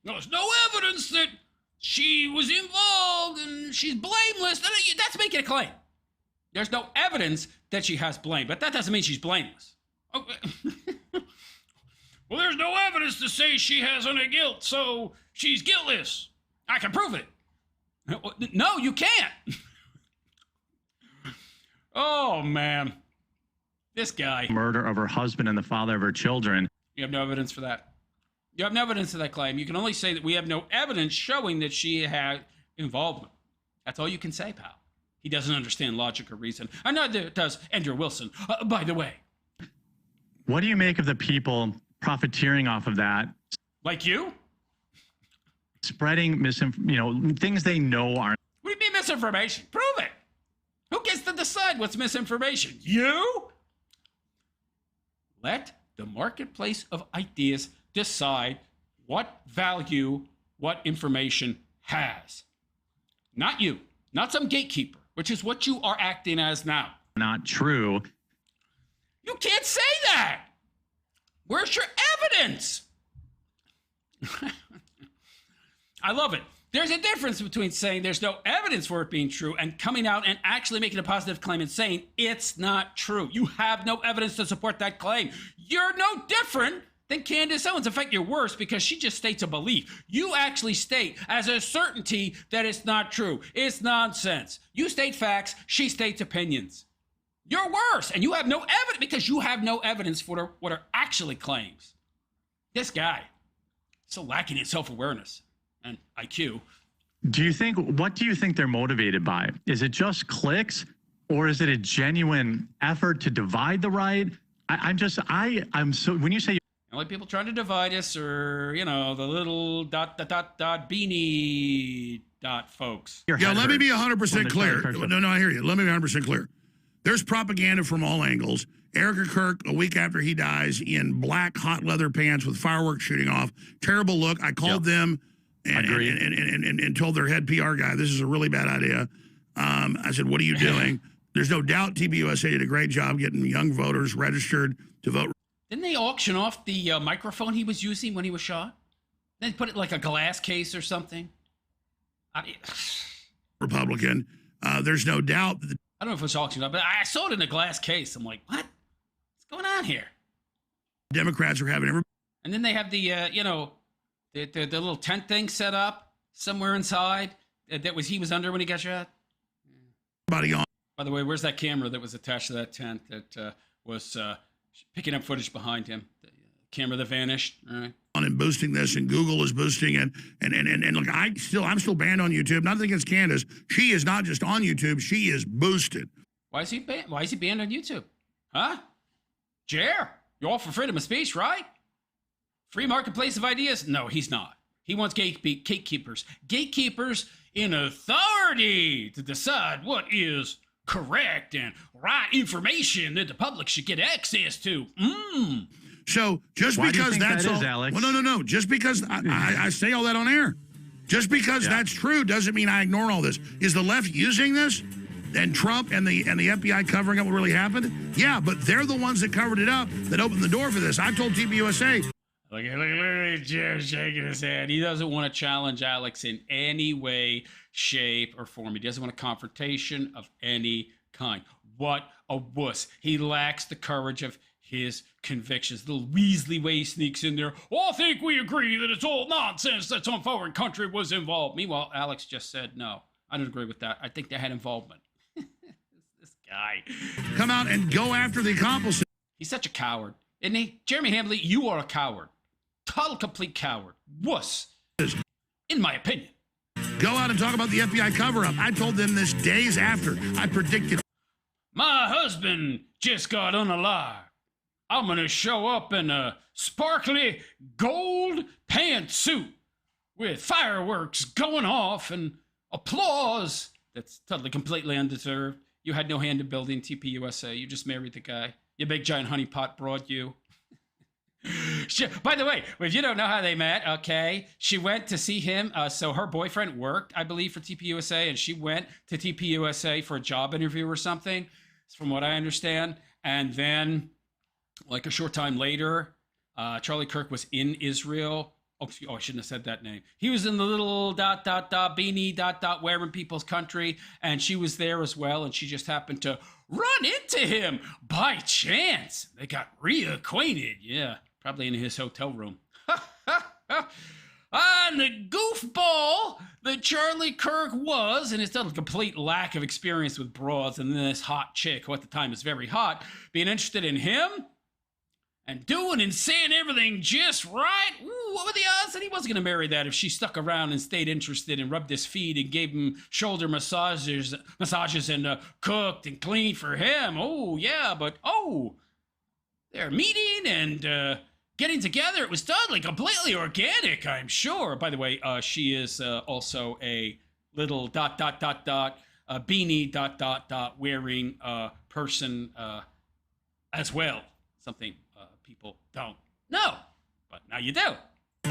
No, there's no evidence that she was involved and she's blameless. That's making a claim. There's no evidence that she has blame, but that doesn't mean she's blameless. Okay. Well, there's no evidence to say she has any guilt, so she's guiltless. I can prove it. No, you can't. Oh, man. This guy. Murder of her husband and the father of her children. You have no evidence for that. You have no evidence of that claim. You can only say that we have no evidence showing that she had involvement. That's all you can say, pal. He doesn't understand logic or reason. And neither does Andrew Wilson, by the way. What do you make of the people profiteering off of that? Like you? Spreading things they know aren't. What do you mean misinformation? Prove it. Who gets to decide what's misinformation? You? Let the marketplace of ideas decide what value what information has. Not you. Not some gatekeeper, which is what you are acting as now. Not true. You can't say that. Where's your evidence? I love it. There's a difference between saying there's no evidence for it being true and coming out and actually making a positive claim and saying it's not true. You have no evidence to support that claim. You're no different than Candace Owens. In fact, you're worse because she just states a belief. You actually state as a certainty that it's not true. It's nonsense. You state facts. She states opinions. You're worse, and you have no evidence because you have no evidence for what are actually claims. This guy, so lacking in self-awareness and IQ. What do you think they're motivated by? Is it just clicks, or is it a genuine effort to divide the right? I'm so, when you say The only people trying to divide us are, the little ... beanie folks. Yeah, let me be 100% clear. Well, No, I hear you. Let me be 100% clear. There's propaganda from all angles. Erica Kirk, a week after he dies, in black hot leather pants with fireworks shooting off. Terrible look. I called them and told their head PR guy, this is a really bad idea. I said, what are you doing? There's no doubt TPUSA did a great job getting young voters registered to vote. Didn't they auction off the microphone he was using when he was shot? They put it like a glass case or something. Republican. There's no doubt that I don't know if it was auctioned off, but I saw it in a glass case. I'm like, what? What's going on here? Democrats are having everybody And then they have the the little tent thing set up somewhere inside he was under when he got shot. on. By the way, where's that camera that was attached to that tent that was picking up footage behind him? The camera that vanished. All right. And boosting this, and Google is boosting it, and look, I'm still banned on YouTube. Nothing against Candace. She is not just on YouTube; she is boosted. Why is he banned? Why is he banned on YouTube? Huh? Jer, you're all for freedom of speech, right? Free marketplace of ideas? No, he's not. He wants gatekeepers in authority to decide what is correct and right information that the public should get access to. So just Why because do you think that's that all, is, Alex? well, no. Just because I say all that on air, just because that's true doesn't mean I ignore all this. Is the left using this, and Trump and the FBI covering up what really happened? Yeah, but they're the ones that covered it up, that opened the door for this. I told TPUSA. Look at Jer shaking his head. He doesn't want to challenge Alex in any way, shape, or form. He doesn't want a confrontation of any kind. What a wuss. He lacks the courage of his convictions. The Weasley way sneaks in there. Oh, I think we agree that it's all nonsense that some foreign country was involved. Meanwhile, Alex just said, no, I don't agree with that. I think they had involvement. This guy. Come out and go after the accomplices. He's such a coward, isn't he? Jeremy Hambley, you are a coward. Total, complete coward. Wuss. In my opinion. Go out and talk about the FBI cover-up. I told them this days after. I predicted. My husband just got unalive. I'm going to show up in a sparkly gold pantsuit with fireworks going off and applause. That's totally, completely undeserved. You had no hand in building TPUSA. You just married the guy. You big giant honeypot broad, you. By the way, if you don't know how they met, okay, she went to see him. So her boyfriend worked, I believe, for TPUSA, and she went to TPUSA for a job interview or something, from what I understand. And then, like a short time later, Charlie Kirk was in Israel. Oh, I shouldn't have said that name. He was in the little ... beanie ... wearing people's country, and she was there as well, and she just happened to run into him by chance. They got reacquainted. Yeah, probably in his hotel room. And the goofball that Charlie Kirk was, and it's done a complete lack of experience with broads, and this hot chick, who at the time was very hot, being interested in him and doing and saying everything just right. Ooh, what were the odds that he wasn't going to marry that if she stuck around and stayed interested and rubbed his feet and gave him shoulder massages and cooked and cleaned for him? Oh, yeah, but they're meeting and getting together. It was totally, completely organic, I'm sure. By the way, she is also a little ... beanie ... wearing person as well. Something people don't know, but now you do.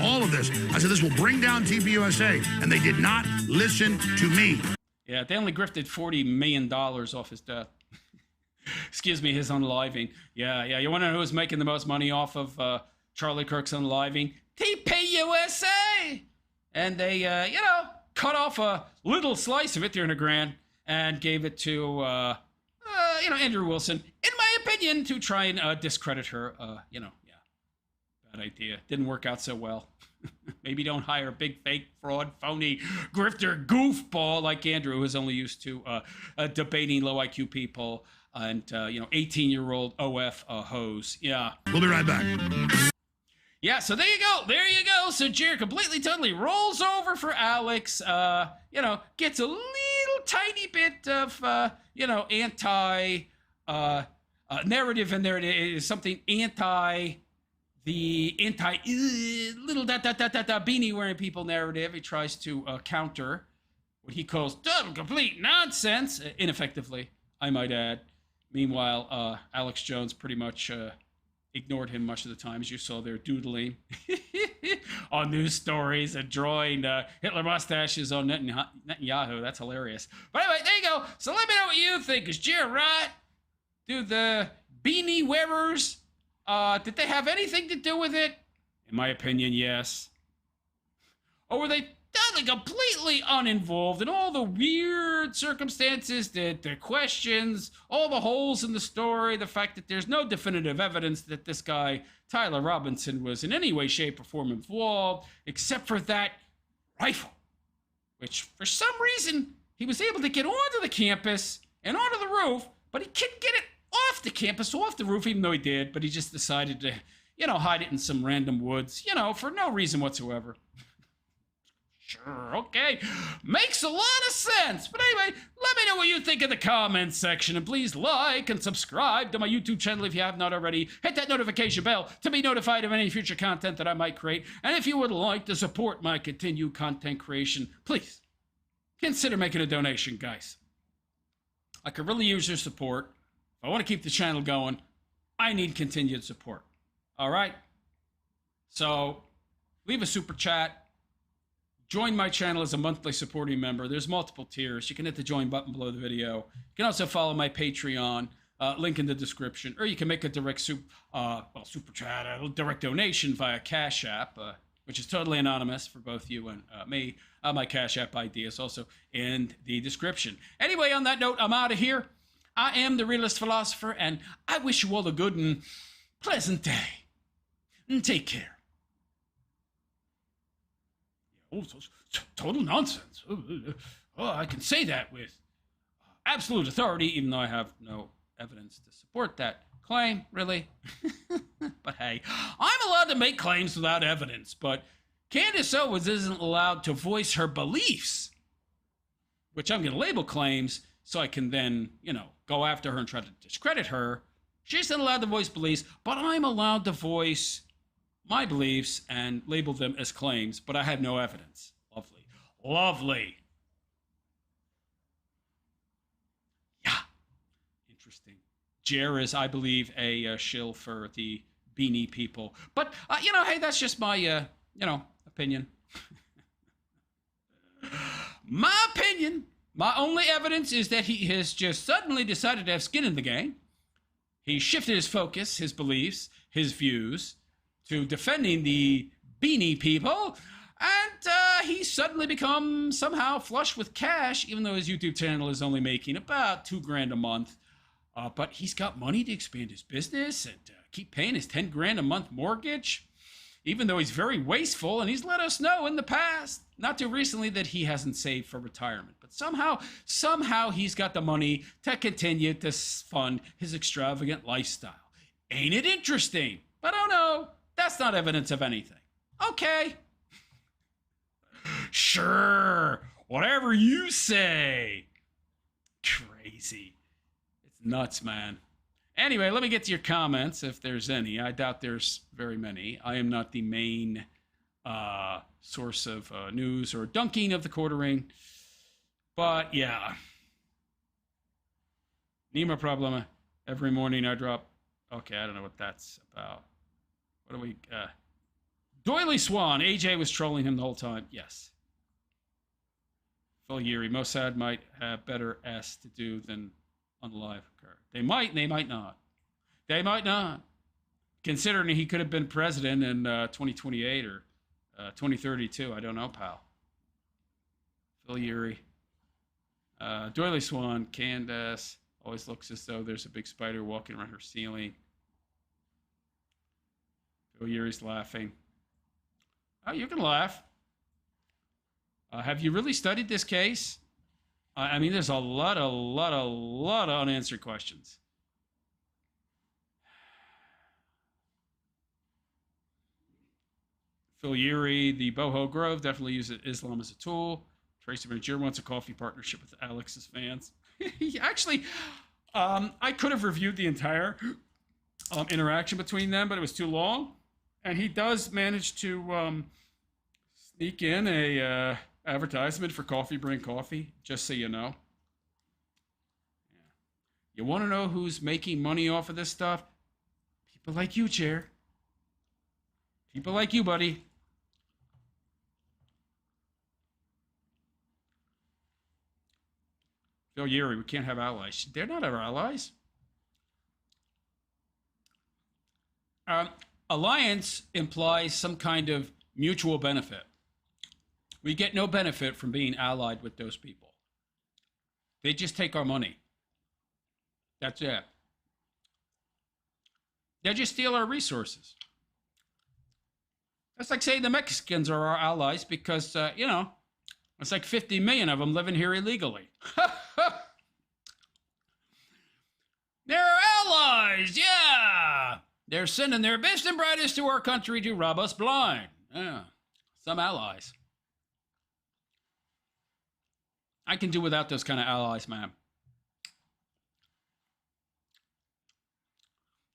All of this. I said, this will bring down TPUSA, and they did not listen to me. Yeah, they only grifted $40 million off his death. Excuse me, his unaliving. Yeah, you want to know who's making the most money off of Charlie Kirk's unaliving? TPUSA! And they, cut off a little slice of it, $300,000, and gave it to, Andrew Wilson, in my opinion, to try and discredit her. Bad idea. Didn't work out so well. Maybe don't hire a big fake fraud, phony, grifter, goofball like Andrew, who's only used to debating low IQ people and 18-year-old OF hoes. Yeah. We'll be right back. Yeah, so there you go. So Jared completely, totally rolls over for Alex, gets a little tiny bit of, anti narrative in there. It is something little beanie wearing people narrative. He tries to counter what he calls total complete nonsense, ineffectively, I might add. Meanwhile, Alex Jones pretty much ignored him much of the time, as you saw there, doodling on news stories and drawing Hitler mustaches on Netanyahu. That's hilarious. But anyway, there you go. So let me know what you think. Is Jared right? Do the beanie wearers, did they have anything to do with it? In my opinion, yes. Or were they totally completely uninvolved in all the weird circumstances, the questions, all the holes in the story, the fact that there's no definitive evidence that this guy, Tyler Robinson, was in any way, shape, or form involved, except for that rifle, which for some reason he was able to get onto the campus and onto the roof, but he couldn't get it off the campus, off the roof, even though he did, but he just decided to, hide it in some random woods, for no reason whatsoever. Sure, okay. Makes a lot of sense. But anyway, let me know what you think in the comments section. And please like and subscribe to my YouTube channel if you have not already. Hit that notification bell to be notified of any future content that I might create. And if you would like to support my continued content creation, please consider making a donation, guys. I could really use your support. If I want to keep the channel going, I need continued support. All right? So, leave a super chat. Join my channel as a monthly supporting member. There's multiple tiers. You can hit the join button below the video. You can also follow my Patreon, link in the description, or you can make a direct super chat, a direct donation via Cash App, which is totally anonymous for both you and me. My Cash App ID is also in the description. Anyway, on that note, I'm out of here. I am the Realist Philosopher, and I wish you all a good and pleasant day. And take care. Oh, total nonsense. Oh, I can say that with absolute authority, even though I have no evidence to support that claim, really. But hey, I'm allowed to make claims without evidence, but Candace Owens isn't allowed to voice her beliefs, which I'm going to label claims so I can then, go after her and try to discredit her. She's not allowed to voice beliefs, but I'm allowed to voice my beliefs and label them as claims, but I have no evidence. Lovely. Lovely. Yeah. Interesting. Jer is, I believe, a shill for the beanie people. But, hey, that's just my, opinion. My opinion, my only evidence is that he has just suddenly decided to have skin in the game. He shifted his focus, his beliefs, his views, to defending the beanie people, and he's suddenly become somehow flush with cash, even though his YouTube channel is only making about $2,000 a month. But he's got money to expand his business and keep paying his $10,000 a month mortgage, even though he's very wasteful, and he's let us know in the past, not too recently, that he hasn't saved for retirement. But somehow he's got the money to continue to fund his extravagant lifestyle. Ain't it interesting? But oh no. That's not evidence of anything. Okay. Sure. Whatever you say. Crazy. It's nuts, man. Anyway, let me get to your comments, if there's any. I doubt there's very many. I am not the main source of news or dunking of the quartering. But, yeah. Nima Problema. Every morning I drop... Okay, I don't know what that's about. What do we, Doily Swan, AJ was trolling him the whole time. Yes. Phil Yuri, Mossad might have better S to do than on the live occur. They might not. They might not. Considering he could have been president in 2028 or 2032. I don't know, pal. Phil Yuri. Doily Swan, Candace, always looks as though there's a big spider walking around her ceiling. Phil Yuri's laughing. Oh, you can laugh. Have you really studied this case? I mean, there's a lot of unanswered questions. Phil Yuri, the Boho Grove, definitely uses Islam as a tool. Tracy Ventura wants a coffee partnership with Alex's fans. Actually, I could have reviewed the entire interaction between them, but it was too long. And he does manage to sneak in a Advertisement for Coffee Bring Coffee, just so you know. Yeah. You want to know who's making money off of this stuff? People like you, Chair. People like you, buddy. Phil Yeary, we can't have allies. They're not our allies. Alliance implies some kind of mutual benefit. We get no benefit from being allied with those people. They just take our money. That's it. They just steal our resources. That's like saying the Mexicans are our allies because, it's like 50 million of them living here illegally. They're our allies, yeah. They're sending their best and brightest to our country to rob us blind. Yeah, some allies. I can do without those kind of allies, man.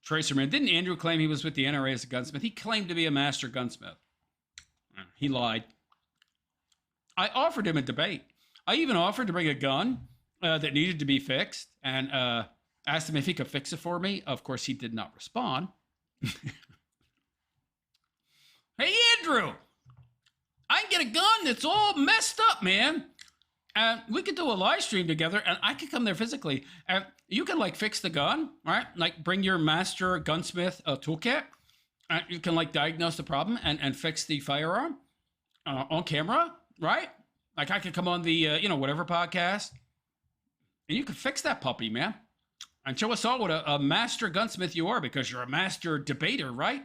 Tracerman, didn't Andrew claim he was with the NRA as a gunsmith? He claimed to be a master gunsmith. He lied. I offered him a debate. I even offered to bring a gun that needed to be fixed and asked him if he could fix it for me. Of course, he did not respond. Hey, Andrew, I can get a gun that's all messed up, man. We could do a live stream together, and I could come there physically. And you can, fix the gun, right? Bring your master gunsmith toolkit. You can, diagnose the problem and fix the firearm on camera, right? I could come on the, whatever podcast. And you could fix that puppy, man. And show us all what a master gunsmith you are, because you're a master debater, right?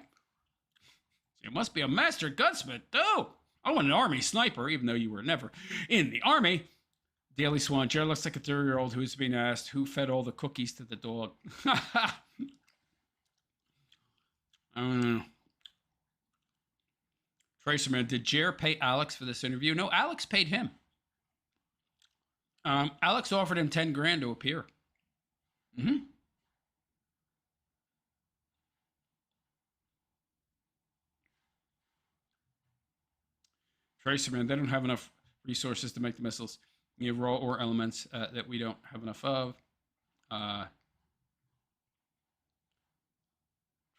You must be a master gunsmith, too. I want an army sniper, even though you were never in the army. Daily Swan, Jared looks like a 30-year-old who's being asked who fed all the cookies to the dog. I don't know. Tracerman, did Jer pay Alex for this interview? No, Alex paid him. Alex offered him 10 grand to appear. Mm-hmm. Tracerman, they don't have enough resources to make the missiles. You have raw ore elements that we don't have enough of.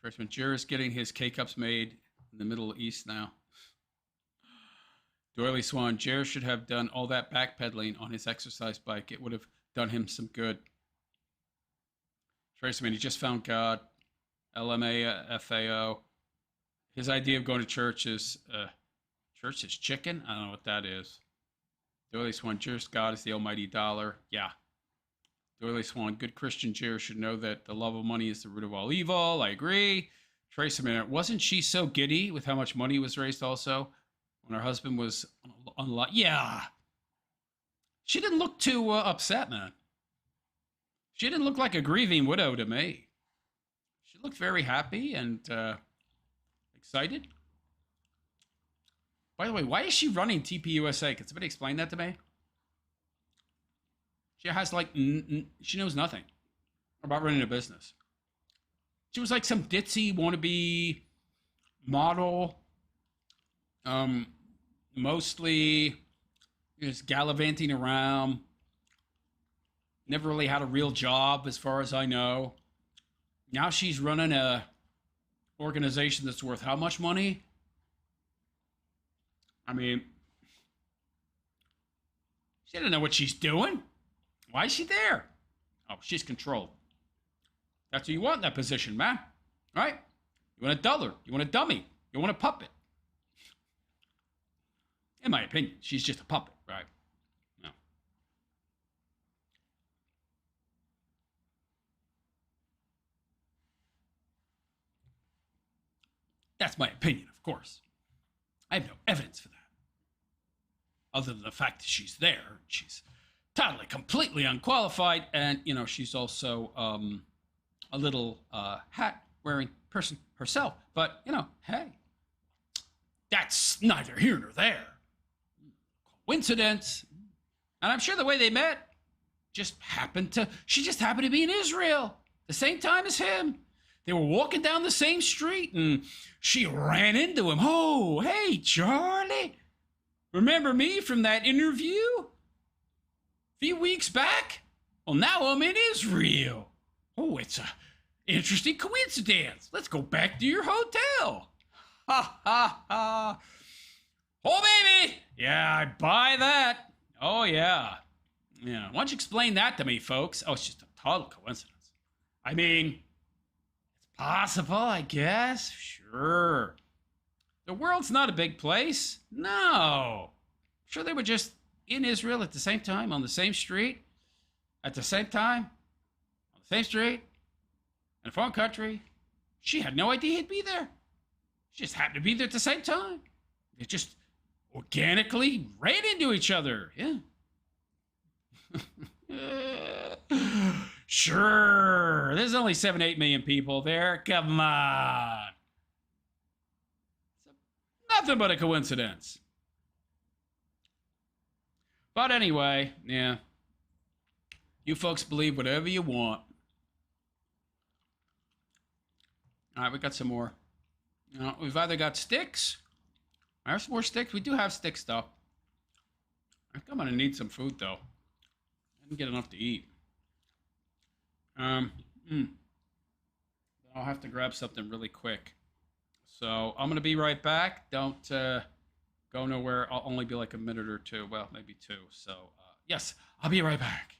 Tracerman, Jer is getting his K-Cups made in the Middle East now. Doily Swan, Jer should have done all that backpedaling on his exercise bike. It would have done him some good. Tracerman, he just found God. LMAFAO. His idea of going to church is chicken? I don't know what that is. Doily Swan, Jer's God is the almighty dollar. Yeah. Doily Swan, good Christian Jer should know that the love of money is the root of all evil. I agree. Tracerman, wasn't she so giddy with how much money was raised also? When her husband was unlocked? Yeah. She didn't look too upset, man. She didn't look like a grieving widow to me. She looked very happy and excited. By the way, why is she running TPUSA? Can somebody explain that to me? She has she knows nothing about running a business. She was like some ditzy wannabe model. Mostly just gallivanting around. Never really had a real job as far as I know. Now she's running a organization that's worth how much money? I mean, she doesn't know what she's doing. Why is she there? Oh, she's controlled. That's what you want in that position, man. Right? You want a dullard. You want a dummy. You want a puppet. In my opinion, she's just a puppet, right? No. That's my opinion, of course. I have no evidence for that. Other than the fact that she's there. She's totally, completely unqualified. And, she's also a little hat-wearing person herself. But, hey, that's neither here nor there. Coincidence. And I'm sure the way they met she just happened to be in Israel the same time as him. They were walking down the same street and she ran into him. Oh, hey, Charlie. Remember me from that interview a few weeks back? Well, now I'm in Israel. Oh, it's a interesting coincidence. Let's go back to your hotel. Ha ha ha. Oh, baby. Yeah, I buy that. Oh, yeah. Yeah. Why don't you explain that to me, folks? Oh, it's just a total coincidence. I mean, it's possible, I guess. Sure. The world's not a big place. No. Sure, they were just in Israel at the same time, on the same street, at the same time, on the same street, in a foreign country. She had no idea he'd be there. She just happened to be there at the same time. They just organically ran into each other. Yeah. Sure. There's only 7-8 million people there. Come on. Nothing but a coincidence. But anyway, yeah. You folks believe whatever you want. All right, we got some more. We've either got Styx. I have some more Styx. We do have Styx, though. I think I'm going to need some food, though. I didn't get enough to eat. I'll have to grab something really quick. So I'm going to be right back. Don't go nowhere. I'll only be like a minute or two. Well, maybe two. So, yes, I'll be right back.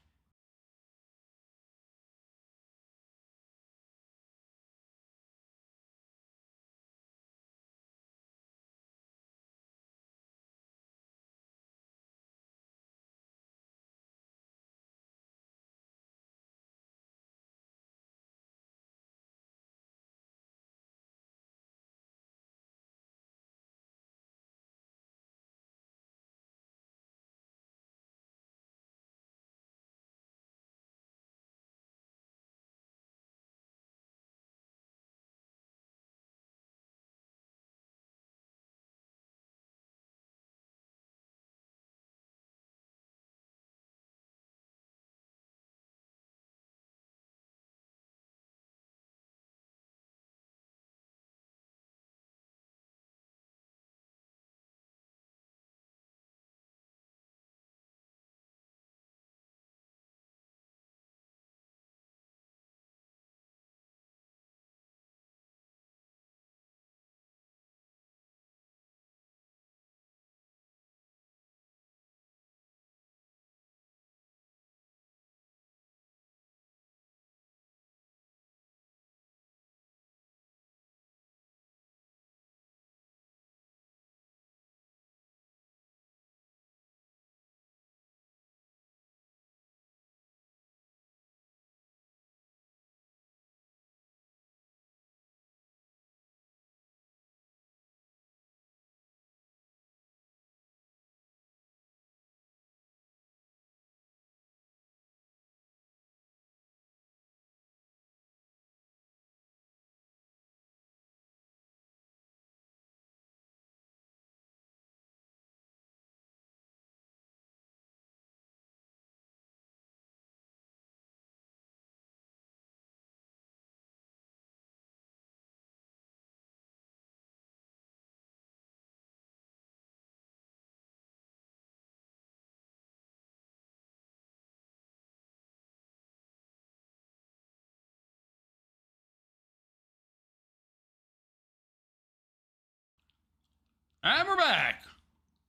And we're back.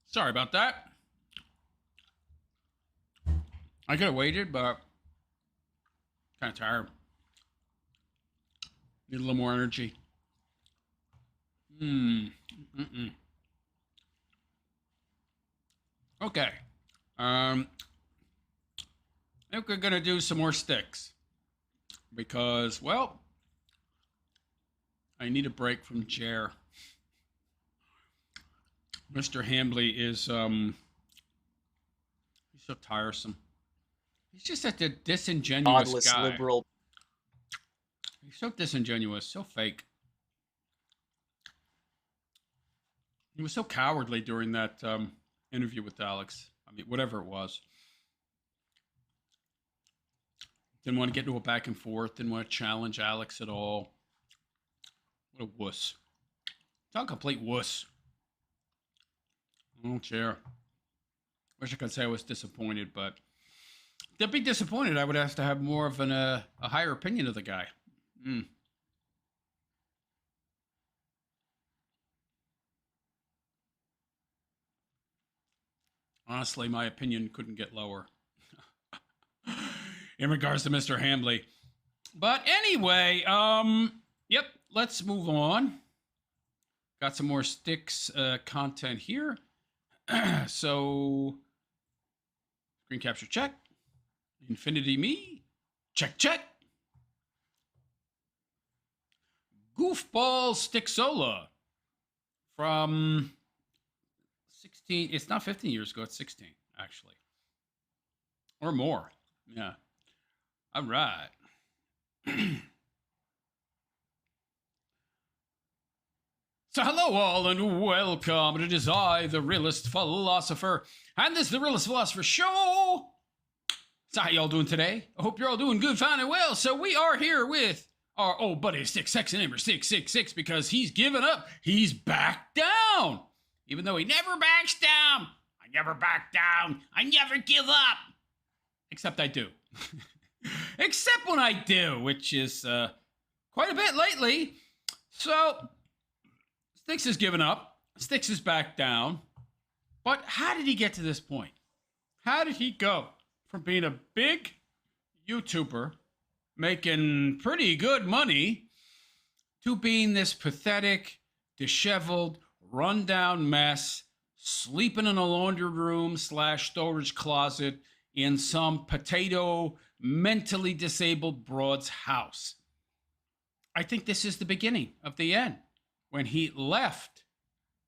Sorry about that. I could have waited, but kind of tired. Need a little more energy. Okay. I think we're gonna do some more Styx because, well, I need a break from Jer. Mr. Hambley is he's so tiresome. He's just such a disingenuous Godless guy. liberal. He's so disingenuous, so fake. He was so cowardly during that interview with Alex. I mean, whatever it was. Didn't want to get into a back and forth. Didn't want to challenge Alex at all. What a wuss. Not a complete wuss. Oh, chair. Wish I could say I was disappointed, but to be disappointed, I would have to have more of a higher opinion of the guy. Mm. Honestly, my opinion couldn't get lower in regards to Mr. Hambley. But anyway, yep, let's move on. Got some more Styx content here. So, screen capture check. Infinity me, check, check. Goofball Styxola from 16, it's not 15 years ago, it's 16, actually. Or more. Yeah. All right. So hello all and welcome. It is I, the Realist Philosopher, and this is the Realist Philosopher Show. So how y'all doing today? I hope you're all doing good, fine, and well. So we are here with our old buddy Styx, Sex and Number 666, because he's given up. He's backed down. Even though he never backs down. I never back down. I never give up. Except I do. Except when I do, which is quite a bit lately. So Styx has given up. Styx is back down. But how did he get to this point? How did he go from being a big YouTuber, making pretty good money, to being this pathetic, disheveled, rundown mess, sleeping in a laundry room / storage closet in some potato, mentally disabled broad's house? I think this is the beginning of the end. When he left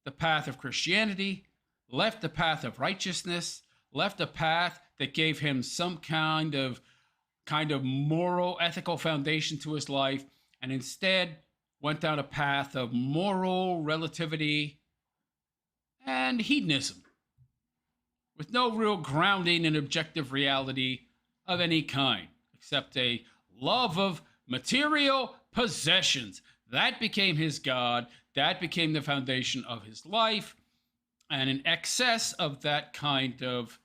the path of Christianity, left the path of righteousness, left a path that gave him some kind of moral, ethical foundation to his life, and instead went down a path of moral relativity and hedonism, with no real grounding in objective reality of any kind, except a love of material possessions. That became his God. That became the foundation of his life. And in excess of that kind of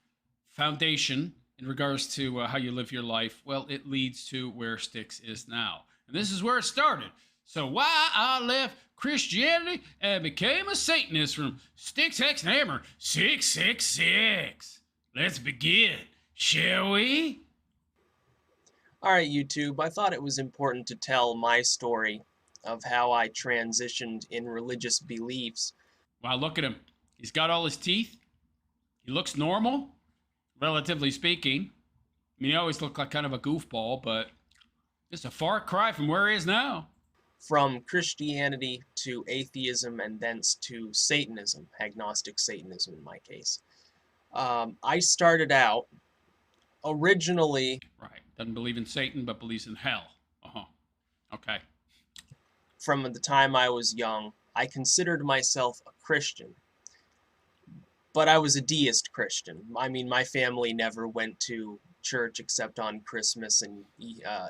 foundation in regards to how you live your life, well, it leads to where Styx is now. And this is where it started. So why I left Christianity and became a Satanist from Styx, Hex, and Hammer 666. Let's begin, shall we? All right, YouTube, I thought it was important to tell my story of how I transitioned in religious beliefs. Wow, look at him. He's got all his teeth. He looks normal, relatively speaking. I mean, he always looked like kind of a goofball, but it's a far cry from where he is now. From Christianity to atheism and thence to Satanism, agnostic Satanism in my case. I started out originally... Right. Doesn't believe in Satan, but believes in hell. Okay. From the time I was young, I considered myself a Christian. But I was a deist Christian. I mean, my family never went to church except on Christmas and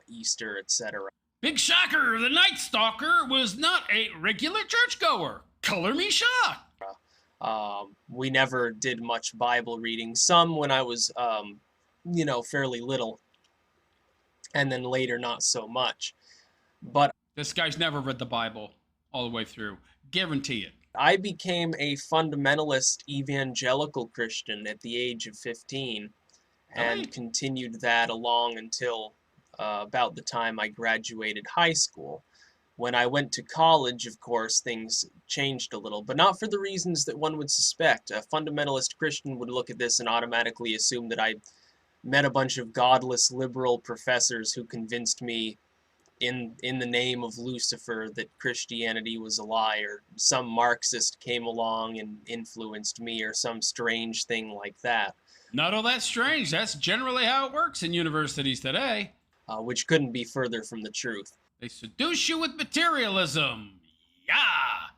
Easter, etc. Big shocker! The Night Stalker was not a regular churchgoer. Color me shocked. We never did much Bible reading. Some when I was, fairly little. And then later, not so much. But this guy's never read the Bible all the way through. Guarantee it. I became a fundamentalist evangelical Christian at the age of 15 and continued that along until about the time I graduated high school. When I went to college, of course, things changed a little, but not for the reasons that one would suspect. A fundamentalist Christian would look at this and automatically assume that I met a bunch of godless liberal professors who convinced me in the name of Lucifer that Christianity was a lie, or some Marxist came along and influenced me, or some strange thing like that. Not all that strange. That's generally how it works in universities today. Which couldn't be further from the truth. They seduce you with materialism. Yeah!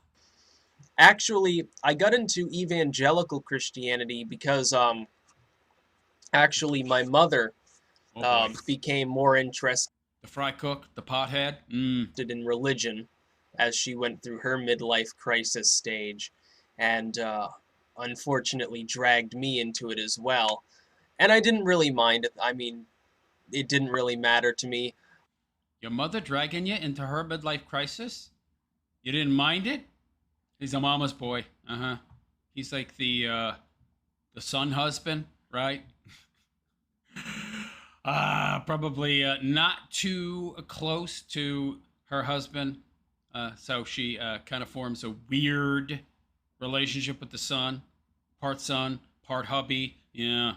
Actually, I got into evangelical Christianity because, actually, my mother became more interested. The fry cook, the pothead. In religion as she went through her midlife crisis stage, and unfortunately dragged me into it as well. And I didn't really mind it. I mean, it didn't really matter to me. Your mother dragging you into her midlife crisis? You didn't mind it? He's a mama's boy. Uh-huh. He's like the son husband, right? Probably not too close to her husband. So she kind of forms a weird relationship with the son. Part hubby. Yeah.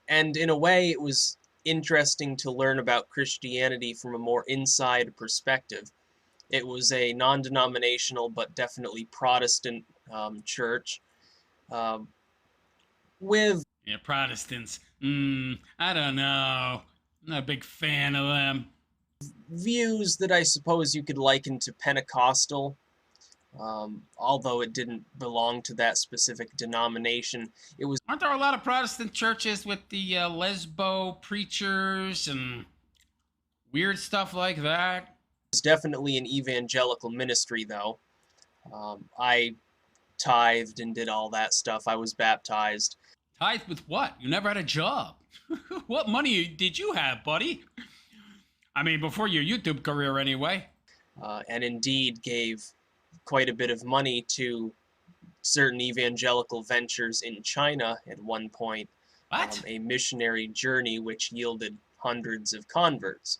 And in a way, it was interesting to learn about Christianity from a more inside perspective. It was a non-denominational but definitely Protestant church with Protestants. I don't know. I'm not a big fan of them. views that I suppose you could liken to Pentecostal, although it didn't belong to that specific denomination. It was. Aren't there a lot of Protestant churches with the lesbo preachers and weird stuff like that? It's definitely an evangelical ministry, though. I tithed and did all that stuff. I was baptized. Tithed with what? You never had a job. What money did you have, buddy? I mean, before your YouTube career, anyway. And indeed gave quite a bit of money to certain evangelical ventures in China at one point. What? A missionary journey which yielded hundreds of converts.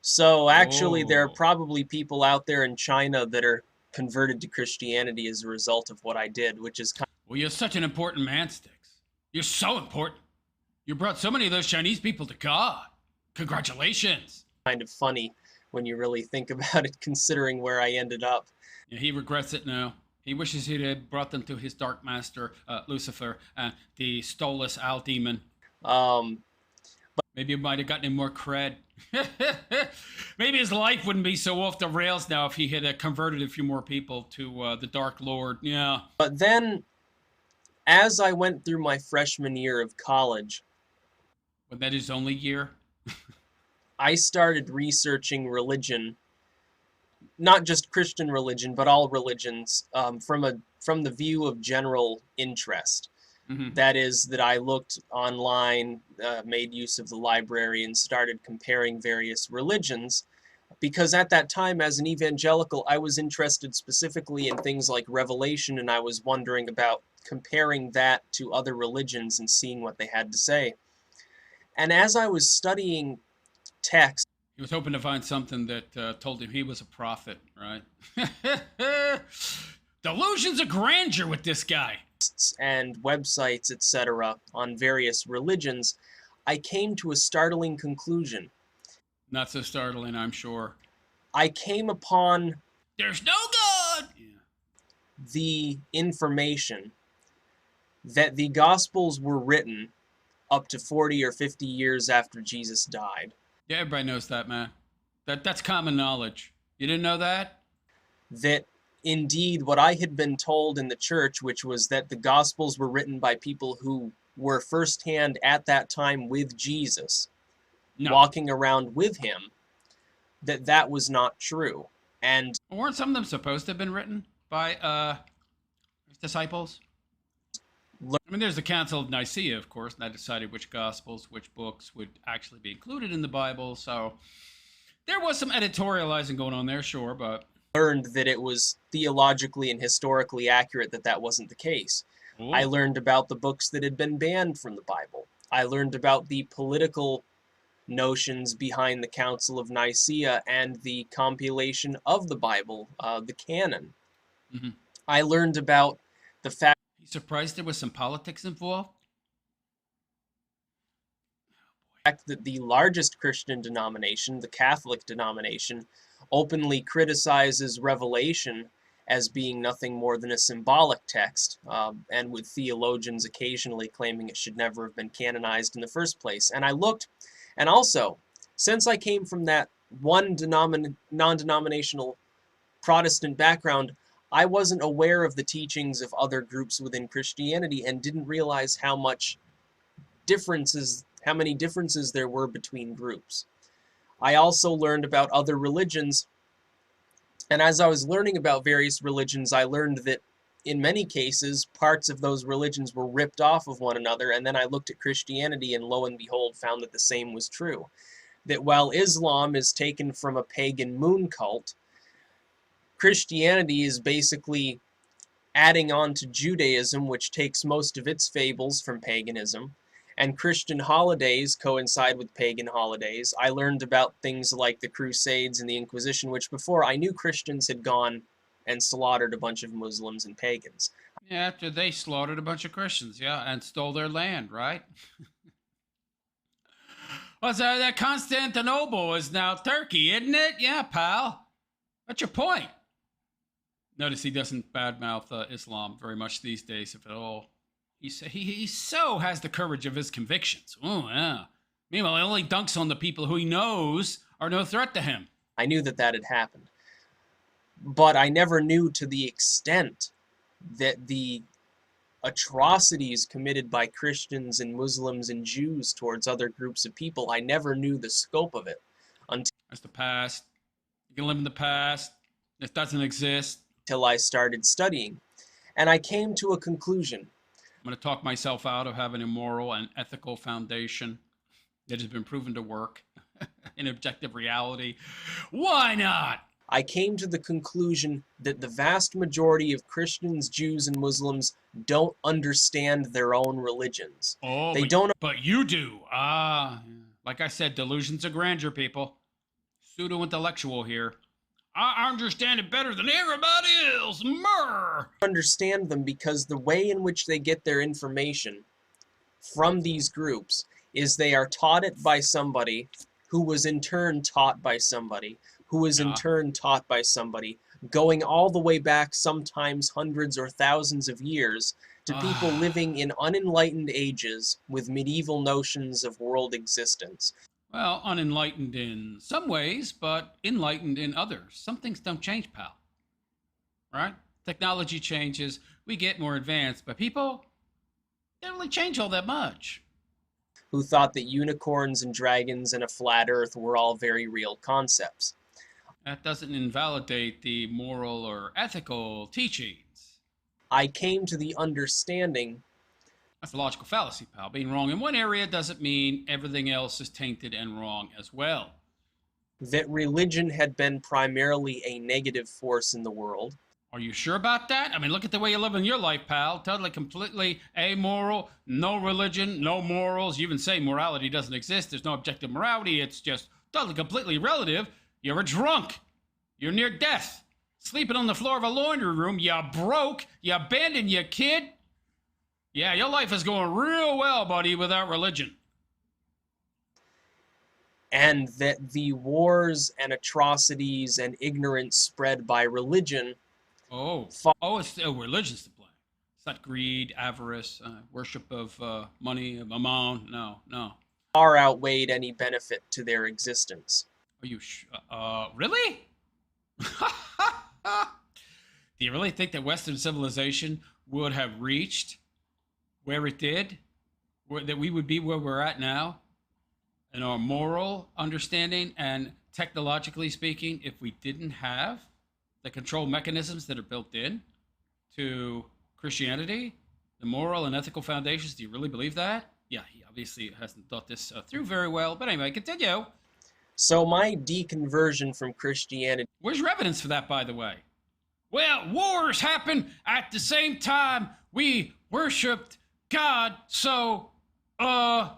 So actually, there are probably people out there in China that are converted to Christianity as a result of what I did, which is kind of. Well, you're such an important man, Styx. You're so important. You brought so many of those Chinese people to God. Congratulations. Kind of funny when you really think about it, considering where I ended up. Yeah, he regrets it now. He wishes he had brought them to his dark master, Lucifer, the stolus owl demon. Maybe it might have gotten him more cred. Maybe his life wouldn't be so off the rails now if he had converted a few more people to the Dark Lord. Yeah. But then, as I went through my freshman year of college, Was that his only year? I started researching religion, not just Christian religion, but all religions, from the view of general interest. Mm-hmm. That is, that I looked online, made use of the library, and started comparing various religions. Because at that time, as an evangelical, I was interested specifically in things like Revelation, and I was wondering about comparing that to other religions and seeing what they had to say. And as I was studying text, He was hoping to find something that told him he was a prophet, right? Delusions of grandeur with this guy. and websites, etc., on various religions, I came to a startling conclusion. Not so startling, I'm sure. I came upon There's no God! Yeah. the information that the Gospels were written up to 40 or 50 years after Jesus died. Yeah, everybody knows that, man. That's common knowledge. You didn't know that? That indeed what I had been told in the church, which was that the Gospels were written by people who were firsthand at that time with Jesus, walking around with him, that was not true. And weren't some of them supposed to have been written by disciples? I mean, there's the Council of Nicaea, of course, and that decided which Gospels, which books would actually be included in the Bible. So there was some editorializing going on there, sure, but learned that it was theologically and historically accurate that that wasn't the case. Ooh. I learned about the books that had been banned from the Bible. I learned about the political notions behind the Council of Nicaea and the compilation of the Bible, the canon. Mm-hmm. I learned about the fact. You surprised there was some politics involved? That the largest Christian denomination, the Catholic denomination, openly criticizes Revelation as being nothing more than a symbolic text, and with theologians occasionally claiming it should never have been canonized in the first place. And I looked, and also, since I came from that one non-denominational Protestant background, I wasn't aware of the teachings of other groups within Christianity and didn't realize how many differences there were between groups. I also learned about other religions, and as I was learning about various religions, I learned that in many cases, parts of those religions were ripped off of one another, and then I looked at Christianity and lo and behold found that the same was true. That while Islam is taken from a pagan moon cult, Christianity is basically adding on to Judaism, which takes most of its fables from paganism, and Christian holidays coincide with pagan holidays. I learned about things like the Crusades and the Inquisition, which before I knew Christians had gone and slaughtered a bunch of Muslims and pagans. Yeah, after they slaughtered a bunch of Christians, yeah, and stole their land, right? Well, so that Constantinople is now Turkey, isn't it? Yeah, pal. What's your point? Notice he doesn't badmouth Islam very much these days, if at all. He so has the courage of his convictions. Oh, yeah. Meanwhile, he only dunks on the people who he knows are no threat to him. I knew that that had happened. But I never knew to the extent that the atrocities committed by Christians and Muslims and Jews towards other groups of people, I never knew the scope of it That's the past. You can live in the past. It doesn't exist. until I started studying. And I came to a conclusion. I'm going to talk myself out of having a moral and ethical foundation that has been proven to work in objective reality. Why not? I came to the conclusion that the vast majority of Christians, Jews, and Muslims don't understand their own religions. Oh, They don't. But you do. Like I said, delusions of grandeur, people. Pseudo-intellectual here. I understand it better than everybody else. Murr! Understand them because the way in which they get their information from these groups is they are taught it by somebody who was in turn taught by somebody who was in turn taught by somebody, going all the way back sometimes hundreds or thousands of years to people living in unenlightened ages with medieval notions of world existence. Well, unenlightened in some ways, but enlightened in others. Some things don't change, pal. Right? Technology changes, we get more advanced, but people don't really change all that much. Who thought that unicorns and dragons and a flat earth were all very real concepts. That doesn't invalidate the moral or ethical teachings. I came to the understanding. That's a logical fallacy, pal. Being wrong in one area doesn't mean everything else is tainted and wrong as well. That religion had been primarily a negative force in the world. Are you sure about that? I mean, look at the way you live in your life, pal. Totally, completely amoral, no religion, no morals. You even say morality doesn't exist. There's no objective morality. It's just totally, completely relative. You're a drunk. You're near death. Sleeping on the floor of a laundry room. You're broke. You abandoned your kid. Yeah, your life is going real well, buddy, without religion. And that the wars and atrocities and ignorance spread by religion. Religion's the blame. It's not greed, avarice, worship of money, of mammon. No. Far outweighed any benefit to their existence. Are you really? Do you really think that Western civilization would have reached where it did? That we would be where we're at now? In our moral understanding and technologically speaking, if we didn't have the control mechanisms that are built in to Christianity, the moral and ethical foundations, do you really believe that? Yeah, he obviously hasn't thought this through very well. But anyway, continue. So my deconversion from Christianity. Where's your evidence for that, by the way? Well, wars happen at the same time we worshipped God, so, I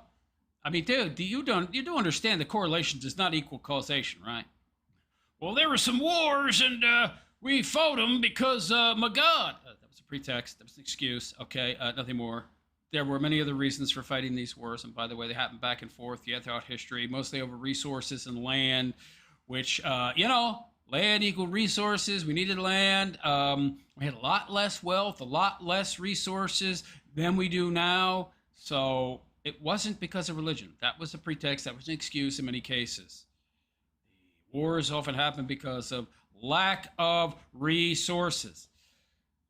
mean, dude, you do understand the correlation does not equal causation, right? Well, there were some wars, and we fought them because, my God. That was a pretext. That was an excuse. Okay, nothing more. There were many other reasons for fighting these wars, and by the way, they happened back and forth throughout history, mostly over resources and land, which, land equal resources. We needed land. We had a lot less wealth, a lot less resources than we do now. So it wasn't because of religion. That was a pretext. That was an excuse in many cases. The wars often happen because of lack of resources.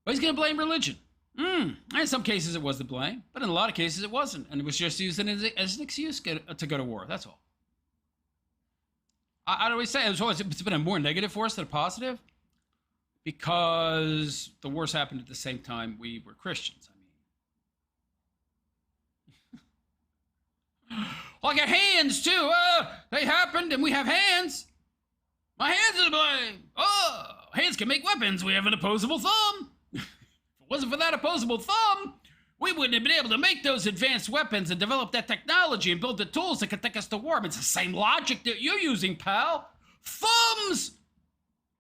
But he's going to blame religion. In some cases, it was the blame, but in a lot of cases, it wasn't. And it was just used as an excuse to go to war. That's all. I always say it's been a more negative force than a positive. because the wars happened at the same time we were Christians. I mean, well, I got hands too. They happened, and we have hands. My hands are to blame. Oh, hands can make weapons. We have an opposable thumb. If it wasn't for that opposable thumb, we wouldn't have been able to make those advanced weapons and develop that technology and build the tools that could take us to war. But it's the same logic that you're using, pal. Thumbs!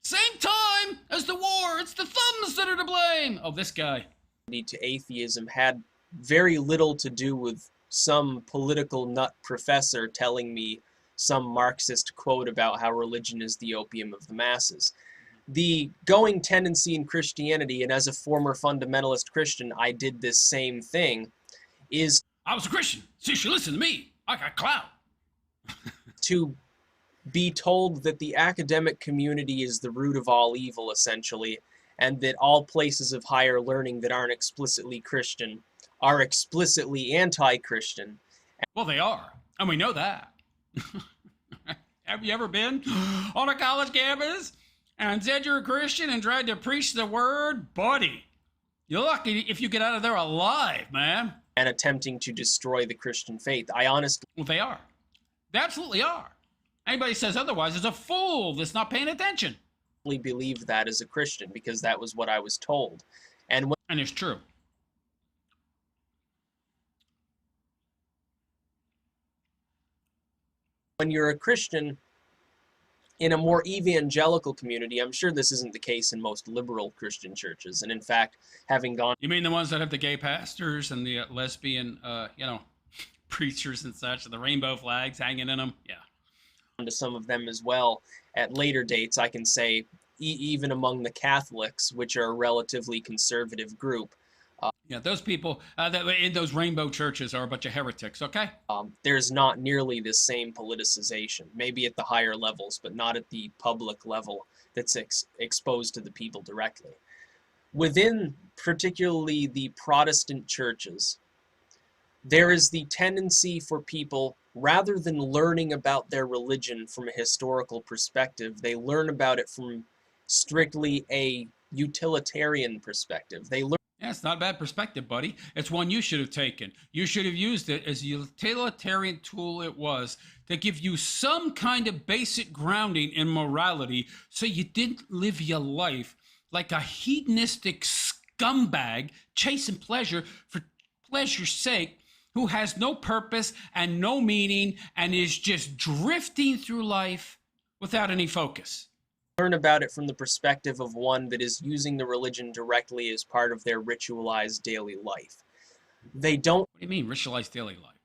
Same time as the war. It's the thumbs that are to blame. Oh, this guy. To atheism had very little to do with some political nut professor telling me some Marxist quote about how religion is the opium of the masses. The going tendency in Christianity, and as a former fundamentalist Christian, I did this same thing, is I was a Christian, so you should listen to me. I got clout. to be told that the academic community is the root of all evil, essentially, and that all places of higher learning that aren't explicitly Christian are explicitly anti-Christian. Well, they are, and we know that. Have you ever been on a college campus and said you're a Christian and tried to preach the word? Buddy, you're lucky if you get out of there alive, man. And attempting to destroy the Christian faith. I honestly... Well, they are. They absolutely are. Anybody says otherwise is a fool that's not paying attention. believed that as a Christian because that was what I was told. And it's true. When you're a Christian in a more evangelical community, I'm sure this isn't the case in most liberal Christian churches. And in fact, having gone... You mean the ones that have the gay pastors and the lesbian, preachers and such, and the rainbow flags hanging in them? Yeah. To some of them as well at later dates, I can say, even among the Catholics, which are a relatively conservative group. Yeah, those people that in those rainbow churches are a bunch of heretics, okay? There's not nearly the same politicization, maybe at the higher levels, but not at the public level that's exposed to the people directly. Within particularly the Protestant churches, there is the tendency for people, rather than learning about their religion from a historical perspective, they learn about it from strictly a utilitarian perspective. They learn... Yeah, it's not a bad perspective, buddy. It's one you should have taken. You should have used it as a utilitarian tool it was to give you some kind of basic grounding in morality so you didn't live your life like a hedonistic scumbag chasing pleasure for pleasure's sake, who has no purpose and no meaning and is just drifting through life without any focus. Learn about it from the perspective of one that is using the religion directly as part of their ritualized daily life. They don't... What do you mean, ritualized daily life?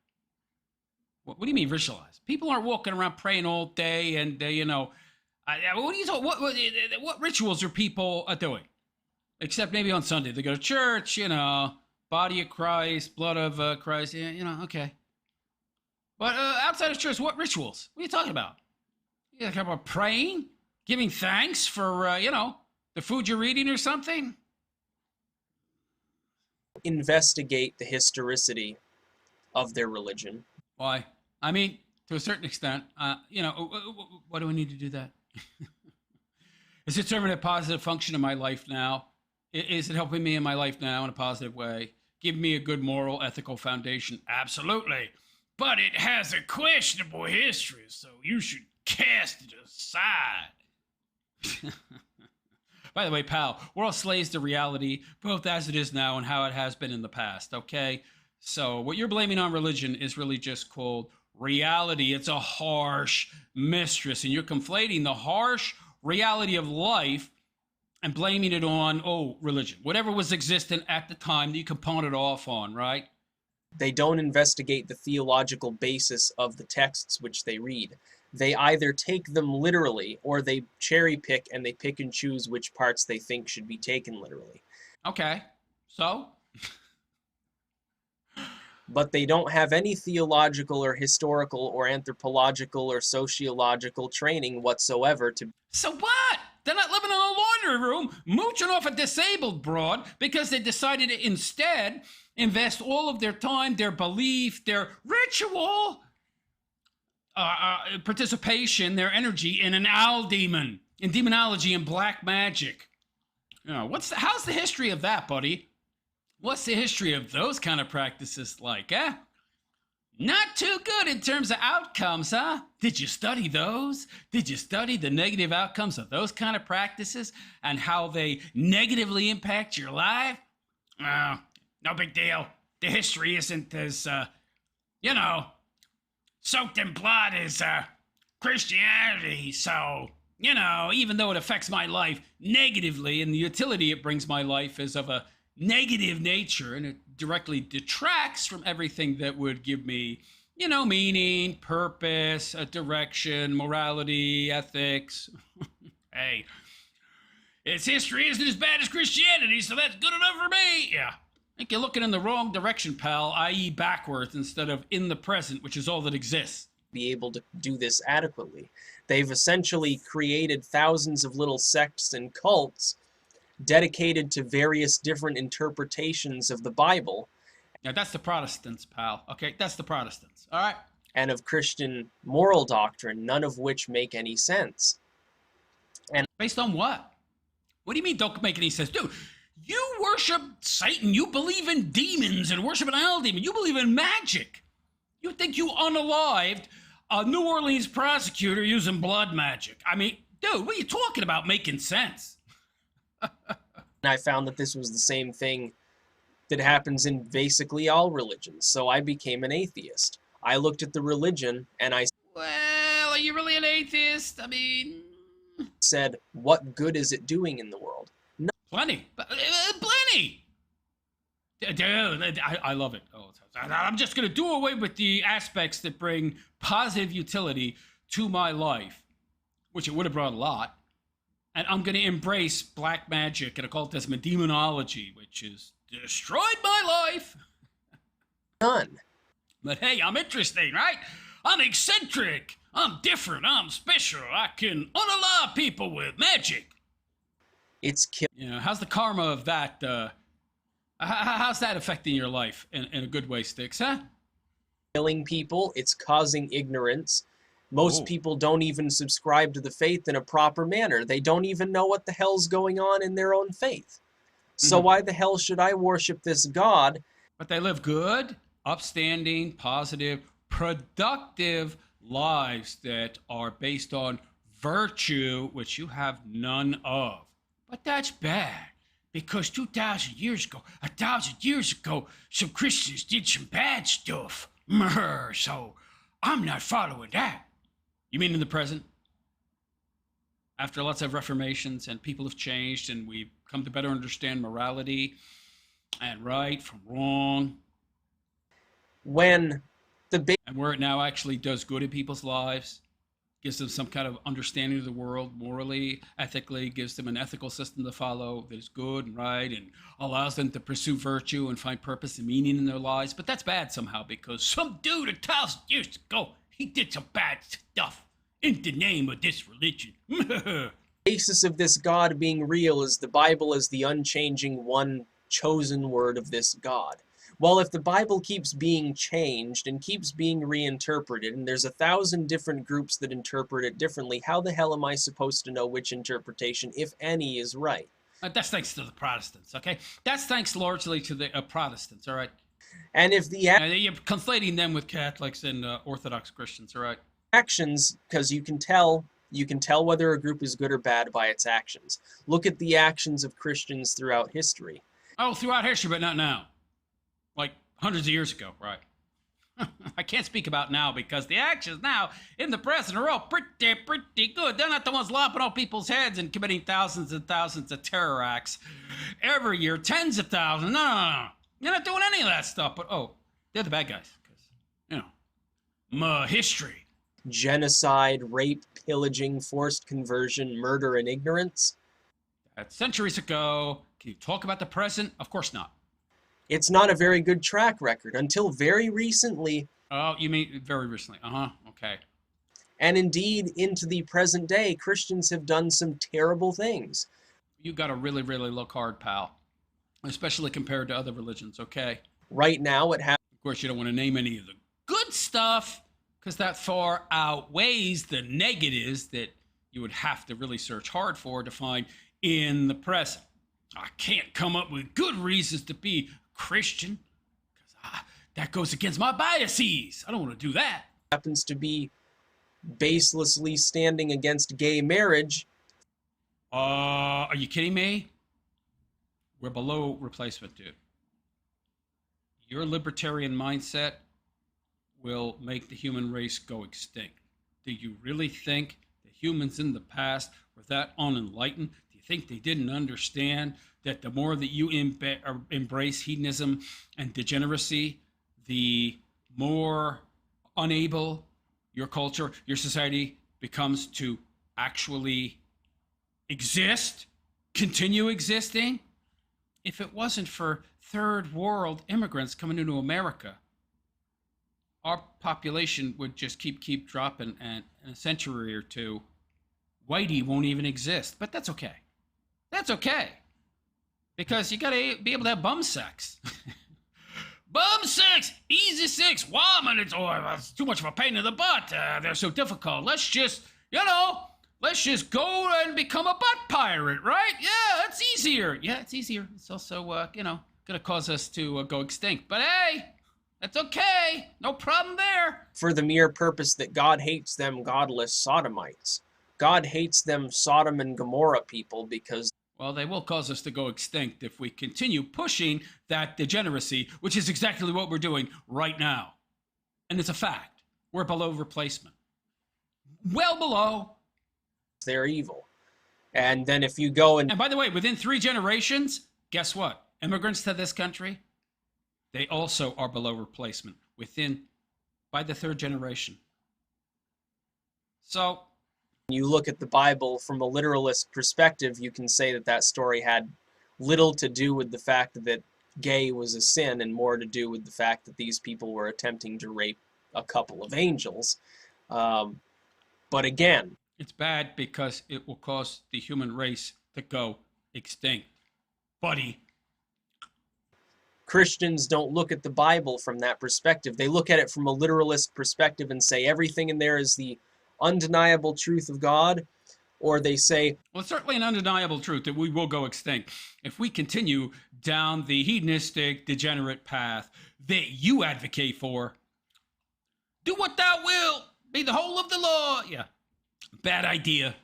What do you mean, ritualized? People aren't walking around praying all day and, what do you talk? What rituals are people doing? Except maybe on Sunday. They go to church, body of Christ, blood of Christ, okay. But outside of church, what rituals? What are you talking about? You talking about praying? Giving thanks for, the food you're eating or something? Investigate the historicity of their religion. Why? I mean, to a certain extent, why do we need to do that? Is it serving a positive function in my life now? Is it helping me in my life now in a positive way? Give me a good moral, ethical foundation? Absolutely. But it has a questionable history, so you should cast it aside. By the way, pal, we're all slaves to reality, both as it is now and how it has been in the past, okay? So what you're blaming on religion is really just called reality. It's a harsh mistress, and you're conflating the harsh reality of life and blaming it on, religion. Whatever was existent at the time that you can pawn it off on, right? They don't investigate the theological basis of the texts which they read. They either take them literally or they cherry pick and they pick and choose which parts they think should be taken literally. Okay, so? But they don't have any theological or historical or anthropological or sociological training whatsoever to... So what? They're not living in a laundry room, mooching off a disabled broad because they decided to instead invest all of their time, their belief, their ritual... participation, their energy in an owl demon, in demonology and black magic. You know, how's the history of that, buddy? What's the history of those kind of practices like, eh? Not too good in terms of outcomes, huh? Did you study those? Did you study the negative outcomes of those kind of practices and how they negatively impact your life? Oh, no big deal. The history isn't as, soaked in blood as Christianity, so, even though it affects my life negatively and the utility it brings my life is of a negative nature and it directly detracts from everything that would give me, meaning, purpose, a direction, morality, ethics. Hey, its history isn't as bad as Christianity, so that's good enough for me. Yeah. I think you're looking in the wrong direction, pal, i.e. backwards instead of in the present, which is all that exists. Be able to do this adequately. They've essentially created thousands of little sects and cults dedicated to various different interpretations of the Bible. Now, that's the Protestants, pal. Okay, that's the Protestants. All right. And of Christian moral doctrine, none of which make any sense. And based on what? What do you mean don't make any sense? Dude, you worship Satan. You believe in demons and worship an owl demon. You believe in magic. You think you unalived a New Orleans prosecutor using blood magic. I mean, dude, what are you talking about making sense? I found that this was the same thing that happens in basically all religions, so I became an atheist. I looked at the religion and I well, are you really an atheist? I mean, said, what good is it doing in the world? No. Plenty. Plenty! Dude, I love it. Oh, I'm just going to do away with the aspects that bring positive utility to my life, which it would have brought a lot. And I'm going to embrace black magic and occultism and demonology, which has destroyed my life. None. But hey, I'm interesting, right? I'm eccentric. I'm different. I'm special. I can unalive people with magic. It's how's the karma of that? How's that affecting your life in a good way, Styx, huh? Killing people. It's causing ignorance. Most people don't even subscribe to the faith in a proper manner. They don't even know what the hell's going on in their own faith. So why the hell should I worship this God? But they live good, upstanding, positive, productive lives that are based on virtue, which you have none of. But that's bad, because 2,000 years ago, 1,000 years ago, some Christians did some bad stuff. So I'm not following that. You mean in the present? After lots of reformations and people have changed and we've come to better understand morality and right from wrong. When and where it now actually does good in people's lives, gives them some kind of understanding of the world morally, ethically, gives them an ethical system to follow that is good and right and allows them to pursue virtue and find purpose and meaning in their lives. But that's bad somehow because some dude 1,000 years ago, he did some bad stuff in the name of this religion. The basis of this God being real is the Bible as the unchanging one chosen word of this God. Well, if the Bible keeps being changed and keeps being reinterpreted, and there's 1,000 different groups that interpret it differently, how the hell am I supposed to know which interpretation, if any, is right? That's thanks to the Protestants, okay? That's thanks largely to the Protestants, all right? And if the you're conflating them with Catholics and Orthodox Christians, all right? Actions, because you can tell whether a group is good or bad by its actions. Look at the actions of Christians throughout history. Oh, throughout history, but not now. Like hundreds of years ago, right? I can't speak about now because the actions now in the present are all pretty good. They're not the ones lopping off people's heads and committing thousands and thousands of terror acts every year, tens of thousands. No. They're not doing any of that stuff, but they're the bad guys. Because, history. Genocide, rape, pillaging, forced conversion, murder, and ignorance. That's centuries ago. Can you talk about the present? Of course not. It's not a very good track record until very recently. Oh, you mean very recently? Okay. And indeed, into the present day, Christians have done some terrible things. You got to really, really look hard, pal. Especially compared to other religions, okay? Right now, it has. Of course, you don't want to name any of the good stuff, because that far outweighs the negatives that you would have to really search hard for to find in the present. I can't come up with good reasons to be Christian because that goes against my biases. I don't want to do that. Happens to be baselessly standing against gay marriage. Are you kidding me? We're below replacement, dude. Your libertarian mindset will make the human race go extinct. Do you really think the humans in the past were that unenlightened? Do you think they didn't understand that the more that you embrace hedonism and degeneracy, the more unable your culture, your society becomes to actually exist, continue existing? If it wasn't for third world immigrants coming into America, our population would just keep dropping, and in a century or two, whitey won't even exist. But that's okay. That's okay. Because you gotta be able to have bum sex. Bum sex! Easy sex! Woman, it's too much of a pain in the butt. They're so difficult. Let's just go and become a butt pirate, right? Yeah, that's easier. Yeah, it's easier. It's also, gonna cause us to go extinct. But hey, that's okay. No problem there. For the mere purpose that God hates them godless sodomites. God hates them Sodom and Gomorrah people because... Well, they will cause us to go extinct if we continue pushing that degeneracy, which is exactly what we're doing right now. And it's a fact. We're below replacement. Well below. They're evil. And then if you go and... And by the way, within 3 generations, guess what? Immigrants to this country, they also are below replacement by the 3rd generation. So... you look at the Bible from a literalist perspective, you can say that that story had little to do with the fact that gay was a sin and more to do with the fact that these people were attempting to rape a couple of angels. But again... it's bad because it will cause the human race to go extinct. Buddy. Christians don't look at the Bible from that perspective. They look at it from a literalist perspective and say everything in there is the undeniable truth of God, or they say... well, it's certainly an undeniable truth that we will go extinct if we continue down the hedonistic, degenerate path that you advocate for. Do what thou wilt, be the whole of the law. Yeah, bad idea.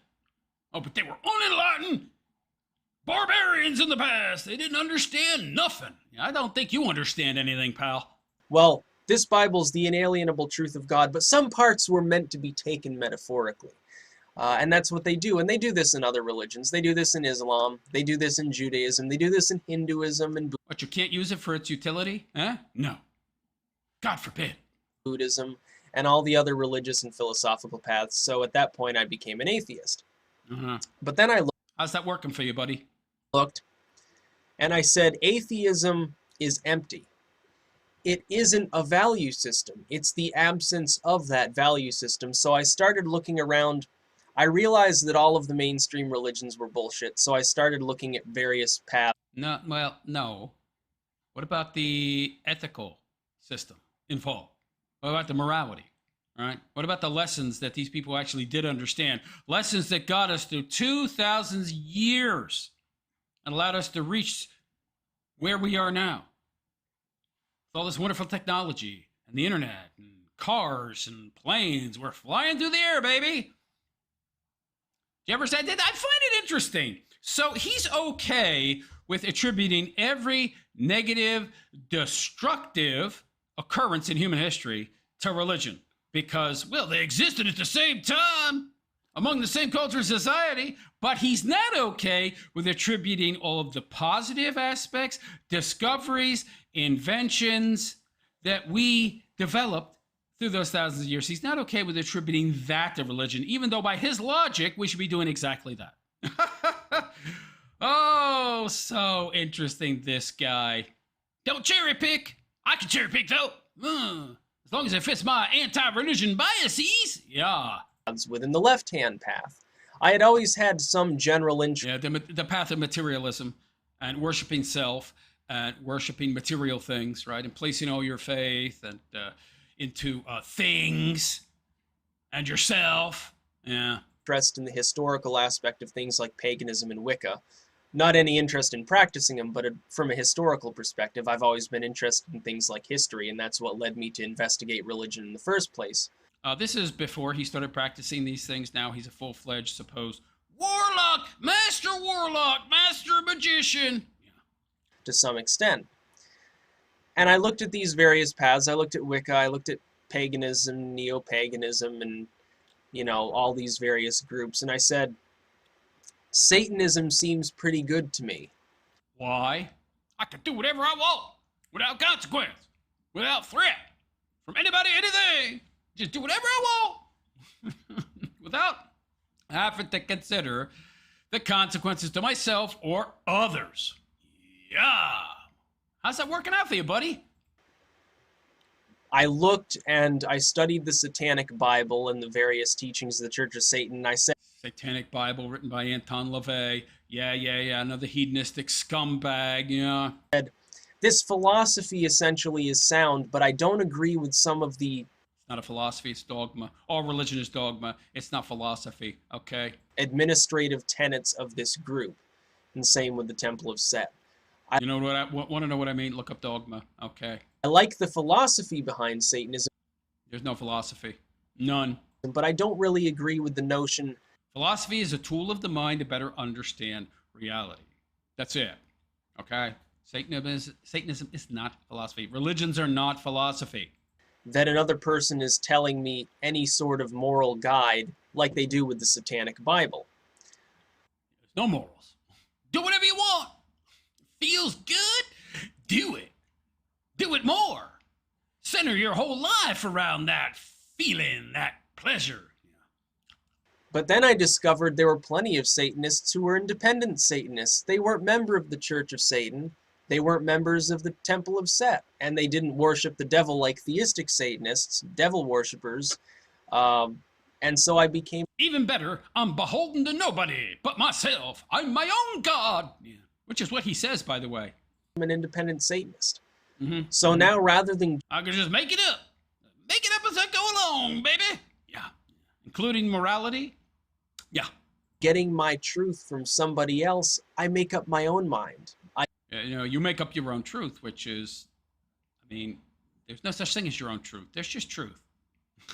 Oh, but they were unenlightened barbarians in the past. They didn't understand nothing. I don't think you understand anything, pal. Well, this Bible's the inalienable truth of God, but some parts were meant to be taken metaphorically. And that's what they do. And they do this in other religions. They do this in Islam. They do this in Judaism. They do this in Hinduism and But you can't use it for its utility? Huh? No. God forbid. Buddhism and all the other religious and philosophical paths. So at that point, I became an atheist. But then I how's that working for you, buddy? Looked, and I said, atheism is empty. It isn't a value system. It's the absence of that value system. So I started looking around. I realized that all of the mainstream religions were bullshit. So I started looking at various paths. No, well, no. What about the ethical system involved? What about the morality? All right. What about the lessons that these people actually did understand? Lessons that got us through 2,000 years and allowed us to reach where we are now. With all this wonderful technology and the internet and cars and planes. We're flying through the air, baby. You ever said that? I find it interesting. So he's okay with attributing every negative, destructive occurrence in human history to religion because, well, they existed at the same time among the same culture and society, but he's not okay with attributing all of the positive aspects, discoveries, inventions that we developed through those thousands of years. He's not okay with attributing that to religion, even though by his logic, we should be doing exactly that. Oh, so interesting, this guy. Don't cherry pick. I can cherry pick, though. As long as it fits my anti-religion biases. Yeah. Within the left-hand path. I had always had some general interest. Yeah, the path of materialism and worshiping self and worshiping material things, right? And placing all your faith and into things and yourself. Yeah. Interest in the historical aspect of things like paganism and Wicca. Not any interest in practicing them, but from a historical perspective, I've always been interested in things like history, and that's what led me to investigate religion in the first place. This is before he started practicing these things. Now he's a full-fledged, supposed warlock, master magician. To some extent. And I looked at these various paths. I looked at Wicca, I looked at paganism, neo-paganism, and, you know, all these various groups, and I said, Satanism seems pretty good to me. Why? I can do whatever I want, without consequence, without threat from anybody, anything. Just do whatever I want, without having to consider the consequences to myself or others. Yeah. How's that working out for you, buddy? I looked and I studied the Satanic Bible and the various teachings of the Church of Satan, and I said, Satanic Bible written by Anton LaVey. Yeah, another hedonistic scumbag, yeah. This philosophy essentially is sound, but I don't agree with some of the... It's not a philosophy, it's dogma. All religion is dogma. It's not philosophy, okay? ...administrative tenets of this group. And same with the Temple of Set. You know what? I want to know what I mean? Look up dogma, okay? I like the philosophy behind Satanism. There's no philosophy. None. But I don't really agree with the notion... Philosophy is a tool of the mind to better understand reality. That's it. Okay? Satanism is not philosophy. Religions are not philosophy. That another person is telling me any sort of moral guide like they do with the Satanic Bible. There's no morals. Do whatever you want. Feels good? Do it. Do it more. Center your whole life around that feeling, that pleasure. But then I discovered there were plenty of Satanists who were independent Satanists. They weren't members of the Church of Satan. They weren't members of the Temple of Set. And they didn't worship the devil like theistic Satanists, devil worshippers. And so I became... Even better, I'm beholden to nobody but myself. I'm my own God. Yeah. Which is what he says, by the way. I'm an independent Satanist. So now rather than... I could just make it up. Make it up as I go along, baby. Yeah. Including morality. Yeah. Getting my truth from somebody else, I make up my own mind. You make up your own truth, which is, I mean, there's no such thing as your own truth. There's just truth.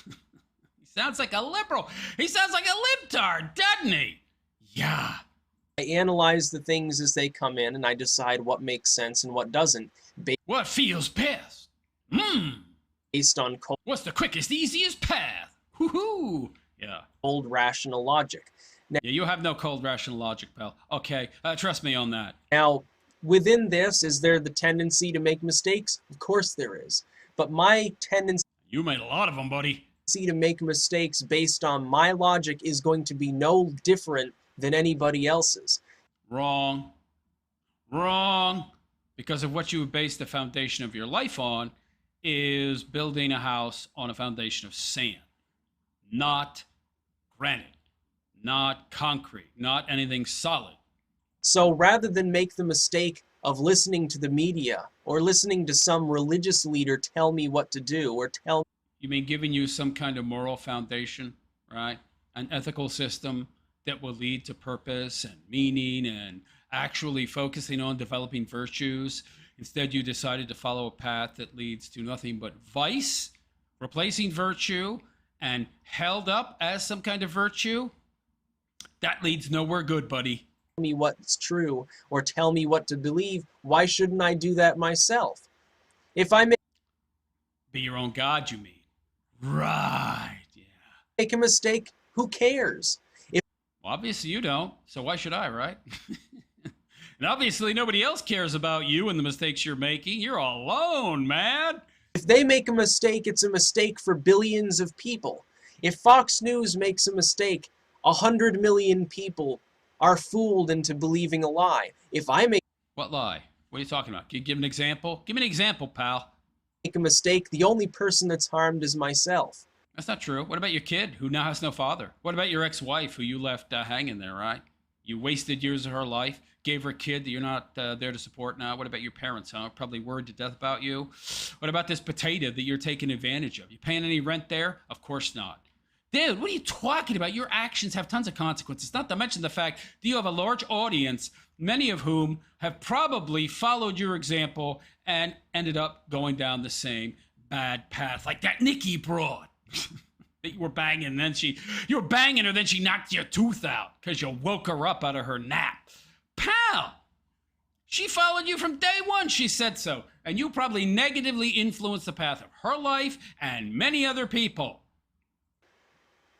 He sounds like a liberal. He sounds like a libtard, doesn't he? Yeah. I analyze the things as they come in, and I decide what makes sense and what doesn't. What feels best? Based on cold... What's the quickest, easiest path? Woohoo! Yeah. Cold rational logic. Now, yeah, you have no cold rational logic, pal. Okay, trust me on that. Now, within this, is there the tendency to make mistakes? Of course there is. But my tendency... You made a lot of them, buddy. ...to make mistakes based on my logic is going to be no different than anybody else's. Wrong. Wrong. Because of what you base the foundation of your life on is building a house on a foundation of sand. Not granite. Not concrete. Not anything solid. So rather than make the mistake of listening to the media or listening to some religious leader tell me what to do or tell... You mean giving you some kind of moral foundation, right? An ethical system that will lead to purpose and meaning and actually focusing on developing virtues. Instead, you decided to follow a path that leads to nothing but vice, replacing virtue, and held up as some kind of virtue. That leads nowhere good, buddy. Me what's true or tell me what to believe. Why shouldn't I do that myself? If I be your own God, you mean? Right, yeah. Make a mistake, who cares? Well, obviously you don't, so why should I, right? And obviously nobody else cares about you and the mistakes you're making. You're all alone, man. If they make a mistake, it's a mistake for billions of people. If Fox News makes a mistake, 100 million people are fooled into believing a lie. If I make... What lie? What are you talking about? Can you give an example? Give me an example, pal. Make a mistake, the only person that's harmed is myself. That's not true. What about your kid who now has no father? What about your ex-wife who you left hanging there, right? You wasted years of her life, gave her a kid that you're not there to support now. What about your parents, huh? Probably worried to death about you. What about this potato that you're taking advantage of? You paying any rent there? Of course not. Dude, what are you talking about? Your actions have tons of consequences, not to mention the fact that you have a large audience, many of whom have probably followed your example and ended up going down the same bad path, like that Nikki broad that you were banging, and then you were banging her, then she knocked your tooth out because you woke her up out of her nap. Pal, she followed you from day one, she said so, and you probably negatively influenced the path of her life and many other people.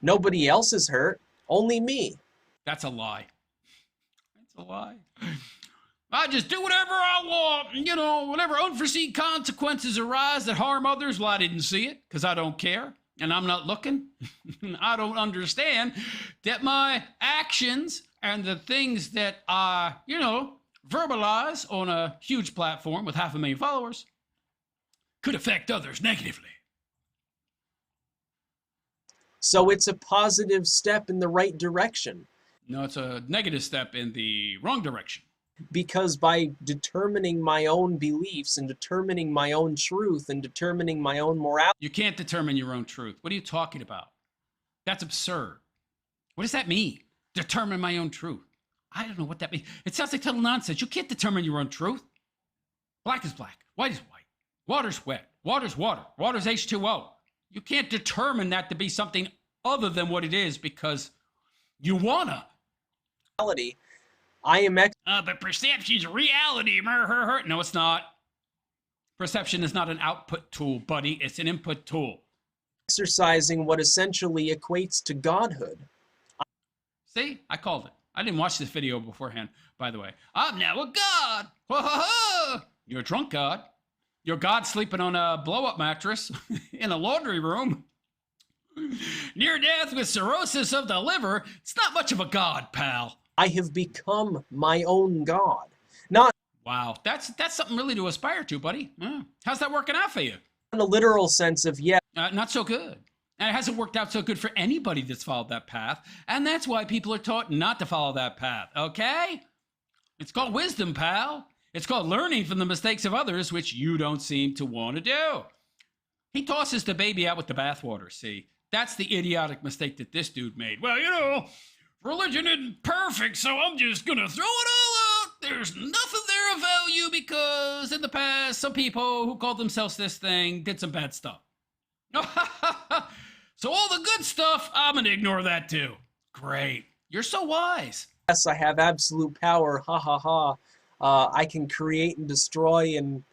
Nobody else is hurt, only me. That's a lie. That's a lie. I just do whatever I want. You know, whatever unforeseen consequences arise that harm others, well, I didn't see it because I don't care and I'm not looking. I don't understand that my actions and the things that I, verbalize on a huge platform with 500,000 followers could affect others negatively. So it's a positive step in the right direction. No, it's a negative step in the wrong direction. Because by determining my own beliefs and determining my own truth and determining my own morality. You can't determine your own truth. What are you talking about? That's absurd. What does that mean? Determine my own truth. I don't know what that means. It sounds like total nonsense. You can't determine your own truth. Black is black. White is white. Water's wet. Water's water. Water's H2O. You can't determine that to be something other than what it is because you wanna. I am but perception's reality. No, it's not. Perception is not an output tool, buddy. It's an input tool. exercising what essentially equates to godhood. See, I called it. I didn't watch this video beforehand, by the way. I'm now a god. Ho, ho, ho. You're a drunk god. You're God sleeping on a blow-up mattress in a laundry room. Near death with cirrhosis of the liver. It's not much of a god, pal. I have become my own god. Not Wow, that's something really to aspire to, buddy. How's that working out for you? in a literal sense of, yeah, Not so good. And it hasn't worked out so good for anybody that's followed that path. And that's why people are taught not to follow that path, okay? It's called wisdom, pal. It's called learning from the mistakes of others, which you don't seem to want to do. He tosses the baby out with the bathwater, see? That's the idiotic mistake that this dude made. Well, religion isn't perfect, so I'm just going to throw it all out. There's nothing there of value because in the past, some people who called themselves this thing did some bad stuff. So all the good stuff, I'm going to ignore that too. Great. You're so wise. yes, I have absolute power, ha ha ha. I can create and destroy and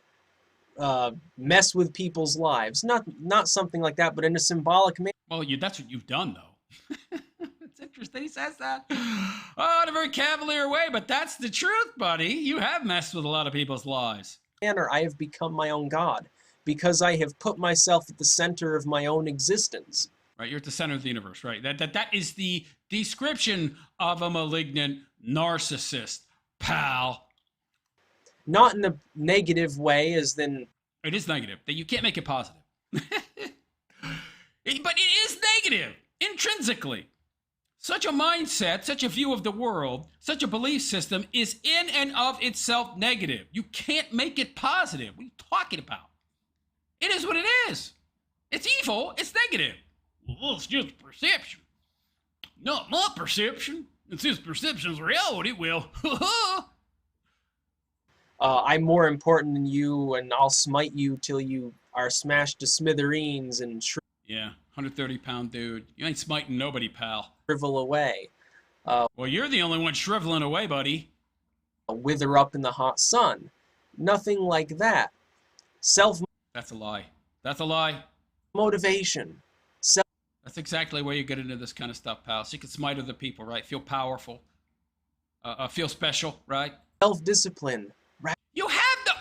mess with people's lives. Not something like that, but in a symbolic manner. Well, that's what you've done, though. It's interesting he says that. Oh, in a very cavalier way, but that's the truth, buddy. You have messed with a lot of people's lives. I have become my own god because I have put myself at the center of my own existence. Right, you're at the center of the universe, right? That is the description of a malignant narcissist, pal. Not in a negative way, as then. It is negative. That you can't make it positive. But it is negative, intrinsically. Such a mindset, such a view of the world, such a belief system is in and of itself negative. You can't make it positive. What are you talking about? It is what it is. It's evil. It's negative. Well, it's just perception. Not my perception. It's his perception's reality, Will. I'm more important than you, and I'll smite you till you are smashed to smithereens and Yeah, 130-pound dude. You ain't smiting nobody, pal. shrivel away, Well, you're the only one shriveling away, buddy. wither up in the hot sun. Nothing like that. That's a lie. That's a lie. Self-motivation. That's exactly where you get into this kind of stuff, pal. So you can smite other people, right? Feel powerful. Feel special, right? Self-discipline. You have the...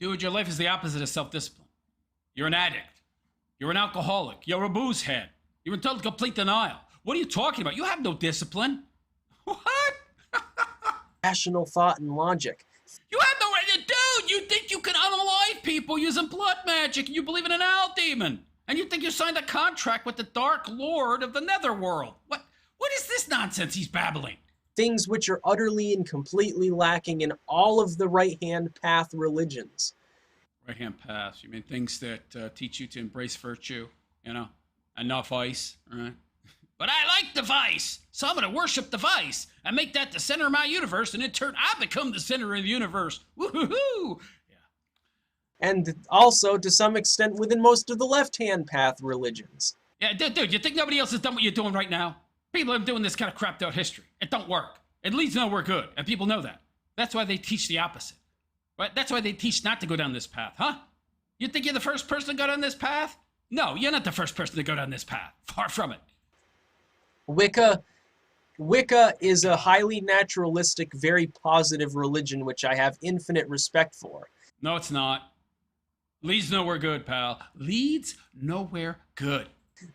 Dude, your life is the opposite of self-discipline. You're an addict. You're an alcoholic. You're a booze head. You're in total complete denial. What are you talking about? You have no discipline. What? Rational thought and logic. You have no right. Dude, you think you can unalive people using blood magic, and you believe in an owl demon. And you think you signed a contract with the Dark Lord of the Netherworld. What is this nonsense he's babbling? Things which are utterly and completely lacking in all of the right-hand path religions. Right-hand path. You mean things that teach you to embrace virtue, and not vice, right? But I like the vice, so I'm going to worship the vice and make that the center of my universe, and in turn, I become the center of the universe. Woo-hoo-hoo! And also, to some extent, within most of the left-hand path religions. Yeah, dude, you think nobody else has done what you're doing right now? People have been doing this kind of crap throughout history. It don't work. It leads nowhere good, and people know that. That's why they teach the opposite. Right? That's why they teach not to go down this path, huh? You think you're the first person to go down this path? No, you're not the first person to go down this path. Far from it. Wicca is a highly naturalistic, very positive religion which I have infinite respect for. No, it's not. Leads nowhere good, pal. Leads nowhere good.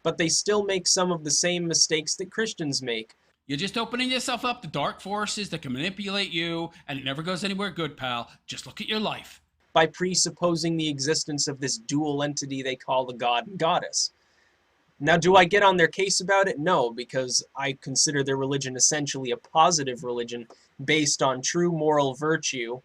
But they still make some of the same mistakes that Christians make. You're just opening yourself up to dark forces that can manipulate you, and it never goes anywhere good, pal. Just look at your life. By presupposing the existence of this dual entity they call the god and goddess. Now, do I get on their case about it? No, because I consider their religion essentially a positive religion based on true moral virtue.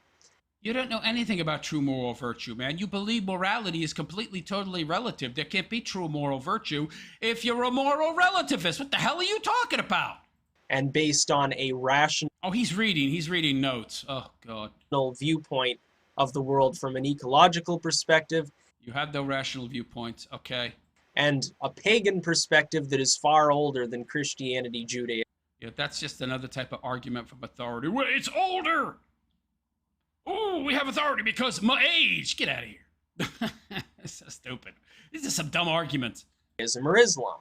You don't know anything about true moral virtue, man. You believe morality is completely, totally relative. There can't be true moral virtue if you're a moral relativist. What the hell are you talking about? And based on a rational Oh, he's reading notes. Oh, God. viewpoint of the world from an ecological perspective. You have no rational viewpoints, okay? And a pagan perspective that is far older than Christianity, Judaism. Yeah, that's just another type of argument from authority. Well, it's older! Oh, we have authority because my age! Get out of here. It's so stupid. These are some dumb arguments. Or Islam.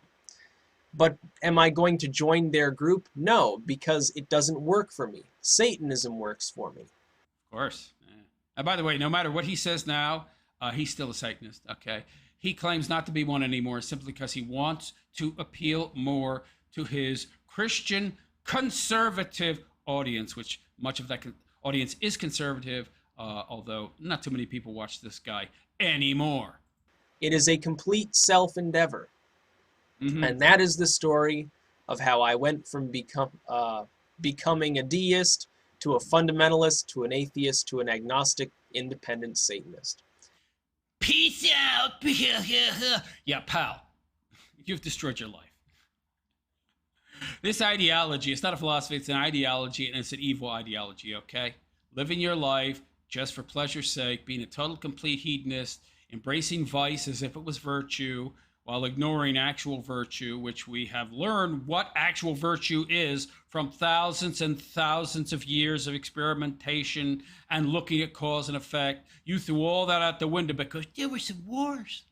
But am I going to join their group? No, because it doesn't work for me. Satanism works for me. Of course. Yeah. And by the way, no matter what he says now, he's still a Satanist, okay? He claims not to be one anymore simply because he wants to appeal more to his Christian conservative audience, which much of that audience is conservative, although not too many people watch this guy anymore. It is a complete self-endeavor. Mm-hmm. And that is the story of how I went from becoming a deist to a fundamentalist to an atheist to an agnostic independent Satanist. Peace out. Yeah, pal, you've destroyed your life. This ideology, it's not a philosophy, it's an ideology, and it's an evil ideology, okay? Living your life just for pleasure's sake, being a total, complete hedonist, embracing vice as if it was virtue, while ignoring actual virtue, which we have learned what actual virtue is from thousands and thousands of years of experimentation and looking at cause and effect. You threw all that out the window because there were some wars.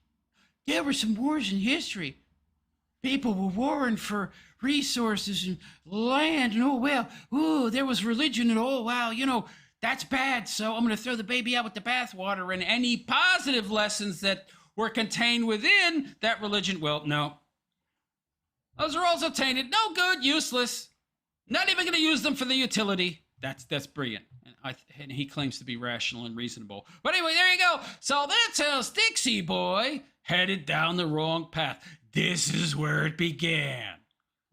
There were some wars in history. People were warring for resources and land, and there was religion, and that's bad, so I'm going to throw the baby out with the bathwater, and any positive lessons that were contained within that religion, well, no. Those are also tainted. No good, useless. Not even going to use them for the utility. That's brilliant. And he claims to be rational and reasonable. But anyway, there you go. So that's how Styxy boy headed down the wrong path. This is where it began.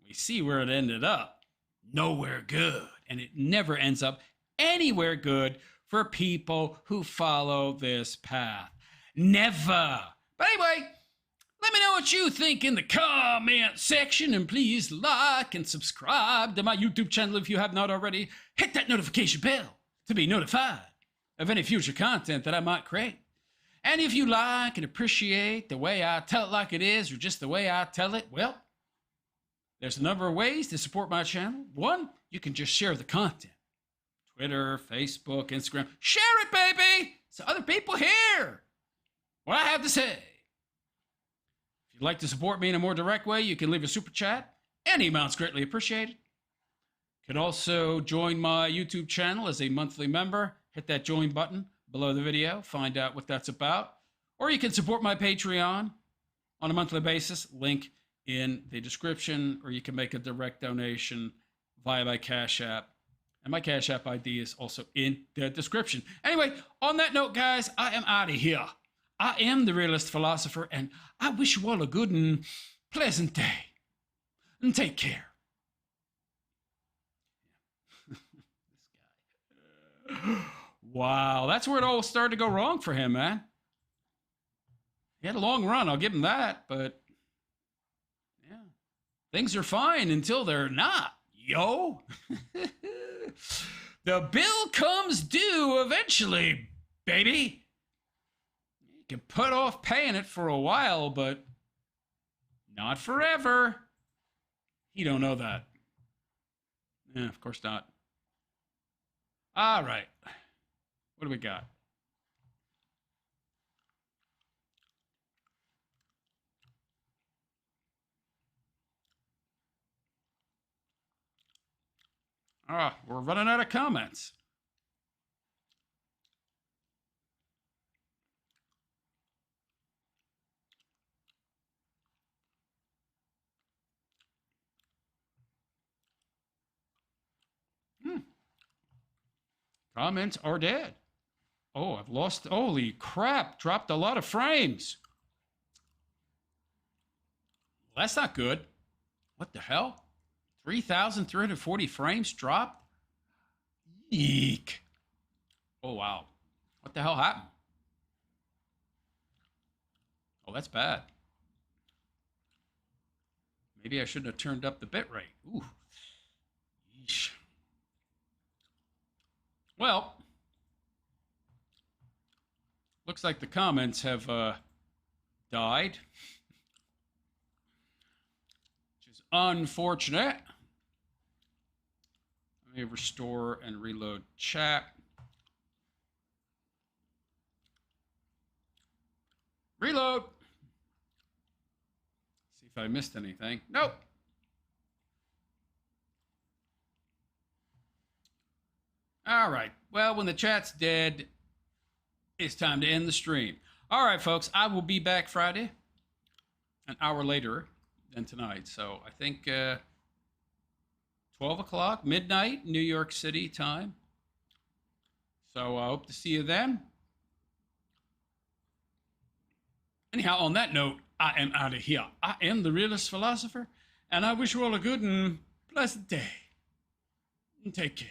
We see where it ended up. Nowhere good. And it never ends up anywhere good for people who follow this path. Never. But anyway, let me know what you think in the comment section, and please like and subscribe to my YouTube channel if you have not already. Hit that notification bell to be notified of any future content that I might create. And if you like and appreciate the way I tell it like it is, or just the way I tell it, well, there's a number of ways to support my channel. One, you can just share the content. Twitter, Facebook, Instagram. Share it, baby, so other people hear what I have to say. If you'd like to support me in a more direct way, you can leave a super chat. Any amount's greatly appreciated. You can also join my YouTube channel as a monthly member. Hit that join button below the video. Find out what that's about. Or you can support my Patreon on a monthly basis. Link in the description. Or you can make a direct donation via my Cash App. And my Cash App ID is also in the description. Anyway, on that note, guys, I am out of here. I am the realist philosopher, and I wish you all a good and pleasant day. And take care. This guy. Wow, that's where it all started to go wrong for him, man. He had a long run, I'll give him that, but yeah. Things are fine until they're not, yo. The bill comes due eventually, baby. You can put off paying it for a while, but not forever. He don't know that. Yeah, of course not. All right. What do we got? We're running out of comments. Comments are dead. Oh, I've lost. Holy crap. Dropped a lot of frames. Well, that's not good. What the hell? 3,340 frames dropped? Eek. Oh, wow. What the hell happened? Oh, that's bad. Maybe I shouldn't have turned up the bitrate. Ooh. Yeesh. Well, looks like the comments have died, which is unfortunate. Let me restore and reload chat. Reload. See if I missed anything. Nope. All right. Well, when the chat's dead, it's time to end the stream. All right, folks. I will be back Friday, an hour later than tonight. So I think 12 o'clock, midnight, New York City time. So I hope to see you then. Anyhow, on that note, I am out of here. I am the realist philosopher, and I wish you all a good and pleasant day. And take care.